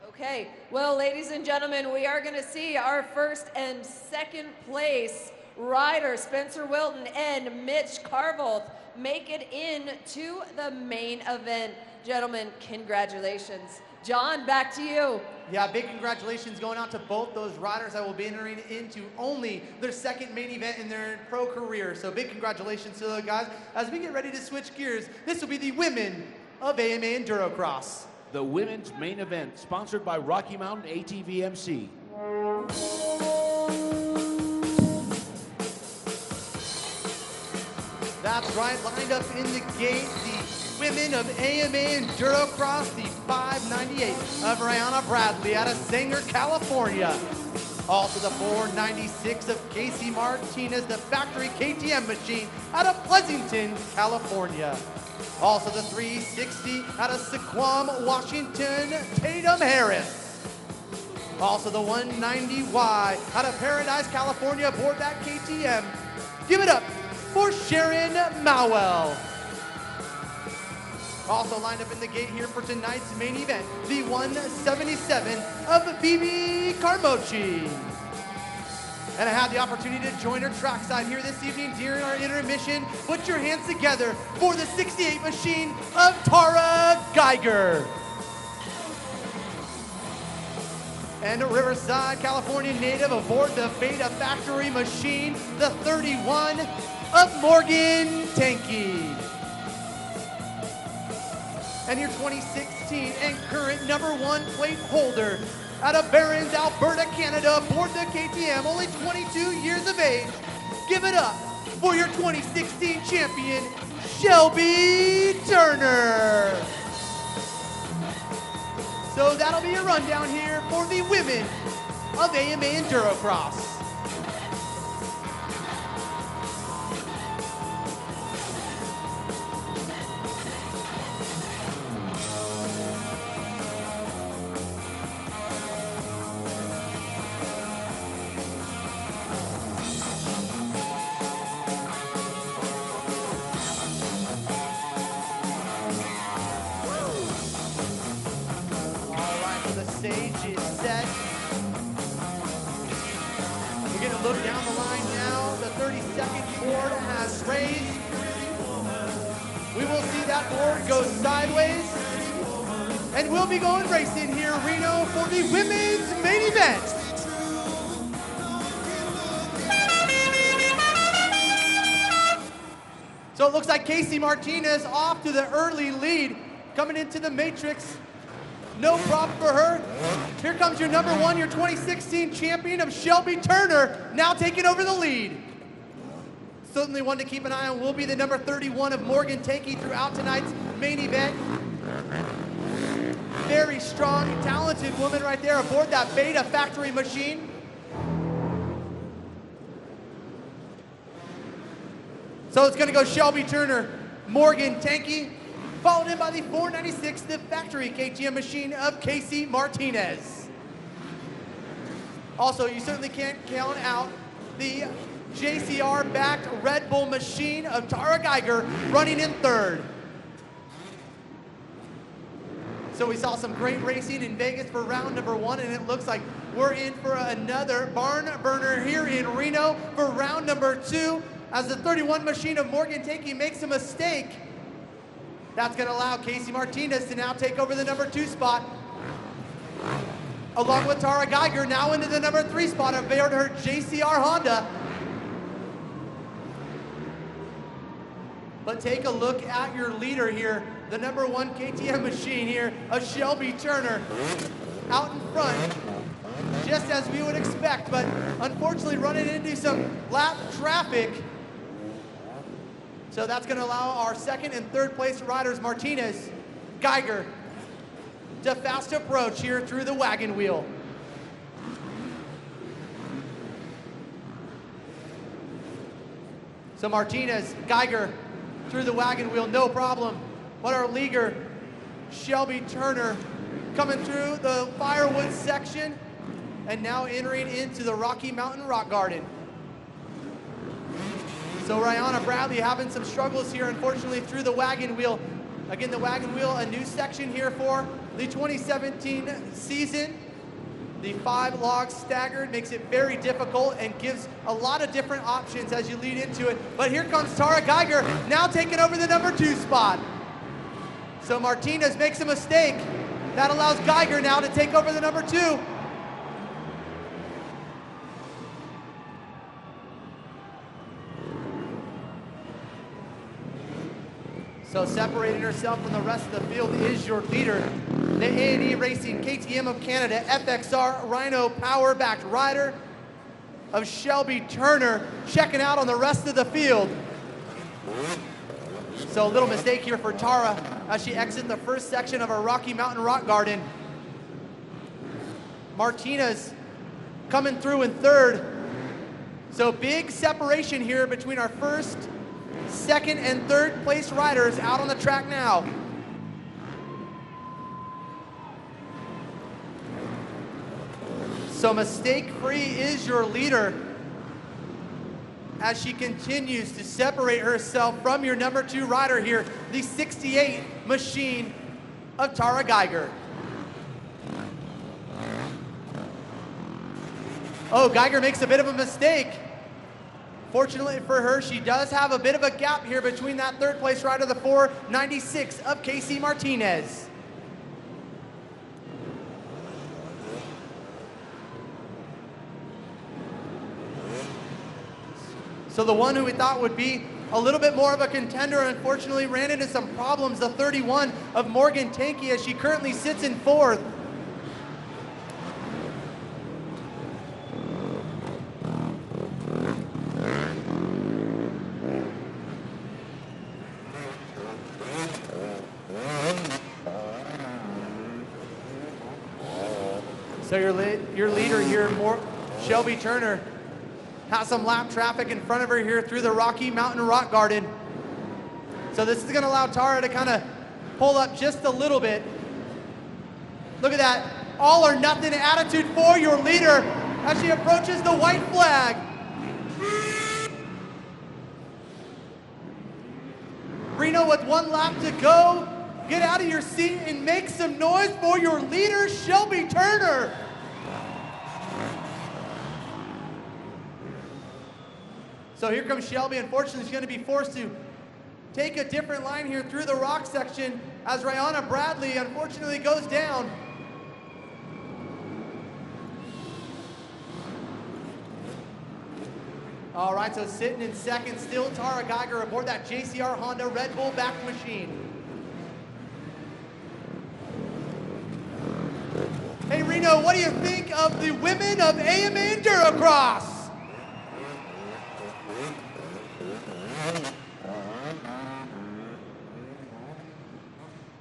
Okay, well, ladies and gentlemen, we are going to see our 1st and 2nd place riders, Spencer Wilton and Mitch Carvold, make it into the main event. Gentlemen, congratulations. John, back to you. Yeah, big congratulations going out to both those riders that will be entering into only their 2nd main event in their pro career. So big congratulations to those guys. As we get ready to switch gears, this will be the women of AMA Endurocross. The women's main event, sponsored by Rocky Mountain ATVMC. That's right, lined up in the gate, the women of AMA Endurocross, the 598 of Rihanna Bradley out of Sanger, California. Also the 496 of Casey Martinez, the factory KTM machine out of Pleasanton, California. Also the 360 out of Sequam, Washington, Tatum Harris. Also the 190Y out of Paradise, California, aboard that KTM. Give it up for Sharon Mowell. Also lined up in the gate here for tonight's main event, the 177 of Bibi Carmochi. And I had the opportunity to join her trackside here this evening during our intermission. Put your hands together for the 68 machine of Tara Geiger. And a Riverside, California native aboard the Beta Factory machine, the 31 of Morgan Tanky. And your 2016 and current #1 plate holder out of Barron's, Alberta, Canada, aboard the KTM, only 22 years of age. Give it up for your 2016 champion, Shelby Turner. So that'll be a rundown here for the women of AMA Endurocross. Look down the line now. The 32nd board has raised. We will see that board go sideways. And we'll be going racing here, Reno, for the women's main event. So it looks like Casey Martinez off to the early lead, coming into the matrix. No problem for her. Here comes your #1, your 2016 champion of Shelby Turner, now taking over the lead. Certainly one to keep an eye on will be the number 31 of Morgan Tanky throughout tonight's main event. Very strong, talented woman right there aboard that Beta Factory machine. So it's gonna go Shelby Turner, Morgan Tanky, followed in by the 496, the factory KTM machine of Casey Martinez. Also, you certainly can't count out the JCR-backed Red Bull machine of Tara Geiger running in third. So we saw some great racing in Vegas for round #1, and it looks like we're in for another barn burner here in Reno for round #2, as the 31 machine of Morgan Tanky makes a mistake. That's going to allow Casey Martinez to now take over the #2 spot, along with Tara Geiger now into the #3 spot aboard her JCR Honda. But take a look at your leader here, the #1 KTM machine here of Shelby Turner, out in front, just as we would expect, but unfortunately running into some lap traffic. So that's going to allow our second and third place riders, Martinez, Geiger, to fast approach here through the wagon wheel. So Martinez, Geiger through the wagon wheel, no problem. But our leader, Shelby Turner, coming through the firewood section and now entering into the Rocky Mountain Rock Garden. So Rihanna Bradley having some struggles here, unfortunately, through the wagon wheel. Again, the wagon wheel, a new section here for the 2017 season. The 5 logs staggered makes it very difficult and gives a lot of different options as you lead into it. But here comes Tara Geiger, now taking over the #2 spot. So Martinez makes a mistake. That allows Geiger now to take over the #2. So separating herself from the rest of the field is your leader, the A&E Racing KTM of Canada FXR Rhino power-backed rider of Shelby Turner, checking out on the rest of the field. So a little mistake here for Tara as she exits the first section of our Rocky Mountain Rock Garden. Martinez coming through in third. So big separation here between our first, second, and third place riders out on the track now. So Mistake Free is your leader as she continues to separate herself from your number 2 rider here, the 68 machine of Tara Geiger. Oh, Geiger makes a bit of a mistake. Fortunately for her, she does have a bit of a gap here between that third place rider, the 496 of Casey Martinez. So the one who we thought would be a little bit more of a contender, unfortunately ran into some problems, the 31 of Morgan Tankey, as she currently sits in 4th. So your leader here, Shelby Turner, has some lap traffic in front of her here through the Rocky Mountain Rock Garden. So this is gonna allow Tara to kind of pull up just a little bit. Look at that, all or nothing attitude for your leader as she approaches the white flag. Reno with 1 lap to go. Get out of your seat and make some noise for your leader, Shelby Turner. So here comes Shelby. Unfortunately, she's going to be forced to take a different line here through the rock section as Rihanna Bradley unfortunately goes down. All right, so sitting in second, still Tara Geiger aboard that JCR Honda Red Bull backed machine. Hey Reno, what do you think of the women of AMA Endurocross?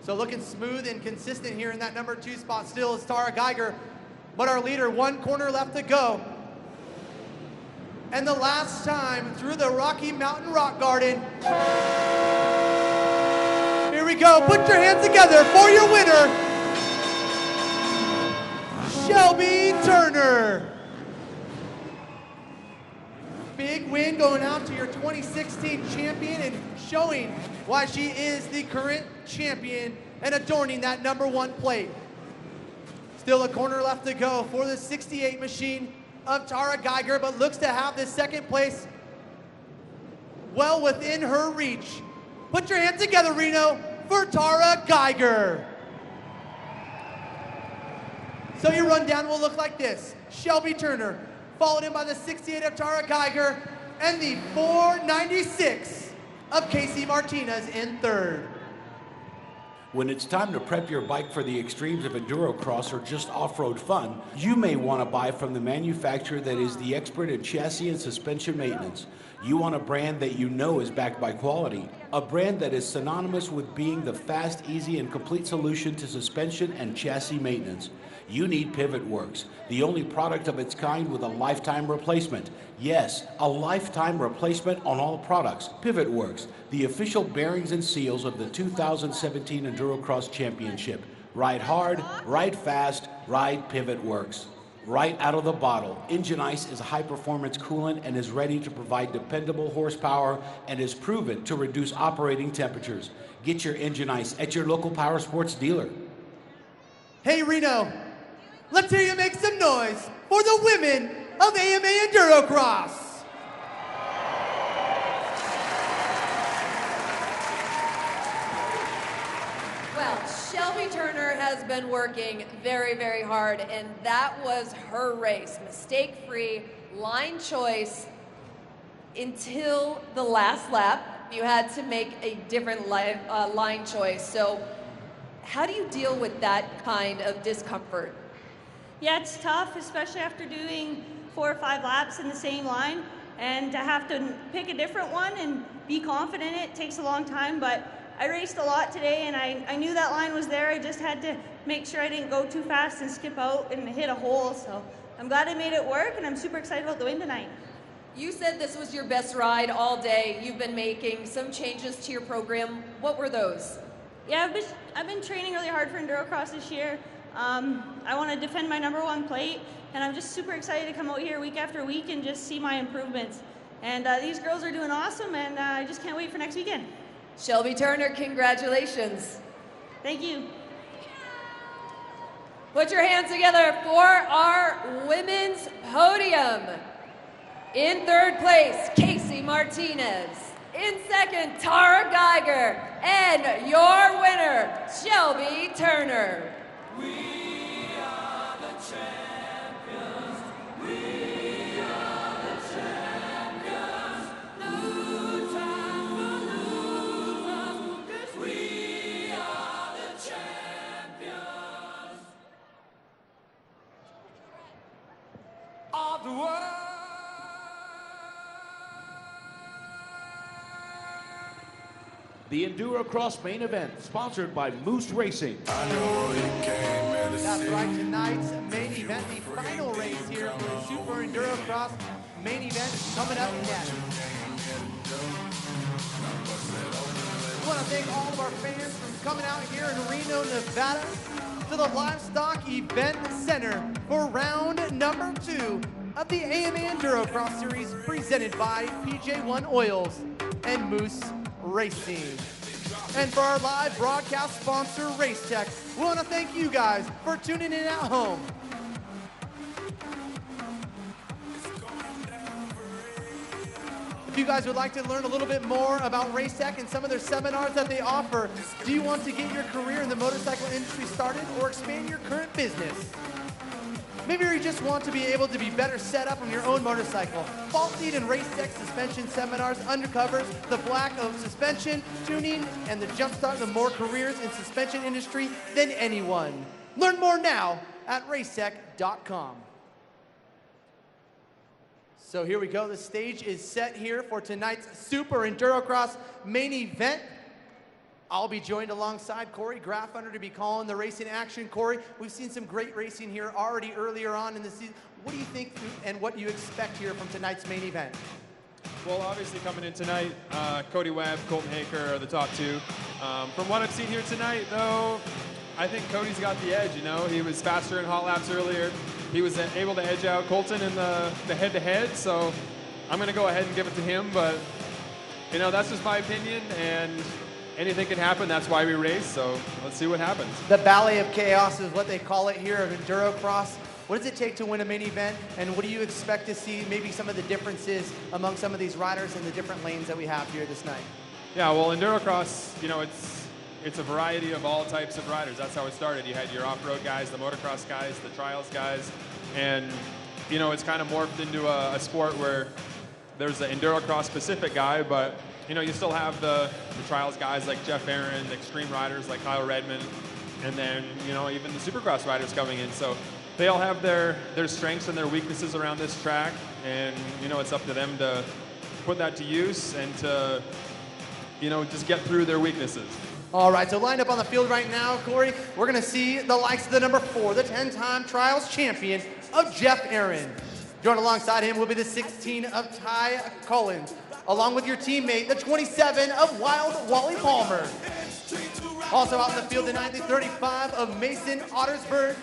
So looking smooth and consistent here in that number 2 spot still is Tara Geiger, but our leader, 1 corner left to go. And the last time through the Rocky Mountain Rock Garden. Here we go, put your hands together for your winner, Shelby Turner. Big win going out to your 2016 champion and showing why she is the current champion and adorning that number 1 plate. Still a corner left to go for the 68 machine of Tara Geiger, but looks to have this second place well within her reach. Put your hands together, Reno, for Tara Geiger. So your rundown will look like this. Shelby Turner, followed in by the 68 of Tara Geiger, and the 496 of Casey Martinez in 3rd. When it's time to prep your bike for the extremes of Endurocross or just off-road fun, you may want to buy from the manufacturer that is the expert in chassis and suspension maintenance. You want a brand that you know is backed by quality, a brand that is synonymous with being the fast, easy, and complete solution to suspension and chassis maintenance. You need Pivot Works, the only product of its kind with a lifetime replacement. Yes, a lifetime replacement on all products. Pivot Works, the official bearings and seals of the 2017 Endurocross Championship. Ride hard, ride fast, ride Pivot Works. Right out of the bottle, Engine Ice is a high-performance coolant and is ready to provide dependable horsepower and is proven to reduce operating temperatures. Get your Engine Ice at your local power sports dealer. Hey Reno, let's hear you make some noise for the women of AMA Endurocross. Well, Shelby Turner has been working very, very hard, and that was her race. Mistake-free, line choice, until the last lap. You had to make a different line choice. So how do you deal with that kind of discomfort? Yeah, it's tough, especially after doing 4 or 5 laps in the same line. and to have to pick a different one and be confident in it takes a long time, but I raced a lot today, and I knew that line was there. I just had to make sure I didn't go too fast and skip out and hit a hole, so I'm glad I made it work, and I'm super excited about the win tonight. You said this was your best ride all day. You've been making some changes to your program. What were those? Yeah, I've been training really hard for Endurocross this year. I want to defend my #1 plate, and I'm just super excited to come out here week after week and just see my improvements. And these girls are doing awesome, and I just can't wait for next weekend. Shelby Turner, congratulations. Thank you. Put your hands together for our women's podium. In third place, Casey Martinez. In second, Tara Geiger. And your winner, Shelby Turner. We are the champions. We are the champions. No time for losers, 'cause we are the champions of the world. The Endurocross main event, sponsored by Moose Racing. That's right, tonight's main event, the final race here for the Super Endurocross main event coming up next. We want to thank all of our fans for coming out here in Reno, Nevada to the Livestock Events Center for round number 2 of the AMA Endurocross Series presented by PJ1 Oils and Moose Racing. And for our live broadcast sponsor, Racetech, we want to thank you guys for tuning in at home. If you guys would like to learn a little bit more about Racetech and some of their seminars that they offer, do you want to get your career in the motorcycle industry started or expand your current business? Maybe you just want to be able to be better set up on your own motorcycle. Fault Seat and Racetech suspension seminars undercovers the black of suspension, tuning, and the jumpstart the more careers in suspension industry than anyone. Learn more now at racetech.com. So here we go. The stage is set here for tonight's Super Endurocross main event. I'll be joined alongside Corey Graffunder to be calling the racing action. Corey, we've seen some great racing here already earlier on in the season. What do you think and what you expect here from tonight's main event? Well, obviously coming in tonight, Cody Webb, Colton Haaker are the top two. From what I've seen here tonight, though, I think Cody's got the edge, you know. He was faster in hot laps earlier. He was able to edge out Colton in the head-to-head, so I'm going to go ahead and give it to him. But, you know, that's just my opinion, and anything can happen. That's why we race, so let's see what happens. The Ballet of Chaos is what they call it here of Endurocross. What does it take to win a main event, and what do you expect to see maybe some of the differences among some of these riders in the different lanes that we have here this night? Yeah, well, Endurocross, you know, it's a variety of all types of riders. That's how it started. You had your off-road guys, the motocross guys, the trials guys, and, you know, it's kind of morphed into a sport where there's the Endurocross specific guy, but you know, you still have the trials guys like Geoff Aaron, the extreme riders like Kyle Redmond, and then, you know, even the Supercross riders coming in. So they all have their strengths and their weaknesses around this track, and, you know, it's up to them to put that to use and to, you know, just get through their weaknesses. All right, so lined up on the field right now, Corey, we're going to see the likes of the number 4, the 10-time trials champion of Geoff Aaron. Joined alongside him will be the 16 of Ty Collins, along with your teammate, the 27 of Wild Wally Palmer. Also out in the field tonight, the 35 of Mason Ottersberg,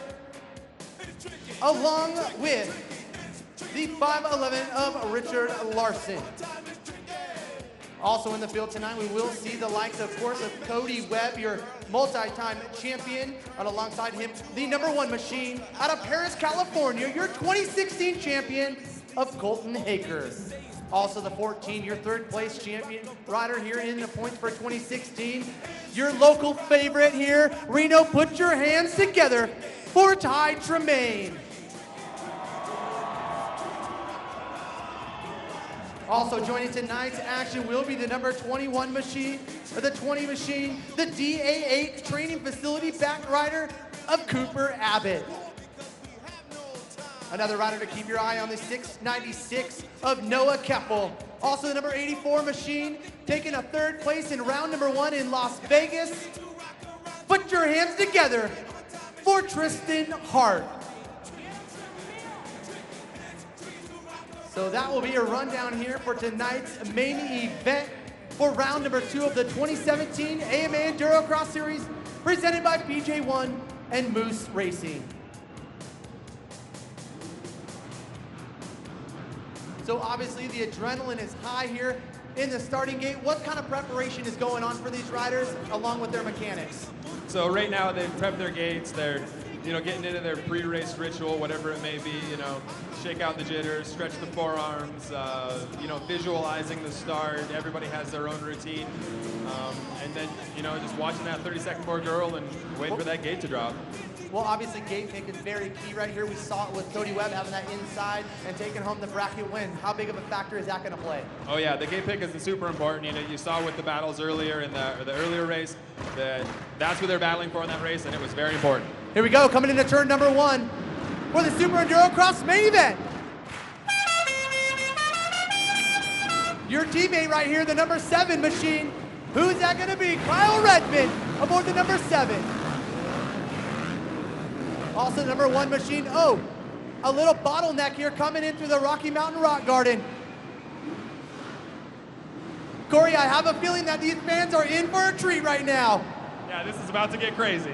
along with the 5'11 of Richard Larson. Also in the field tonight, we will see the likes, of course, of Cody Webb, your multi-time champion, and alongside him, the #1 machine out of Paris, California, your 2016 champion of Colton Haaker. Also the 14, your 3rd place champion rider here in the points for 2016. Your local favorite here, Reno, put your hands together for Ty Tremaine. Also joining tonight's action will be the number 21 machine, or the 20 machine, the DA8 training facility back rider of Cooper Abbott. Another rider to keep your eye on, the 696 of Noah Keppel. Also the number 84 machine, taking a 3rd place in round number 1 in Las Vegas. Put your hands together for Tristan Hart. So that will be your rundown here for tonight's main event for round number 2 of the 2017 AMA Endurocross Series, presented by PJ1 and Moose Racing. So obviously the adrenaline is high here in the starting gate. What kind of preparation is going on for these riders along with their mechanics? So right now they've prepped their gates. They're getting into their pre-race ritual, whatever it may be, shake out the jitters, stretch the forearms, visualizing the start. Everybody has their own routine. And then, just watching that 30-second board girl and waiting for that gate to drop. Well, obviously gate pick is very key right here. We saw it with Cody Webb having that inside and taking home the bracket win. How big of a factor is that going to play? Oh yeah, the gate pick is super important. You saw with the battles earlier in the earlier race that's what they're battling for in that race, and it was very important. Here we go, coming into turn number 1 for the Super Endurocross main event. Your teammate right here, the number 7 machine. Who's that going to be? Kyle Redmond aboard the number 7. Also the number 1 machine. Oh, a little bottleneck here coming in through the Rocky Mountain Rock Garden. Corey, I have a feeling that these fans are in for a treat right now. Yeah, this is about to get crazy.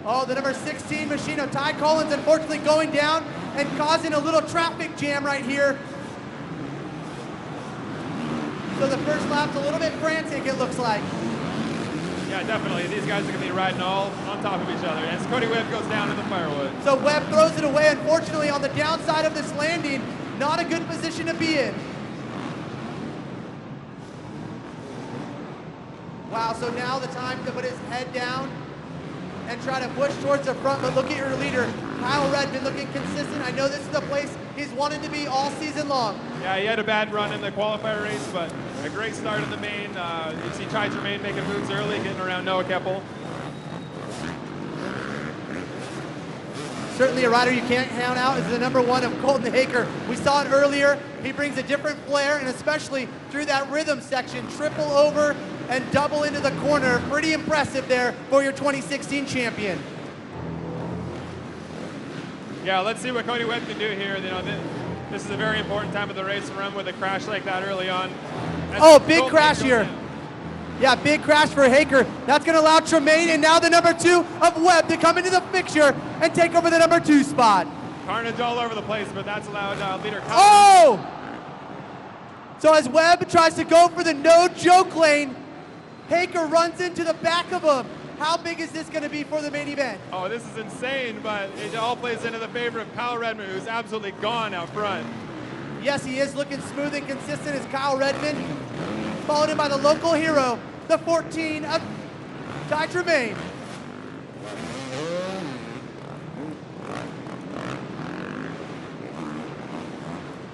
Oh, the number 16 machine of Ty Collins unfortunately going down and causing a little traffic jam right here. So the first lap's a little bit frantic, it looks like. Yeah, definitely. These guys are going to be riding all on top of each other as Cody Webb goes down to the firewood. So Webb throws it away, unfortunately, on the downside of this landing. Not a good position to be in. Wow, so now the time to put his head down and try to push towards the front, but look at your leader, Kyle Redmond, looking consistent. I know this is the place he's wanted to be all season long. Yeah, he had a bad run in the qualifier race, but a great start in the main. You see Ty Tremaine making moves early, getting around Noah Keppel. Certainly a rider you can't count out is the number 1 of Colton Haaker. We saw it earlier. He brings a different flair, and especially through that rhythm section, triple over and double into the corner. Pretty impressive there for your 2016 champion. Yeah, let's see what Cody Webb can do here. This is a very important time of the race to run with a crash like that early on. Oh, big crash here. Yeah, big crash for Haaker. That's going to allow Tremaine and now the number 2 of Webb to come into the picture and take over the number 2 spot. Carnage all over the place, but that's allowed leader. Oh! So as Webb tries to go for the no-joke lane, Haaker runs into the back of him. How big is this going to be for the main event? Oh, this is insane, but it all plays into the favor of Kyle Redmond, who's absolutely gone out front. Yes, he is looking smooth and consistent as Kyle Redmond, followed in by the local hero, the 14 of Ty Tremaine.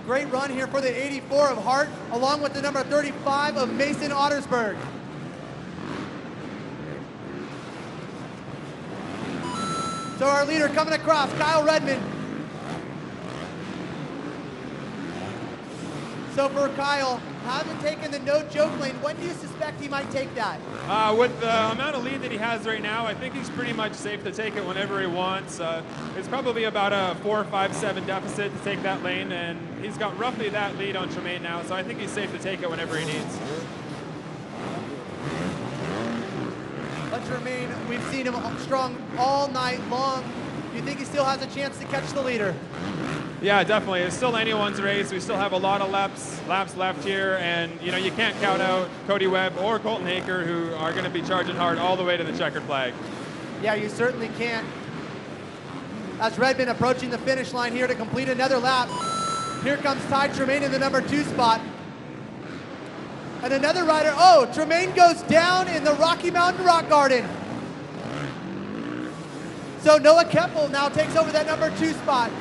Great run here for the 84 of Hart, along with the number 35 of Mason Ottersberg. So our leader coming across, Kyle Redmond. So for Kyle, having taken the no-joke lane, when do you suspect he might take that? With the amount of lead that he has right now, I think he's pretty much safe to take it whenever he wants. It's probably about a 4-5-7 deficit to take that lane, and he's got roughly that lead on Tremaine now, so I think he's safe to take it whenever he needs. But Tremaine, we've seen him strong all night long. Do you think he still has a chance to catch the leader? Yeah, definitely. It's still anyone's race. We still have a lot of laps left here, and you can't count out Cody Webb or Colton Haaker, who are going to be charging hard all the way to the checkered flag. Yeah, you certainly can't. As Redmond approaching the finish line here to complete another lap. Here comes Ty Tremaine in the number 2 spot. And another rider, oh, Tremaine goes down in the Rocky Mountain Rock Garden. So Noah Keppel now takes over that number 2 spot.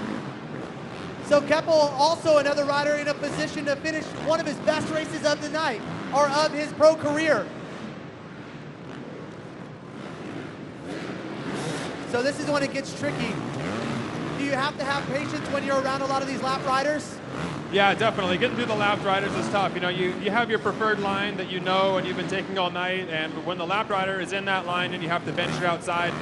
So Keppel, also another rider in a position to finish one of his best races of the night, or of his pro career. So this is when it gets tricky. Do you have to have patience when you're around a lot of these lap riders? Yeah, definitely. Getting through the lap riders is tough. You know, you have your preferred line that you know and you've been taking all night, and when the lap rider is in that line and you have to venture outside,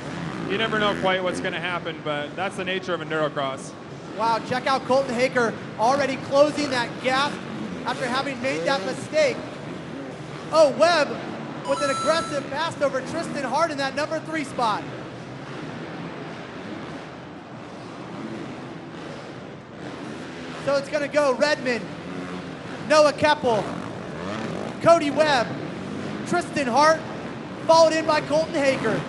you never know quite what's going to happen, but that's the nature of Endurocross. Wow, check out Colton Haaker already closing that gap after having made that mistake. Oh, Webb with an aggressive pass over Tristan Hart in that number 3 spot. So it's going to go Redmond, Noah Keppel, Cody Webb, Tristan Hart, followed in by Colton Haaker.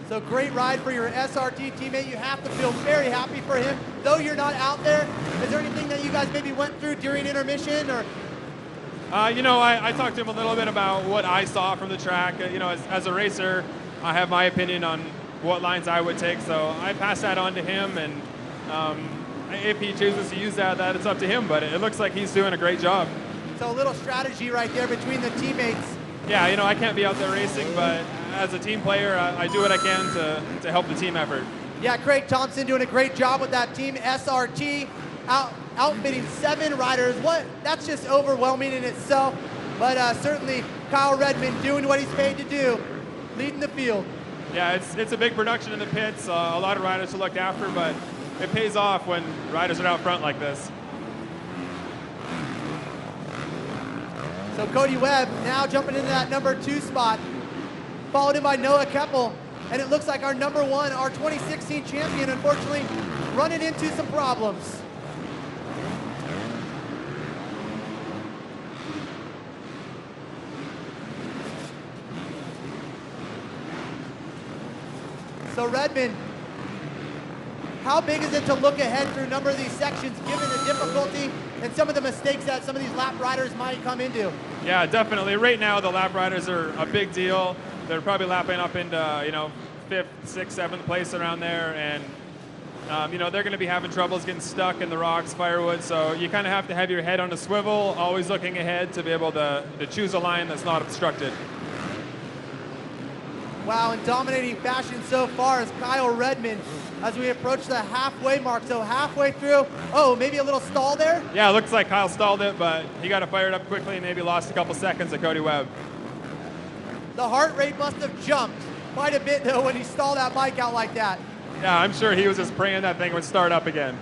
So great ride for your SRT teammate. You have to feel very happy for him. Though you're not out there, is there anything that you guys maybe went through during intermission? Or? You know, I talked to him a little bit about what I saw from the track. You know, as a racer, I have my opinion on what lines I would take, so I passed that on to him, and if he chooses to use that, it's up to him, but it looks like he's doing a great job. So a little strategy right there between the teammates. Yeah, you know, I can't be out there racing, but as a team player, I do what I can to help the team effort. Yeah, Craig Thompson doing a great job with that team SRT, outfitting 7 riders. That's just overwhelming in itself, but certainly Kyle Redmond doing what he's paid to do, leading the field. Yeah, it's a big production in the pits, a lot of riders to look after, but it pays off when riders are out front like this. So Cody Webb now jumping into that number 2 spot, followed in by Noah Keppel, and it looks like our number 1, our 2016 champion, unfortunately running into some problems. So Redmond, how big is it to look ahead through a number of these sections given the difficulty and some of the mistakes that some of these lap riders might come into? Yeah, definitely. Right now, the lap riders are a big deal. They're probably lapping up into, you know, 5th, 6th, 7th place around there, and you know, they're going to be having troubles getting stuck in the rocks, firewood, so you kind of have to have your head on a swivel, always looking ahead to be able to choose a line that's not obstructed. Wow, in dominating fashion so far is Kyle Redmond as we approach the halfway mark. So halfway through, oh, maybe a little stall there? Yeah, it looks like Kyle stalled it, but he got it fired up quickly and maybe lost a couple seconds to Cody Webb. The heart rate must have jumped quite a bit, though, when he stalled that bike out like that. Yeah, I'm sure he was just praying that thing would start up again.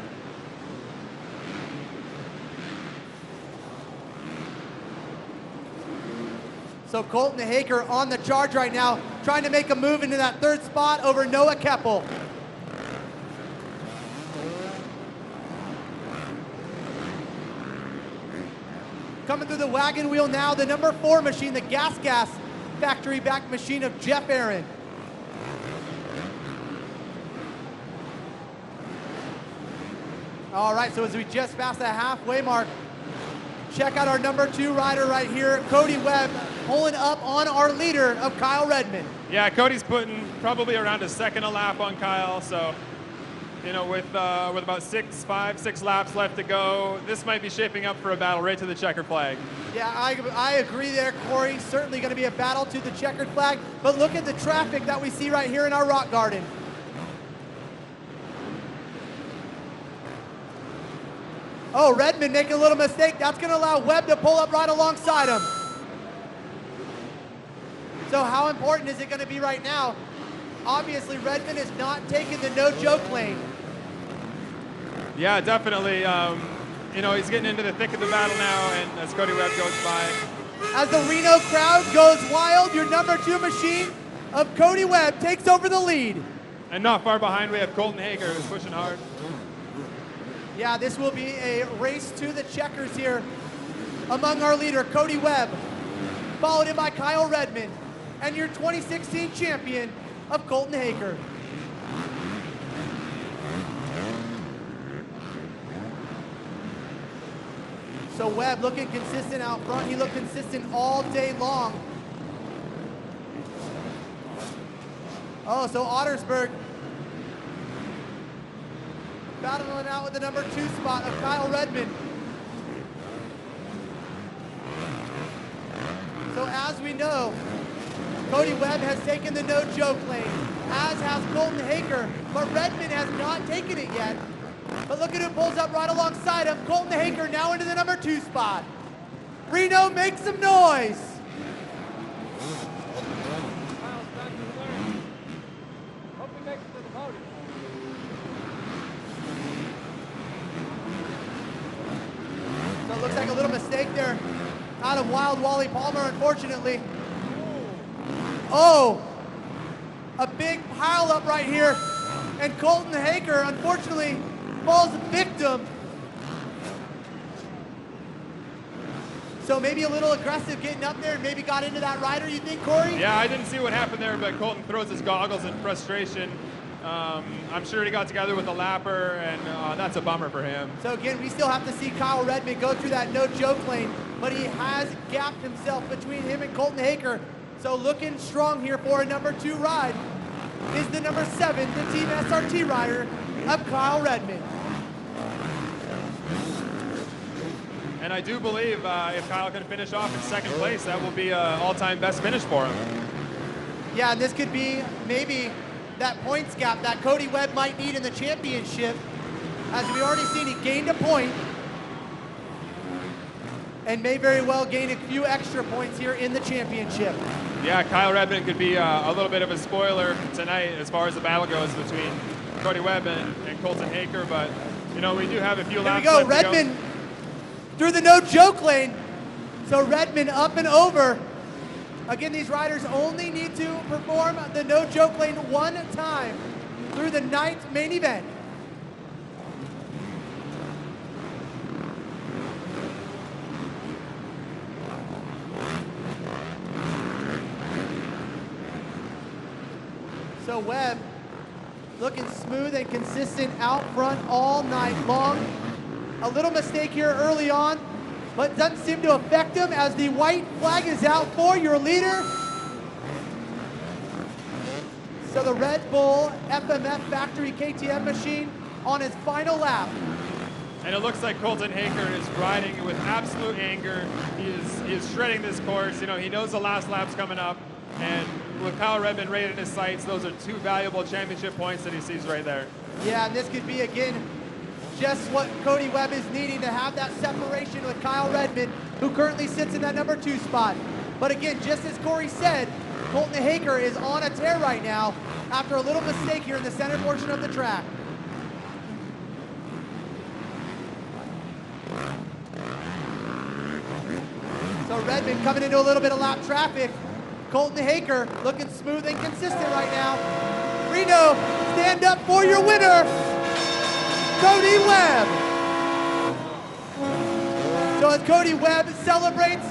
So Colton Haaker on the charge right now, trying to make a move into that 3rd spot over Noah Keppel. Coming through the wagon wheel now, the number 4 machine, the Gas factory back machine of Geoff Aaron. All right, so as we just passed the halfway mark, check out our number 2 rider right here, Cody Webb, pulling up on our leader of Kyle Redmond. Yeah, Cody's putting probably around a second a lap on Kyle, so you know, with about 5, 6 laps left to go, this might be shaping up for a battle right to the checkered flag. Yeah, I agree there, Corey. Certainly going to be a battle to the checkered flag, but look at the traffic that we see right here in our rock garden. Oh, Redmond making a little mistake. That's going to allow Webb to pull up right alongside him. So how important is it going to be right now? Obviously, Redmond is not taking the no-joke lane. Yeah, definitely. You know, he's getting into the thick of the battle now, and as Cody Webb goes by. As the Reno crowd goes wild, your number 2 machine of Cody Webb takes over the lead. And not far behind, we have Colton Haaker, who's pushing hard. Yeah, this will be a race to the checkers here among our leader, Cody Webb, followed in by Kyle Redmond, and your 2016 champion of Colton Haaker. So Webb looking consistent out front. He looked consistent all day long. Oh, so Ottersberg battling out with the number 2 spot of Kyle Redmond. So as we know, Cody Webb has taken the no-joke lane. as has Colton Haaker, but Redmond has not taken it yet. But look at who pulls up right alongside him. Colton Haaker now into the number 2 spot. Reno, make some noise. So it looks like a little mistake there out of Wild Wally Palmer, unfortunately. Oh, a big pile up right here. And Colton Haaker, unfortunately, falls victim. So maybe a little aggressive getting up there and maybe got into that rider, you think, Corey? Yeah, I didn't see what happened there, but Colton throws his goggles in frustration. I'm sure he got together with the lapper, and that's a bummer for him. So again, we still have to see Kyle Redmond go through that no-joke lane, but he has gapped himself between him and Colton Haaker. So looking strong here for a number 2 ride is the number 7, the Team SRT rider of Kyle Redmond. And I do believe if Kyle can finish off in 2nd place, that will be an all-time best finish for him. Yeah, and this could be maybe that points gap that Cody Webb might need in the championship. As we already seen, he gained a point and may very well gain a few extra points here in the championship. Yeah, Kyle Redmond could be a little bit of a spoiler tonight as far as the battle goes between Cody Webb and Colton Haaker, but you know, we do have a few laps left to go. Redmond through the no-joke lane. So Redmond up and over. Again, these riders only need to perform the no-joke lane 1 time through the night main event. So Webb looking smooth and consistent out front all night long. A little mistake here early on, but doesn't seem to affect him as the white flag is out for your leader. So the Red Bull FMF Factory KTM machine on his final lap. And it looks like Colton Haaker is riding with absolute anger. He is shredding this course. You know, he knows the last lap's coming up, and with Kyle Redmond right in his sights, those are 2 valuable championship points that he sees right there. Yeah, and this could be, again, just what Cody Webb is needing to have that separation with Kyle Redmond, who currently sits in that number 2 spot. But again, just as Corey said, Colton Haaker is on a tear right now after a little mistake here in the center portion of the track. So Redmond coming into a little bit of lap traffic. Colton Haaker looking smooth and consistent right now. Reno, stand up for your winner, Cody Webb. So as Cody Webb celebrates,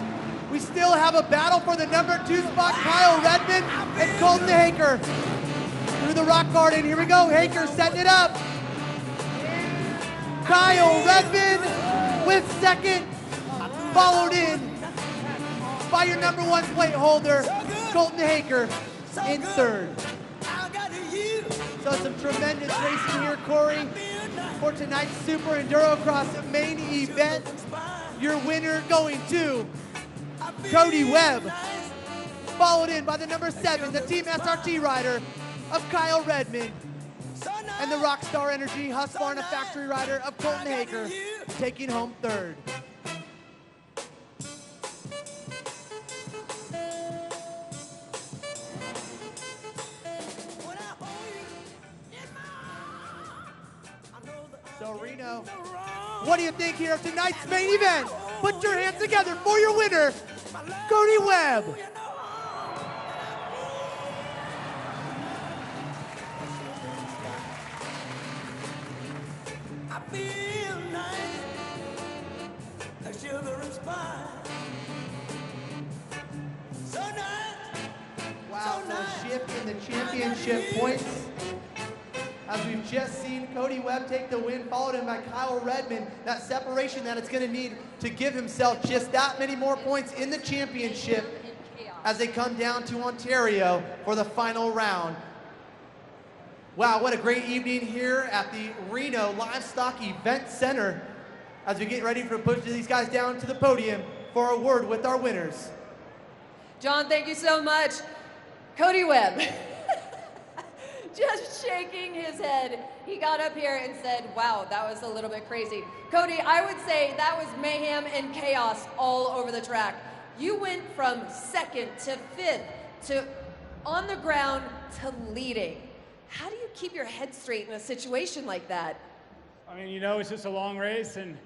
we still have a battle for the number 2 spot, Kyle Redmond and Colton Haaker. Through the rock garden, here we go, Haaker setting it up. Kyle Redmond with 2nd, followed in by your number 1 plate holder, Colton Haaker in 3rd. So some tremendous racing here, Corey, for tonight's Super Endurocross main event. Your winner going to Cody Webb, followed in by the number 7, the Team SRT rider of Kyle Redmond, and the Rockstar Energy Husqvarna factory rider of Colton Haaker, taking home 3rd. So Reno, what do you think here of tonight's main event? Put your hands together for your winner, Cody Webb. I feel nice, like sugar and spice. So nice. Wow, so a shift in the championship points. As we've just seen Cody Webb take the win, followed in by Kyle Redmond. That separation that it's going to need to give himself just that many more points in the championship as they come down to Ontario for the final round. Wow, what a great evening here at the Reno Livestock Events Center as we get ready to push these guys down to the podium for a word with our winners. John, thank you so much. Cody Webb, just shaking his head. He got up here and said, wow, that was a little bit crazy. Cody, I would say that was mayhem and chaos all over the track. You went from second to fifth to on the ground to leading. How do you keep your head straight in a situation like that? I mean, it's just a long race, and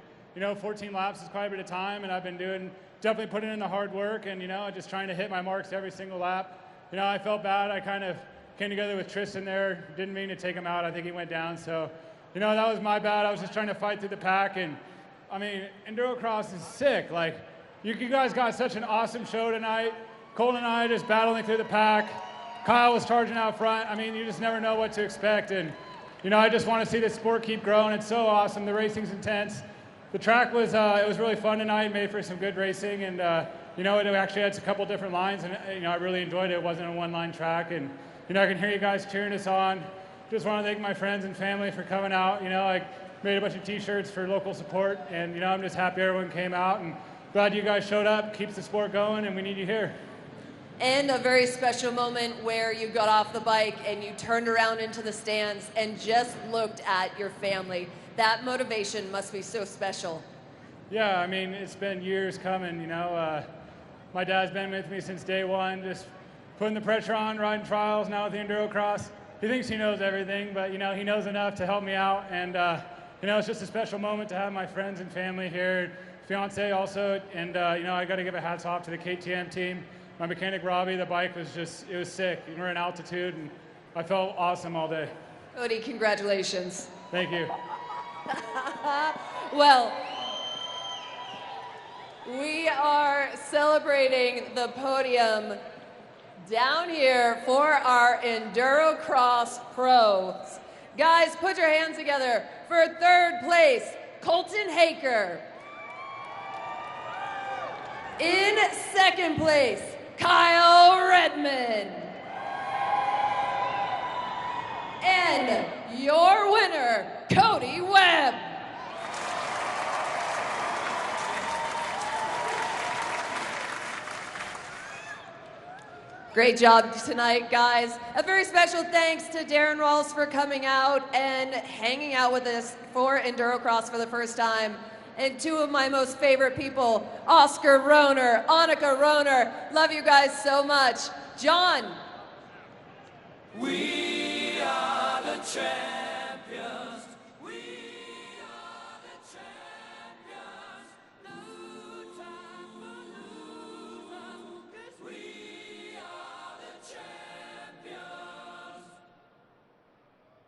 14 laps is quite a bit of time, and I've been definitely putting in the hard work, and just trying to hit my marks every single lap. I felt bad. I kind of came together with Tristan there. Didn't mean to take him out. I think he went down. So, that was my bad. I was just trying to fight through the pack. And, I mean, Endurocross is sick. Like, you guys got such an awesome show tonight. Colton and I just battling through the pack. Kyle was charging out front. I mean, you just never know what to expect. And, I just want to see this sport keep growing. It's so awesome. The racing's intense. The track was, it was really fun tonight. Made for some good racing. And, it actually had a couple different lines. And, I really enjoyed it. It wasn't a one-line track. And, I can hear you guys cheering us on. Just want to thank my friends and family for coming out. I made a bunch of T-shirts for local support, and I'm just happy everyone came out, and glad you guys showed up. Keeps the sport going, and we need you here. And a very special moment where you got off the bike and you turned around into the stands and just looked at your family. That motivation must be so special. Yeah, I mean, it's been years coming. My dad's been with me since day one, just putting the pressure on, riding trials, now with the Endurocross. He thinks he knows everything, but he knows enough to help me out. And it's just a special moment to have my friends and family here, fiance also. And I got to give a hats off to the KTM team. My mechanic Robbie, the bike was it was sick. We were in altitude, and I felt awesome all day. Cody, congratulations. Thank you. Well, we are celebrating the podium down here for our Endurocross pros. Guys, put your hands together for third place, Colton Haaker. In second place, Kyle Redmond. And your winner, Cody Webb. Great job tonight, guys. A very special thanks to Darren Rawls for coming out and hanging out with us for Endurocross for the first time. And two of my most favorite people, Oscar Rohner, Annika Rohner. Love you guys so much. John. We are the champions. We are the champions. No time for losers, 'cause we are the champions.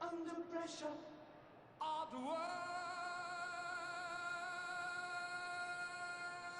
Under pressure of the world.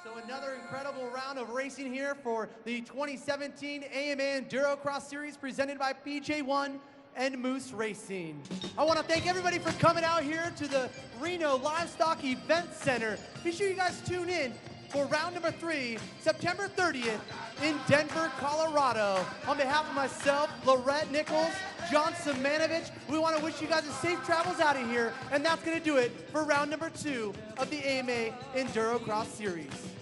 So another incredible round of racing here for the 2017 AMA Endurocross Series presented by PJ1 and Moose Racing. I want to thank everybody for coming out here to the Reno Livestock Events Center. Be sure you guys tune in for round number 3, September 30th in Denver, Colorado. On behalf of myself, Lorette Nichols, John Simonovich, we want to wish you guys a safe travels out of here, and that's going to do it for round number 2 of the AMA Endurocross Series.